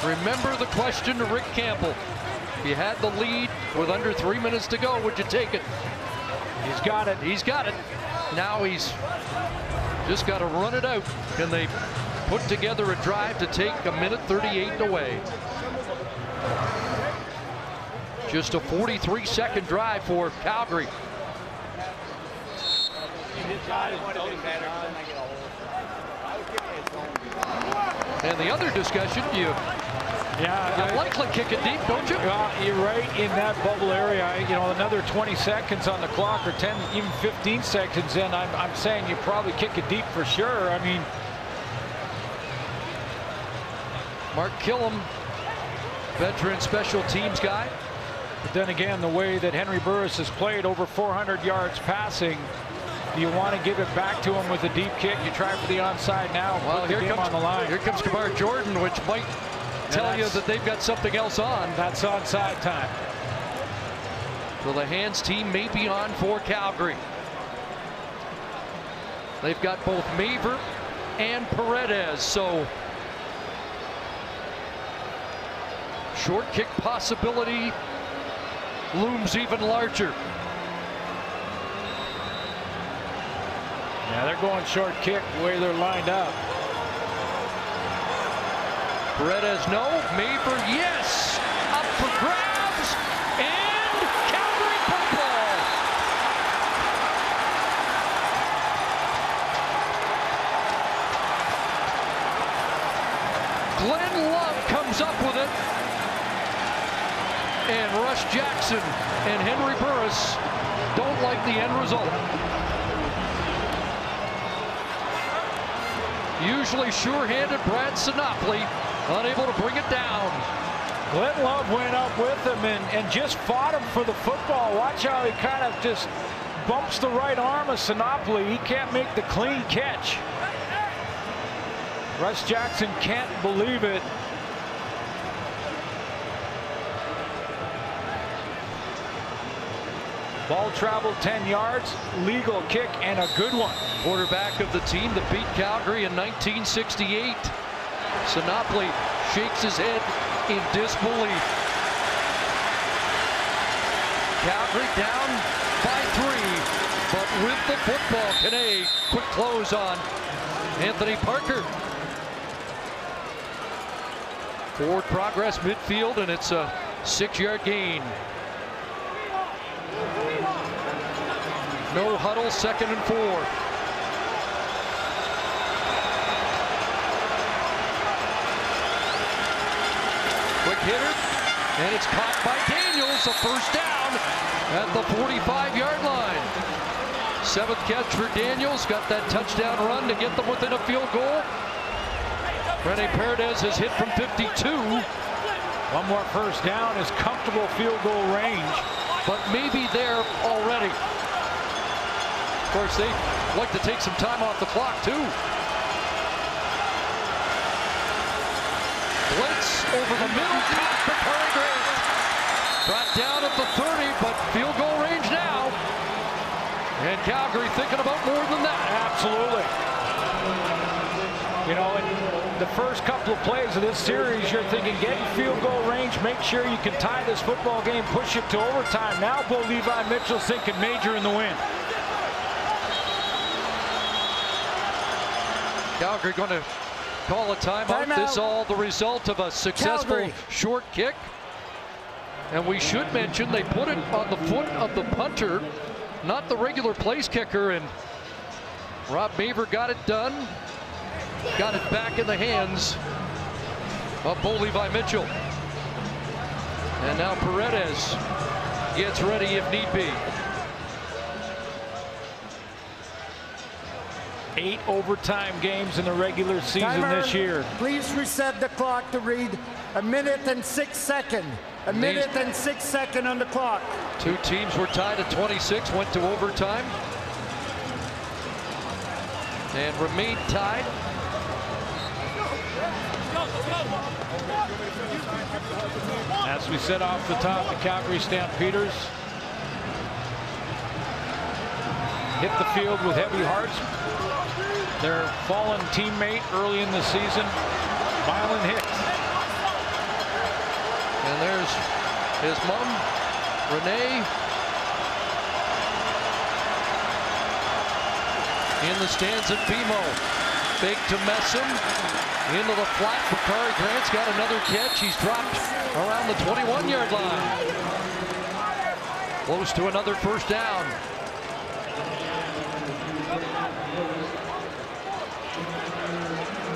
Remember the question to Rick Campbell. If you had the lead with under 3 minutes to go, would you take it? He's got it. He's got it. Now he's just got to run it out. Can they put together a drive to take a minute 38 away? Just a 43-second drive for Calgary. And the other discussion, you likely kick it deep, don't you? You're right in that bubble area. You know, another 20 seconds on the clock, or 10, even 15 seconds in. I'm saying you probably kick it deep for sure. I mean, Mark Killam, veteran special teams guy. But then again, the way that Henry Burris has played, over 400 yards passing, do you want to give it back to him with a deep kick? You try for the onside now. Well, put the game on the line. Here comes Kamar Jordan, which might tell you that they've got something else on. That's onside time. So the hands team may be on for Calgary. They've got both Maver and Paredes, so short kick possibility looms even larger. Yeah, they're going short kick the way they're lined up. Paredes, no. Maver, yes. Up for grabs. And Calgary football. Glenn Love comes up with it. And Russ Jackson and Henry Burris don't like the end result. Usually sure-handed Brad Sinopoli, unable to bring it down. Glenn Love went up with him and just fought him for the football. Watch how he kind of just bumps the right arm of Sinopoli. He can't make the clean catch. Russ Jackson can't believe it. Ball traveled 10 yards, legal kick, and a good one. Quarterback of the team that beat Calgary in 1968. Sinopoli shakes his head in disbelief. Calgary down by 3, but with the football. Kane, quick close on Anthony Parker. Forward progress midfield, and it's a 6-yard gain. No huddle, 2nd and 4. Quick hitter, and it's caught by Daniels. A first down at the 45-yard line. 7th catch for Daniels. Got that touchdown run to get them within a field goal. Rene Paredes has hit from 52. One more first down is comfortable field goal range, but maybe there already. Of course, they like to take some time off the clock, too. Blitz over the middle, caught for Corey Grant. Brought down at the 30, but field goal range now. And Calgary thinking about more than that. Absolutely. You know, in the first couple of plays of this series, you're thinking get in field goal range, make sure you can tie this football game, push it to overtime. Now Bo Levi Mitchell's thinking major in the win. Calgary going to call a timeout. This all the result of a successful short kick. And we should mention they put it on the foot of the punter, not the regular place kicker. And Rob Maver got it done. Got it back in the hands of Bo Levi Mitchell. And now Paredes gets ready if need be. 8 overtime games in the regular season Timer, this year. Please reset the clock to read 1 minute and 6 seconds. A minute and 6 seconds on the clock. Two teams were tied at 26, went to overtime, and remained tied. As we said off the top, the Calgary Stampeders hit the field with heavy hearts. Their fallen teammate early in the season, Mylan Hicks. And there's his mom, Renee, in the stands at BMO. Fake to Messam, into the flat. Bakari Grant's got another catch. He's dropped around the 21-yard line. Close to another first down.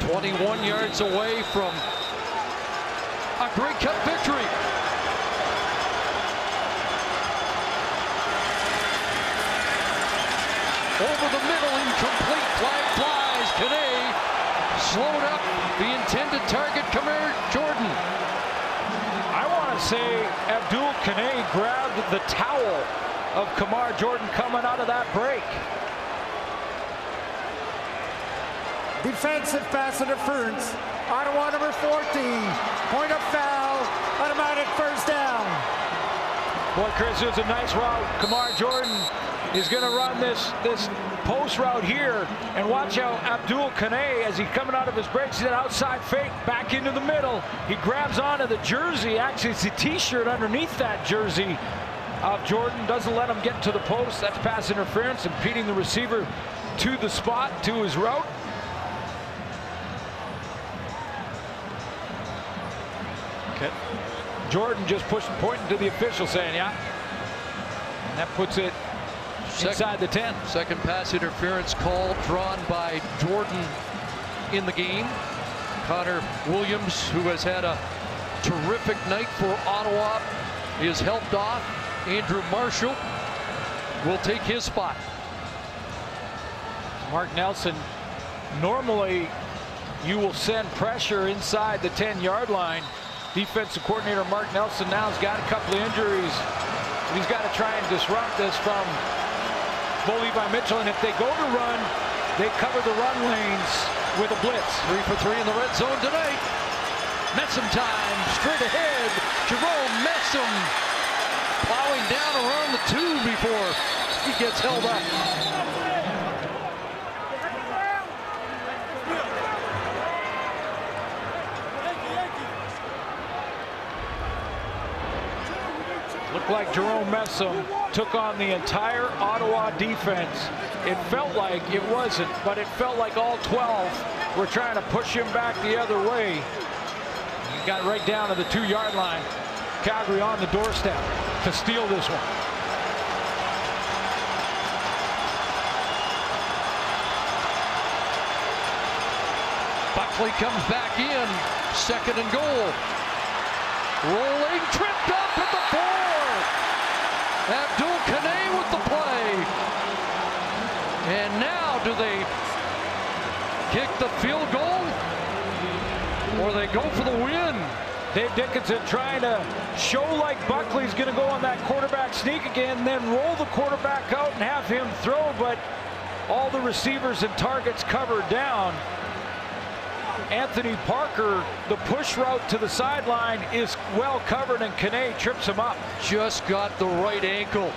"21 yards away from a Grey Cup victory." Over the middle, incomplete. Flag flies. Kane slowed up the intended target, Kamar Jordan. I want to say Abdul Kane grabbed the towel of Kamar Jordan coming out of that break. Defensive pass interference. Ottawa number 14. Point of foul. Automatic first down. Boy, Chris, it was a nice route. Kamar Jordan is going to run this post route here, and watch how Abdul Kane, as he's coming out of his breaks, he's an outside fake back into the middle. He grabs onto the jersey. Actually, it's the t-shirt underneath that jersey of Jordan. Doesn't let him get to the post. That's pass interference, impeding the receiver to the spot, to his route. Okay. Jordan just pointing to the official, saying, yeah. And that puts it inside the 10. Second pass interference call drawn by Jordan in the game. Connor Williams, who has had a terrific night for Ottawa, is helped off. Andrew Marshall will take his spot. Mark Nelson, normally you will send pressure inside the 10-yard line. Defensive coordinator Mark Nelson now has got a couple of injuries. He's got to try and disrupt this from Bo Levi Mitchell, and if they go to run, they cover the run lanes with a blitz. 3 for 3 in the red zone tonight. Messam time, straight ahead. Jerome Messam plowing down around the 2 before he gets held up. Looked like Jerome Messam took on the entire Ottawa defense. It felt like it wasn't, but it felt like all 12 were trying to push him back the other way. He got right down to the 2-yard line. Calgary on the doorstep to steal this one. Buckley comes back in, 2nd and goal. Rolling, tripped up at the 4. Abdul Kane with the play. And now do they kick the field goal, or they go for the win? Dave Dickinson trying to show like Buckley's going to go on that quarterback sneak again, then roll the quarterback out and have him throw, but all the receivers and targets covered down. Anthony Parker, the push route to the sideline is well covered, and Kane trips him up. Just got the right ankle.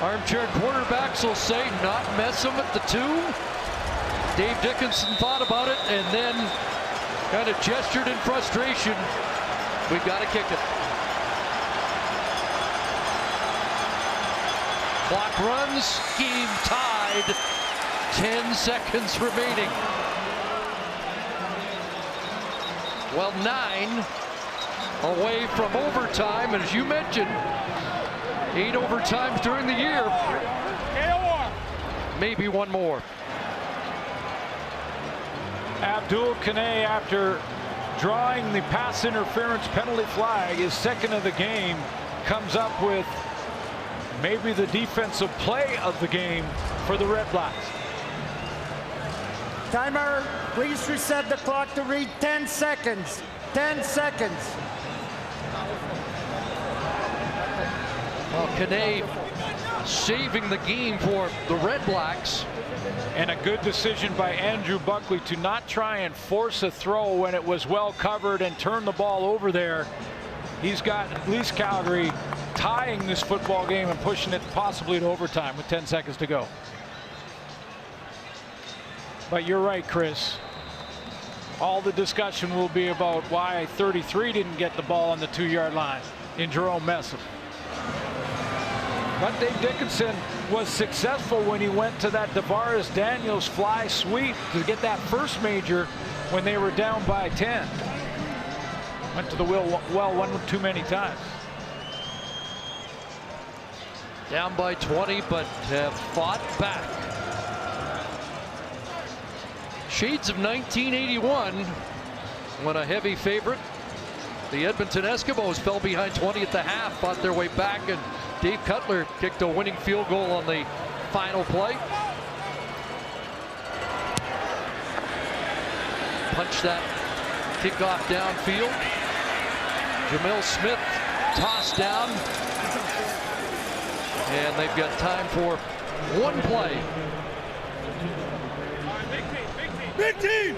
Armchair quarterbacks will say not mess him at the 2. Dave Dickinson thought about it and then kind of gestured in frustration. We've got to kick it. Clock runs, game tied. 10 seconds remaining. Well, 9 away from overtime, as you mentioned. 8 overtimes during the year. Maybe one more. Abdul Kane, after drawing the pass interference penalty flag, his second of the game, comes up with maybe the defensive play of the game for the Red Blacks. Timer, please reset the clock to read 10 seconds. 10 seconds. Well, Kane saving the game for the Red Blacks. And a good decision by Andrew Buckley to not try and force a throw when it was well covered and turn the ball over there. He's got at least Calgary tying this football game and pushing it possibly to overtime with 10 seconds to go. But you're right, Chris. All the discussion will be about why 33 didn't get the ball on the 2-yard line in Jerome Messam. But Dave Dickinson was successful when he went to that Tavares Daniels fly sweep to get that first major when they were down by 10. Went to the well one too many times. Down by 20, but have fought back. Shades of 1981 when a heavy favorite, the Edmonton Eskimos, fell behind 20 at the half, fought their way back, and Dave Cutler kicked a winning field goal on the final play. Punched that kickoff downfield. Jamil Smith tossed down. And they've got time for one play. Big team!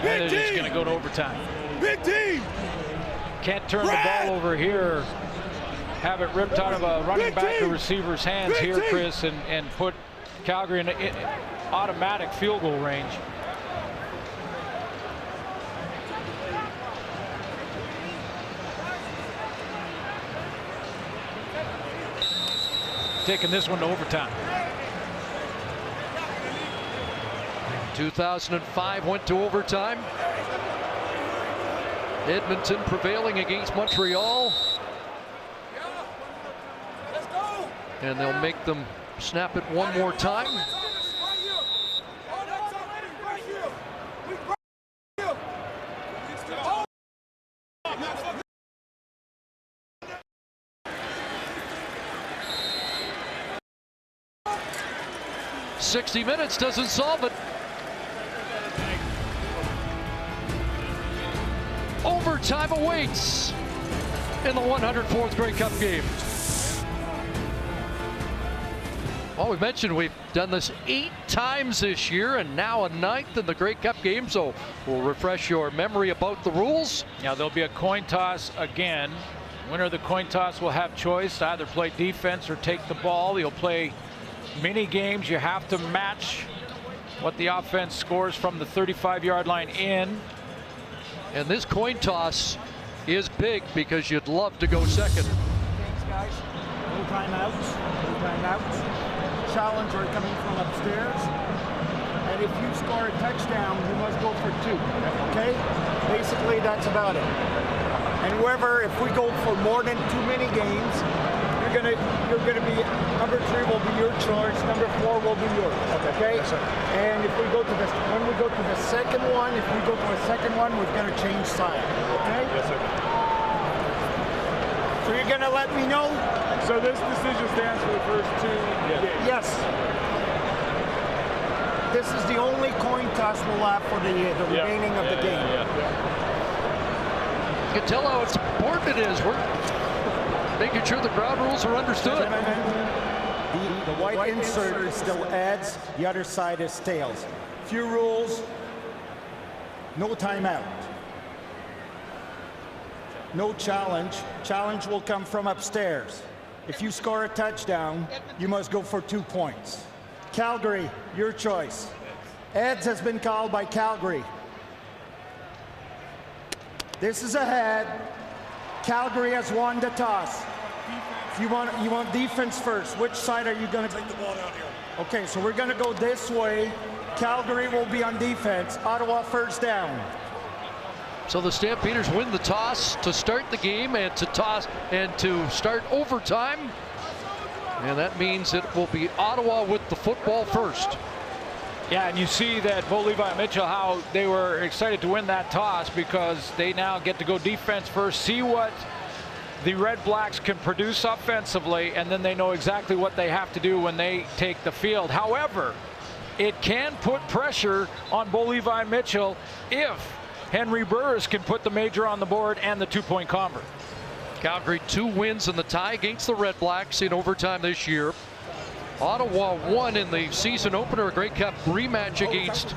And it's just going to go to overtime. Big team! Can't turn the ball over here. Have it ripped out of a running back or receiver's hands here, Chris, and put Calgary in automatic field goal range. Taking this one to overtime. 2005 went to overtime. Edmonton prevailing against Montreal. And they'll make them snap it one more time. "60 minutes doesn't solve it." Overtime awaits in the 104th Grey Cup game. Well, we mentioned we've done this 8 times this year and now a 9th in the Grey Cup game, so we'll refresh your memory about the rules. Now there'll be a coin toss again. Winner of the coin toss will have choice to either play defense or take the ball. You'll play mini games. You have to match what the offense scores from the 35-yard line in. And this coin toss is big because you'd love to go second. Thanks, guys. No timeouts. No timeouts. Challenger coming from upstairs. And if you score a touchdown, you must go for 2. Okay? Basically, that's about it. And whoever, if we go for more than 2 mini games, you're gonna be, number 3 will be your choice, number 4 will be yours. Okay? Yes, sir. And if we go to when we go to the second one, if we go to a second one, we're gonna change side. Okay? Yes, sir. So you're gonna let me know? So this decision stands for the first 2 games? Yes. This is the only coin toss we'll have for the remaining of the game. You can tell how important it is. We're making sure the ground rules are understood. The white insert is still adds, the other side is tails. Few rules, no timeout. No challenge. Challenge will come from upstairs. If you score a touchdown, you must go for 2 points. Calgary, your choice. Heads has been called by Calgary. This is a head. Calgary has won the toss. You want defense first. Which side are you going to take the ball down here? Okay, so we're going to go this way. Calgary will be on defense. Ottawa first down. So the Stampeders win the toss to start the game and to start overtime. And that means it will be Ottawa with the football first. Yeah, and you see that Bo Levi Mitchell, how they were excited to win that toss because they now get to go defense first, see what the Red Blacks can produce offensively, and then they know exactly what they have to do when they take the field. However, it can put pressure on Bo Levi Mitchell if Henry Burris can put the major on the board and the 2-point convert. Calgary 2 wins in the tie against the Red Blacks in overtime this year. Ottawa won in the season opener, a Grey Cup rematch against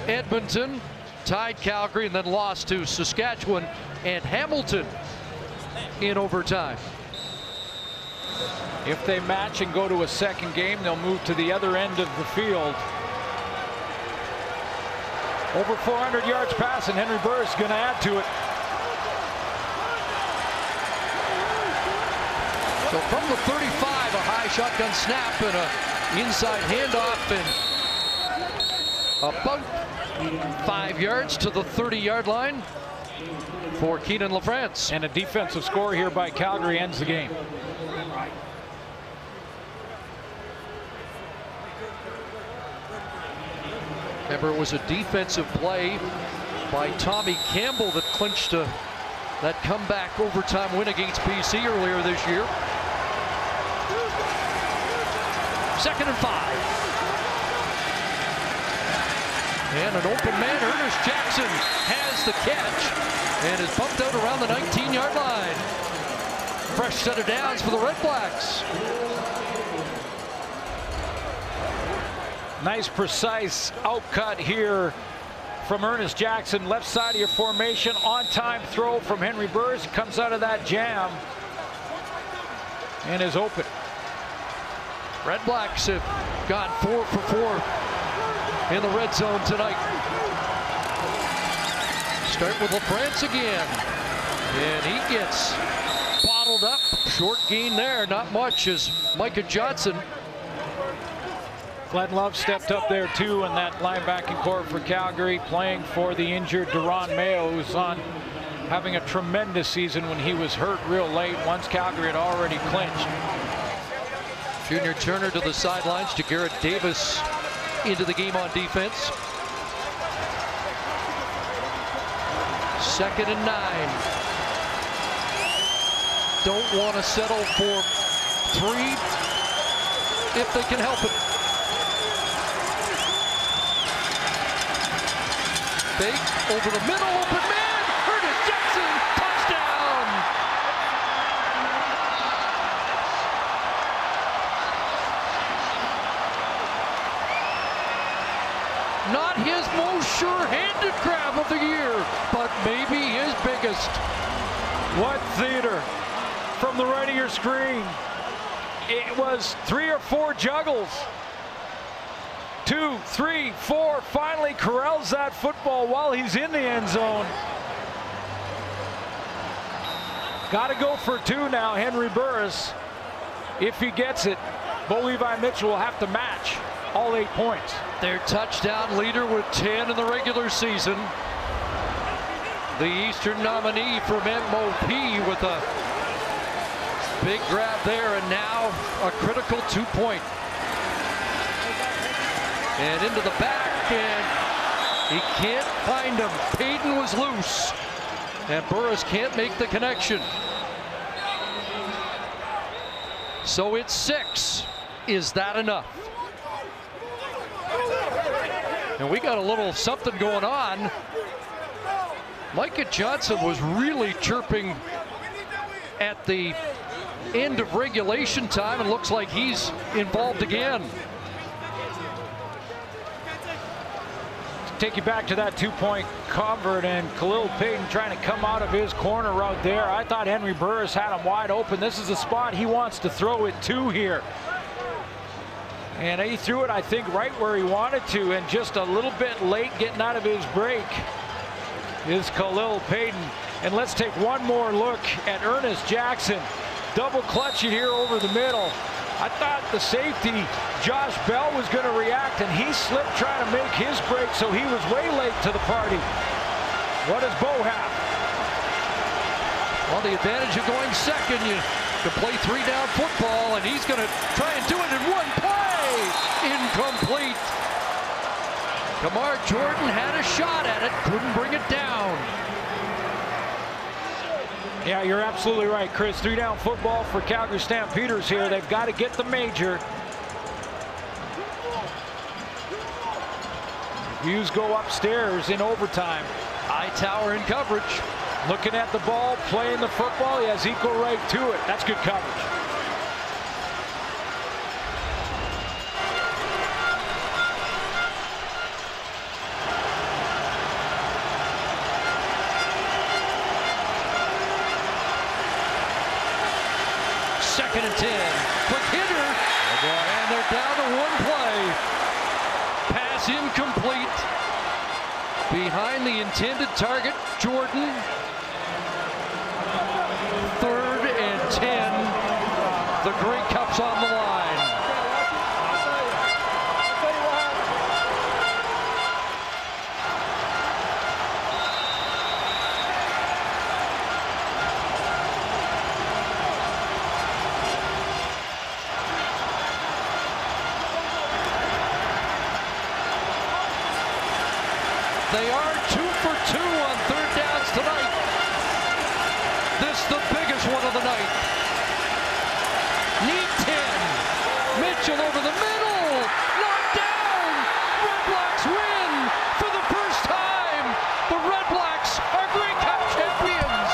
Edmonton, tied Calgary, and then lost to Saskatchewan and Hamilton in overtime. If they match and go to a second game, they'll move to the other end of the field. Over 400 yards passing. Henry Burris is going to add to it. So from the 35, a high shotgun snap and an inside handoff, and about 5 yards to the 30-yard line for Keenan LaFrance. And a defensive score here by Calgary ends the game. Remember, it was a defensive play by Tommy Campbell that clinched that comeback overtime win against BC earlier this year. 2nd and 5. And an open man, Ernest Jackson, has the catch and is bumped out around the 19-yard line. Fresh set of downs for the Red Blacks. Nice precise outcut here from Ernest Jackson. Left side of your formation. On-time throw from Henry Burris. Comes out of that jam and is open. Red Blacks have gone 4 for 4 in the red zone tonight. Start with LaFrance again. And he gets bottled up. Short gain there. Not much as Micah Johnson. Glenn Love stepped up there too in that linebacking core for Calgary, playing for the injured Duron Mayo, who's on having a tremendous season when he was hurt real late once Calgary had already clinched. Junior Turner to the sidelines. Jagarrett Davis into the game on defense. 2nd and 9. Don't want to settle for 3 if they can help it. Fake over the middle, open man, Ernest Jackson, touchdown! Not his most sure-handed grab of the year, but maybe his biggest. What theater from the right of your screen. It was 3 or 4 juggles. 2, 3, 4, finally corrals that football while he's in the end zone. Got to go for 2 now, Henry Burris. If he gets it, Bo Levi Mitchell will have to match all 8 points. Their touchdown leader with 10 in the regular season. The Eastern nominee from MOP with a big grab there, and now a critical 2-point. And into the back, and he can't find him. Payton was loose, and Burris can't make the connection. So it's 6. Is that enough? And we got a little something going on. Micah Johnson was really chirping at the end of regulation time, and looks like he's involved again. Take you back to that 2-point convert, and Khalil Payton trying to come out of his corner route there. I thought Henry Burris had him wide open. This is the spot he wants to throw it to here. And he threw it, I think, right where he wanted to, and just a little bit late getting out of his break is Khalil Payton. And let's take one more look at Ernest Jackson. Double clutch it here over the middle. I thought the safety, Josh Bell, was going to react, and he slipped trying to make his break, so he was way late to the party. What does Bo have? Well, the advantage of going second, you can play 3-down football, and he's going to try and do it in one play. Incomplete. Kamar Jordan had a shot at it, couldn't bring it down. Yeah, you're absolutely right, Chris. 3-down football for Calgary Stampeders here. They've got to get the major. Hughes go upstairs in overtime. Hightower in coverage. Looking at the ball, playing the football. He has equal right to it. That's good coverage. Second and 10. Quick hitter. And they're down to one play. Pass incomplete. Behind the intended target, Jordan. 3rd and 10. The Grey Cup's on the line. They are 2 for 2 on 3rd downs tonight. This the biggest one of the night. Need 10. Mitchell over the middle. Knocked down. REDBLACKS win for the first time. The REDBLACKS are Grey Cup champions.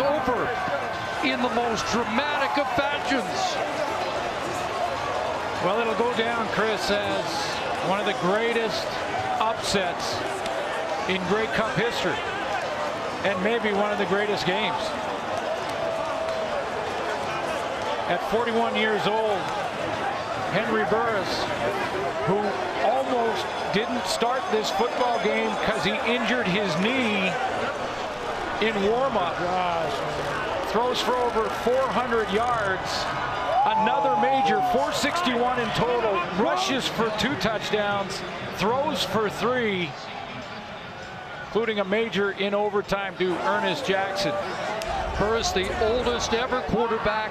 Over in the most dramatic of fashions. Well, it'll go down, Chris, as one of the greatest upsets in Grey Cup history, and maybe one of the greatest games. At 41 years old, Henry Burris, who almost didn't start this football game because he injured his knee in warm-up, throws for over 400 yards, another major, 461 in total, rushes for 2 touchdowns, throws for 3, including a major in overtime to Ernest Jackson. Burris, the oldest ever quarterback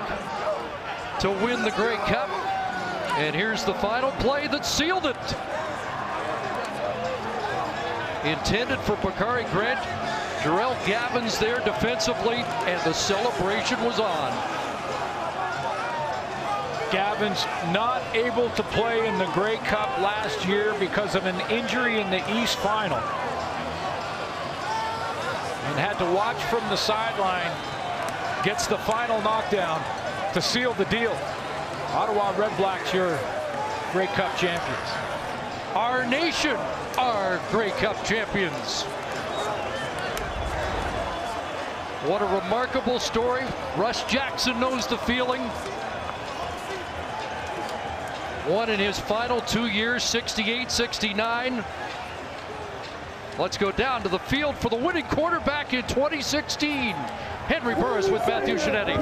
to win the Grey Cup, and here's the final play that sealed it. Intended for Bakari Grant. Jarrell Gavin's there defensively, and the celebration was on. Gavin's not able to play in the Grey Cup last year because of an injury in the East Final, and had to watch from the sideline. Gets the final knockdown to seal the deal. Ottawa REDBLACKS, your Grey Cup champions. Our nation are Grey Cup champions. What a remarkable story. Russ Jackson knows the feeling. Won in his final 2 years, 68-69. Let's go down to the field for the winning quarterback in 2016. Henry Burris with Matthew Shinetti.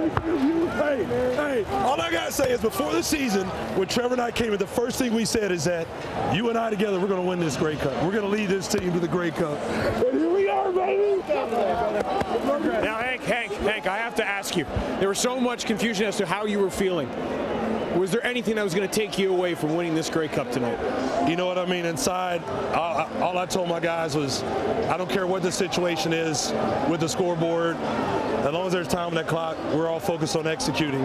Hey, all I got to say is before the season, when Trevor and I came in, the first thing we said is that you and I together, we're going to win this Grey Cup. We're going to lead this team to the Grey Cup. And here we are, baby. Now, Hank, I have to ask you, there was so much confusion as to how you were feeling. Was there anything that was going to take you away from winning this Grey Cup tonight? You know what I mean? Inside, all I told my guys was, I don't care what the situation is with the scoreboard. As long as there's time on that clock, we're all focused on executing.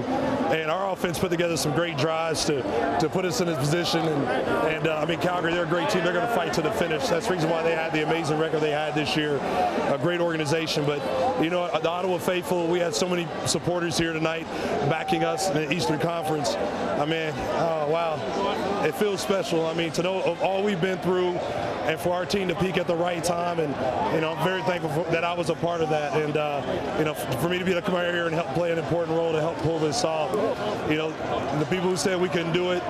And our offense put together some great drives to put us in this position. And I mean, Calgary, they're a great team. They're going to fight to the finish. That's the reason why they had the amazing record they had this year. A great organization. But, you know, the Ottawa faithful, we had so many supporters here tonight backing us in the Eastern Conference. I mean, oh, wow. It feels special. I mean, to know of all we've been through and for our team to peak at the right time. And, you know, I'm very thankful that I was a part of that. And, you know, for me to be able to come out here and help play an important role to help pull this off. You know, the people who said we couldn't do it,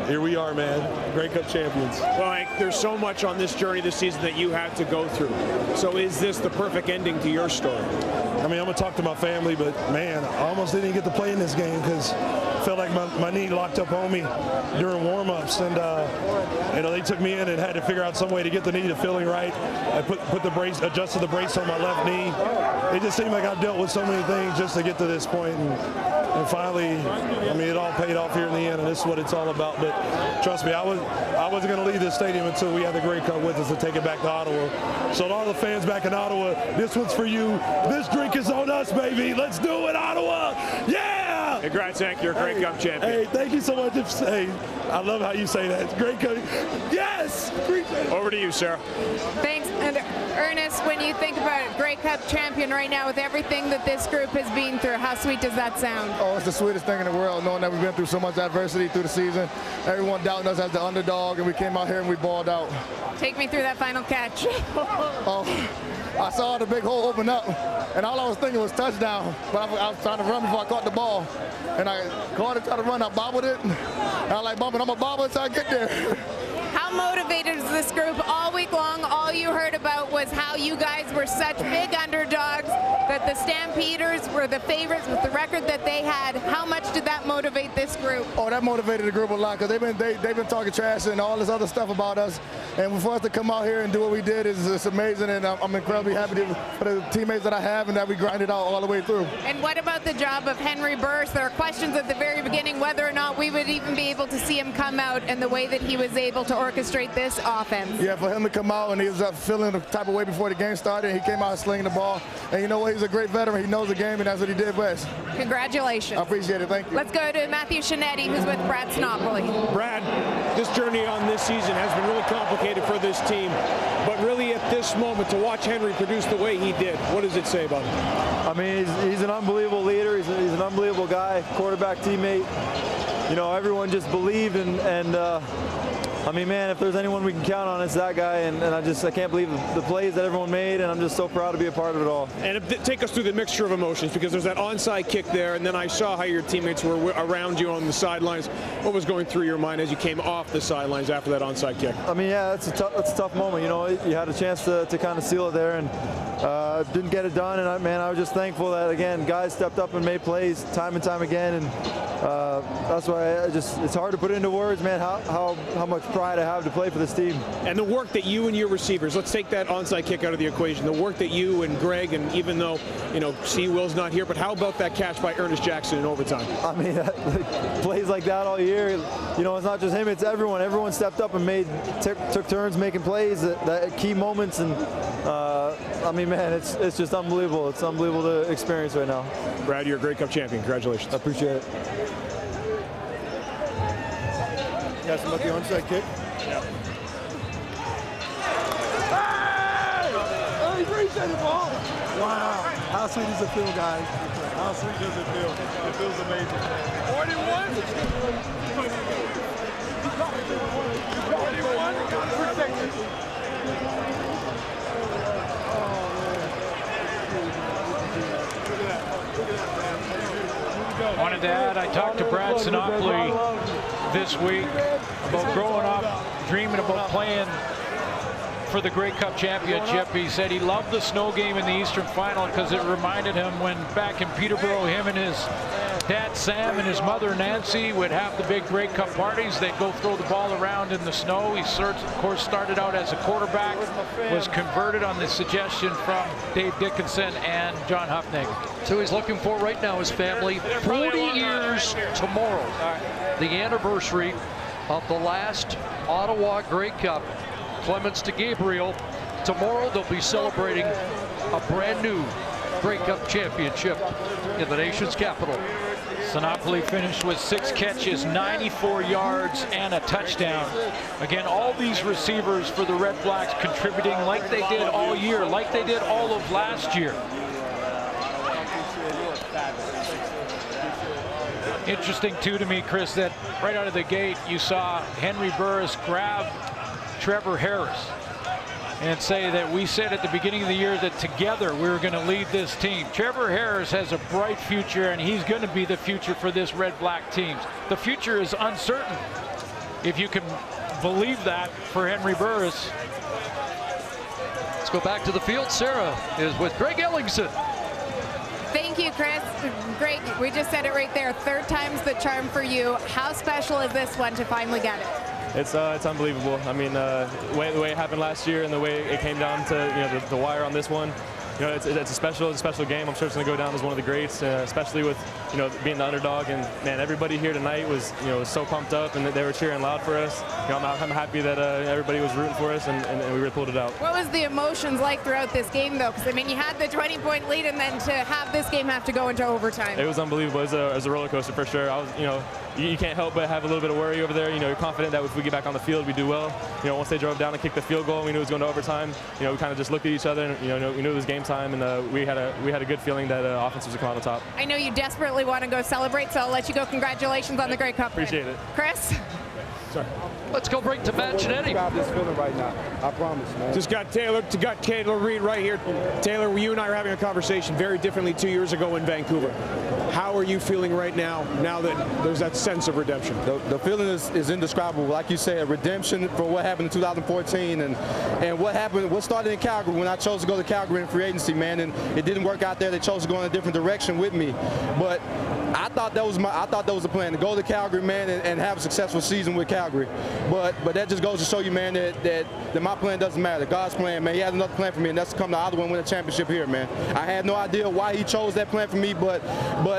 here we are, man. Grey Cup champions. Well, Hank, there's so much on this journey this season that you had to go through. So is this the perfect ending to your story? I mean, I'm going to talk to my family, but, man, I almost didn't get to play in this game because I felt like my knee locked up on me during warm-ups. And, you know, they took me in and had to figure out some way to get the knee to feeling right. I put the brace, adjusted the brace on my left knee. It just seemed like I've dealt with so many things just to get to this point. And finally, I mean, it all paid off here in the end, and this is what it's all about. But trust me, I wasn't going to leave this stadium until we had the Grey Cup with us to take it back to Ottawa. So to all the fans back in Ottawa, this one's for you. This drink is on us, baby. Let's do it, Ottawa. Yeah! Congrats, Hank. You're a Grey Cup champion. Hey, thank you so much. Hey, I love how you say that. It's Grey Cup. Yes! Over to you, Sarah. Thanks. And Ernest, when you think about Grey Cup champion right now with everything that this group has been through, how sweet does that sound? Oh, it's the sweetest thing in the world, knowing that we've been through so much adversity through the season. Everyone doubting us as the underdog, and we came out here and we balled out. Take me through that final catch. Oh, I saw the big hole open up, and all I was thinking was touchdown. But I was trying to run before I caught the ball. And I caught it, tried to run, I bobbled it. And I was like, bumping, I'm going to bobble until I get there. How motivated is this group all week long? All you heard about was how you guys were such big underdogs, that the Stampeders were the favorites with the record that they had. How much did that motivate this group? Oh, that motivated the group a lot, because they've been talking trash and all this other stuff about us. And for us to come out here and do what we did is amazing, and I'm incredibly happy for the teammates that I have and that we grinded out all the way through. And what about the job of Henry Burris? There are questions at the very beginning whether or not we would even be able to see him come out and the way that he was able to orchestrate this offense. Yeah, for him to come out and he was feeling the type of way before the game started, and he came out slinging the ball. And you know what? He's a great veteran. He knows the game, and that's what he did best. Congratulations. I appreciate it. Thank you. Let's go to Matthew Shinetti, who's with Brad Snopoli. Brad, this journey on this season has been really complicated for this team, but really at this moment to watch Henry produce the way he did, what does it say about him? I mean, he's an unbelievable leader. He's an unbelievable guy, quarterback teammate. You know, everyone just believed, and I mean, man, if there's anyone we can count on, it's that guy, and I can't believe the plays that everyone made, and I'm just so proud to be a part of it all. And take us through the mixture of emotions, because there's that onside kick there, and then I saw how your teammates were around you on the sidelines. What was going through your mind as you came off the sidelines after that onside kick? I mean, yeah, that's a tough moment. You know, you had a chance to kind of seal it there, and didn't get it done. And I was just thankful that, again, guys stepped up and made plays time and time again, and that's why it's hard to put into words, man, how much pride I have to play for this team. And the work that you and your receivers, let's take that onside kick out of the equation, the work that you and Greg, and even though, you know, Will's not here, but how about that catch by Ernest Jackson in overtime? I mean, plays like that all year, you know, it's not just him, it's everyone. Everyone stepped up and took turns making plays at key moments, and I mean, man, it's just unbelievable. It's unbelievable to experience right now. Brad, you're a Grey Cup champion. Congratulations. I appreciate it. You asked about the onside kick? Yeah. Hey! He reset the ball. Wow. How sweet does it feel, guys? How sweet does it feel? It feels amazing. 41? 41? Protect it. Wanted to add, I talked to Brad Sinopoli this week about growing up, dreaming about playing for the Grey Cup championship. He said he loved the snow game in the Eastern Final because it reminded him when back in Peterborough, him and his Dad Sam and his mother Nancy would have the big Grey Cup parties. They'd go throw the ball around in the snow. He, of course, started out as a quarterback, was converted on the suggestion from Dave Dickinson and John Huffnagel. So he's looking for right now his family. 40 years tomorrow, the anniversary of the last Ottawa Grey Cup. Clements to Gabriel. Tomorrow they'll be celebrating a brand new Grey Cup championship in the nation's capital. Sinopoli finished with 6 catches, 94 yards, and a touchdown. Again, all these receivers for the Red Blacks contributing like they did all year, like they did all of last year. Interesting, too, to me, Chris, that right out of the gate, you saw Henry Burris grab Trevor Harris and say that we said at the beginning of the year that together we were going to lead this team. Trevor Harris has a bright future, and he's going to be the future for this Red Black team. The future is uncertain, if you can believe that, for Henry Burris. Let's go back to the field. Sarah is with Greg Ellingson. Thank you, Chris. Greg, we just said it right there. 3rd time's the charm for you. How special is this one to finally get it? It's unbelievable. I mean, the way it happened last year and the way it came down to the wire on this one, it's a special game. I'm sure it's going to go down as one of the greats, especially with being the underdog. And man, everybody here tonight was so pumped up, and they were cheering loud for us. I'm happy that everybody was rooting for us, and we really pulled it out. What was the emotions like throughout this game, though? Because I mean, you had the 20-point lead, and then to have this game have to go into overtime. It was unbelievable. It was a roller coaster for sure. I was, you can't help but have a little bit of worry over there. You're confident that if we get back on the field, we do well. Once they drove down and kicked the field goal, and we knew it was going to overtime. We kind of just looked at each other, and we knew it was game time, and we had a good feeling that offense was going to come out on top. I know you desperately want to go celebrate, so I'll let you go. Congratulations on the Grey Cup. Appreciate it. Chris? Sorry. Let's go break to Matt Giannetti. This feeling right now, I promise, man. Just got Taylor Reed right here. Taylor, you and I are having a conversation very differently 2 years ago in Vancouver. How are you feeling right now that there's that sense of redemption? The feeling is indescribable. Like you said, redemption for what happened in 2014 and what started in Calgary when I chose to go to Calgary in free agency, man, and it didn't work out there. They chose to go in a different direction with me. But I thought that was the plan, to go to Calgary, man, and have a successful season with Calgary. But that just goes to show you, man, that my plan doesn't matter. God's plan, man, he has another plan for me, and that's to come to Ottawa and win a championship here, man. I had no idea why he chose that plan for me, but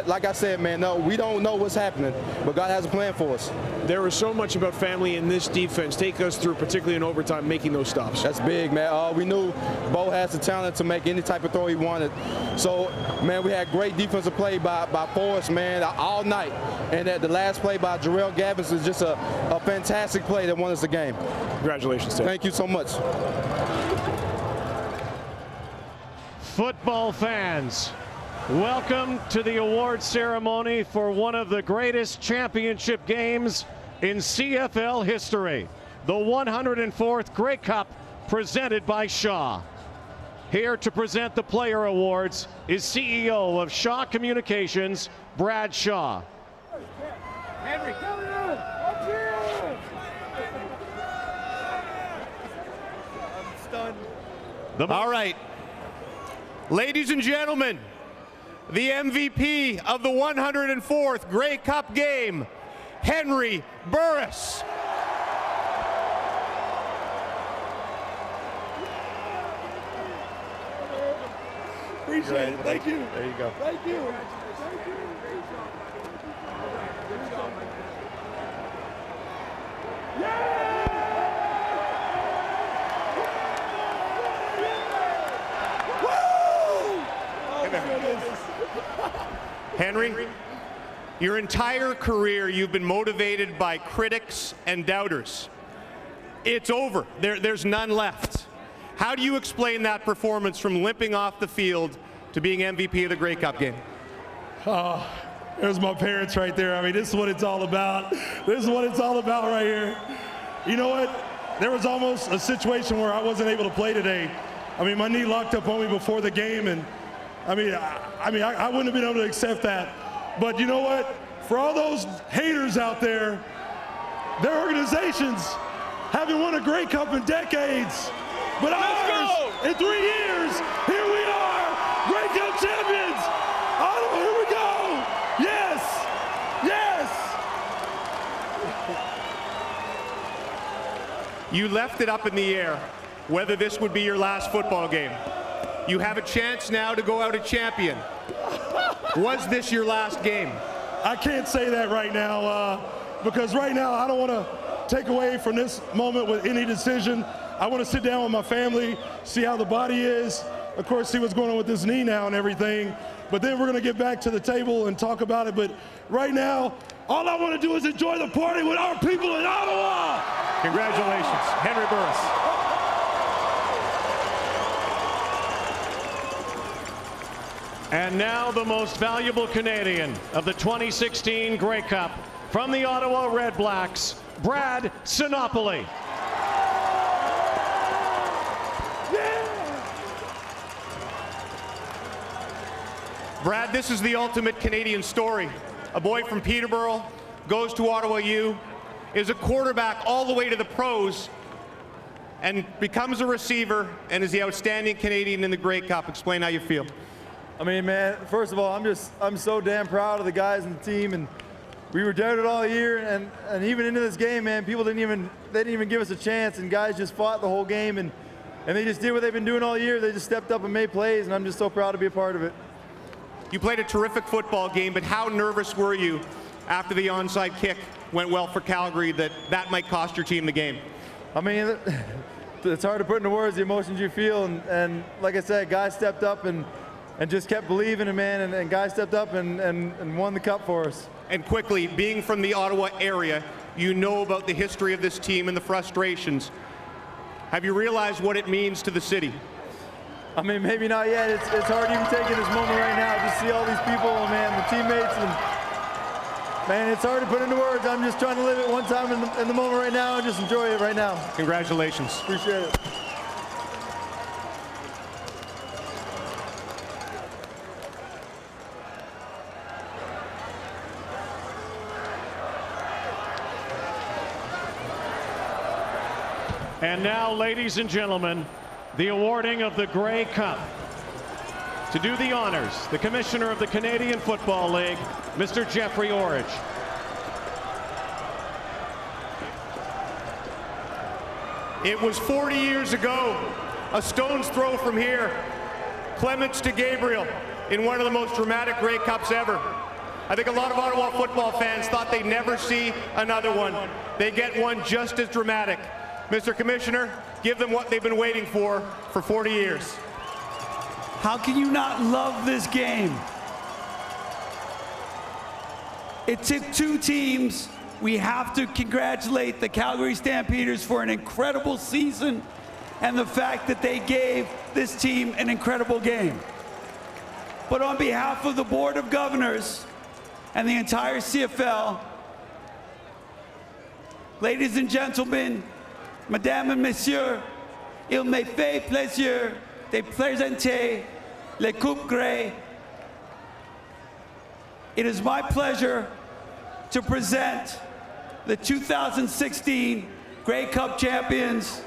like I said, man, no, we don't know what's happening, but God has a plan for us. There was so much about family in this defense. Take us through, particularly in overtime, making those stops. That's big, man. We knew Bo has the talent to make any type of throw he wanted. So, man, we had great defensive play by Forrest, man, all night. And the last play by Jarrell Gabbins is just a fantastic play that won us the game. Congratulations, Tim. Thank you so much. Football fans, welcome to the award ceremony for one of the greatest championship games in CFL history, the 104th Grey Cup presented by Shaw. Here to present the player awards is CEO of Shaw Communications, Brad Shaw. Henry, come in! Up here! I'm stunned. All right. Ladies and gentlemen, the MVP of the 104th Grey Cup game, Henry Burris. Appreciate it. Thank you. There you go. Thank you. Henry, your entire career you've been motivated by critics and doubters. It's over. There's none left. How do you explain that performance from limping off the field to being MVP of the Grey Cup game? Oh, there's my parents right there. I mean, this is what it's all about. This is what it's all about right here. You know what? There was almost a situation where I wasn't able to play today. I mean, my knee locked up on me before the game, and I wouldn't have been able to accept that. But you know what? For all those haters out there, their organizations haven't won a Grey Cup in decades. But ours, in 3 years, here we are, Grey Cup champions. Ottawa, here we go. Yes. You left it up in the air whether this would be your last football game. You have a chance now to go out a champion. Was this your last game? I can't say that right now because right now I don't want to take away from this moment with any decision. I want to sit down with my family, see how the body is, of course, see what's going on with this knee now and everything. But then we're going to get back to the table and talk about it. But right now, all I want to do is enjoy the party with our people in Ottawa. Congratulations, Henry Burris. And now the most valuable Canadian of the 2016 Grey Cup from the Ottawa REDBLACKS, Brad Sinopoli. Brad, this is the ultimate Canadian story. A boy from Peterborough goes to Ottawa U, is a quarterback all the way to the pros, and becomes a receiver and is the outstanding Canadian in the Grey Cup. Explain how you feel. I mean, man, first of all, I'm so damn proud of the guys in the team, and we were doubted all year, and even into this game, man, people didn't even give us a chance, and guys just fought the whole game, and they just did what they've been doing all year. They just stepped up and made plays, and I'm just so proud to be a part of it. You played a terrific football game, but how nervous were you after the onside kick went well for Calgary that might cost your team the game? I mean, it's hard to put into words the emotions you feel, and like I said, guys stepped up and just kept believing in, man, and guys stepped up and won the cup for us. And quickly, being from the Ottawa area, you know about the history of this team and the frustrations. Have you realized what it means to the city? I mean, maybe not yet. It's hard even taking this moment right now. Just see all these people, man, the teammates, and man, it's hard to put into words. I'm just trying to live it one time in the moment right now and just enjoy it right now. Congratulations. Appreciate it. And now, ladies and gentlemen, the awarding of the Grey Cup. To do the honors, the Commissioner of the Canadian Football League, Mr. Jeffrey Orridge. It was 40 years ago, a stone's throw from here, Clements to Gabriel in one of the most dramatic Grey Cups ever. I think a lot of Ottawa football fans thought they'd never see another one. They get one just as dramatic. Mr. Commissioner, give them what they've been waiting for 40 years. How can you not love this game? It took two teams. We have to congratulate the Calgary Stampeders for an incredible season and the fact that they gave this team an incredible game. But on behalf of the Board of Governors and the entire CFL, ladies and gentlemen, Mesdames et Messieurs, il me fait plaisir de présenter le Coupe Grey. It is my pleasure to present the 2016 Grey Cup champions,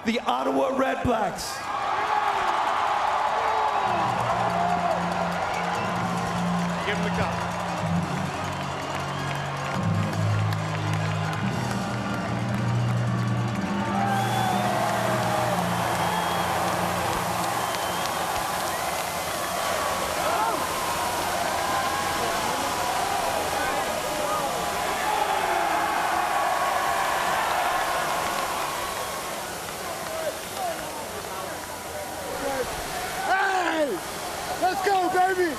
the Ottawa REDBLACKS. Give them the cup. Let's go, baby!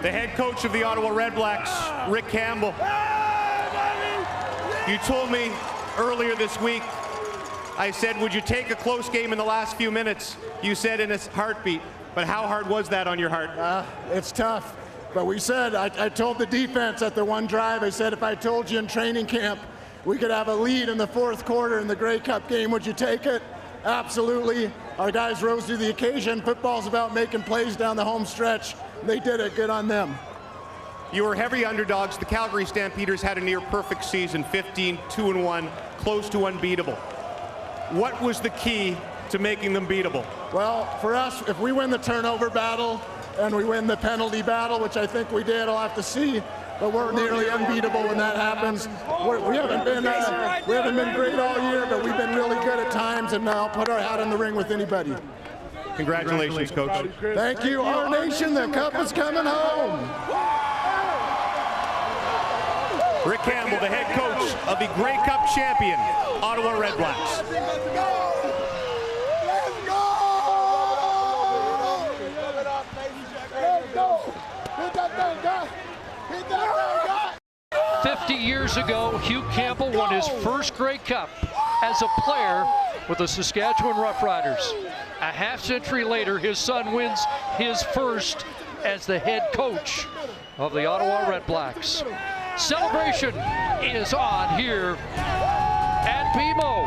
The head coach of the Ottawa REDBLACKS, Rick Campbell. You told me earlier this week, I said, would you take a close game in the last few minutes? You said in a heartbeat. But how hard was that on your heart? It's tough. But we said, I told the defense at the one drive, I said, if I told you in training camp we could have a lead in the fourth quarter in the Grey Cup game, would you take it? Absolutely. Our guys rose to the occasion. Football's about making plays down the home stretch. They did it. Good on them. You were heavy underdogs. The Calgary Stampeders had a near-perfect season, 15-2-1, close to unbeatable. What was the key to making them beatable? Well, for us, if we win the turnover battle and we win the penalty battle, which I think we did, I'll have to see, but we're nearly unbeatable when that happens. We haven't been great all year, but we've been really good at times, and I'll put our hat in the ring with anybody. Congratulations, Coach. Thank you. Our nation, the cup is coming home. Rick Campbell, the head coach of the Grey Cup champion, Ottawa REDBLACKS. Let's go! Hit that thing, guy! Hit that thing, guy! 50 years ago, Hugh Campbell won his first Grey Cup as a player with the Saskatchewan Roughriders. A half-century later, his son wins his first as the head coach of the Ottawa REDBLACKS. Celebration is on here at BMO.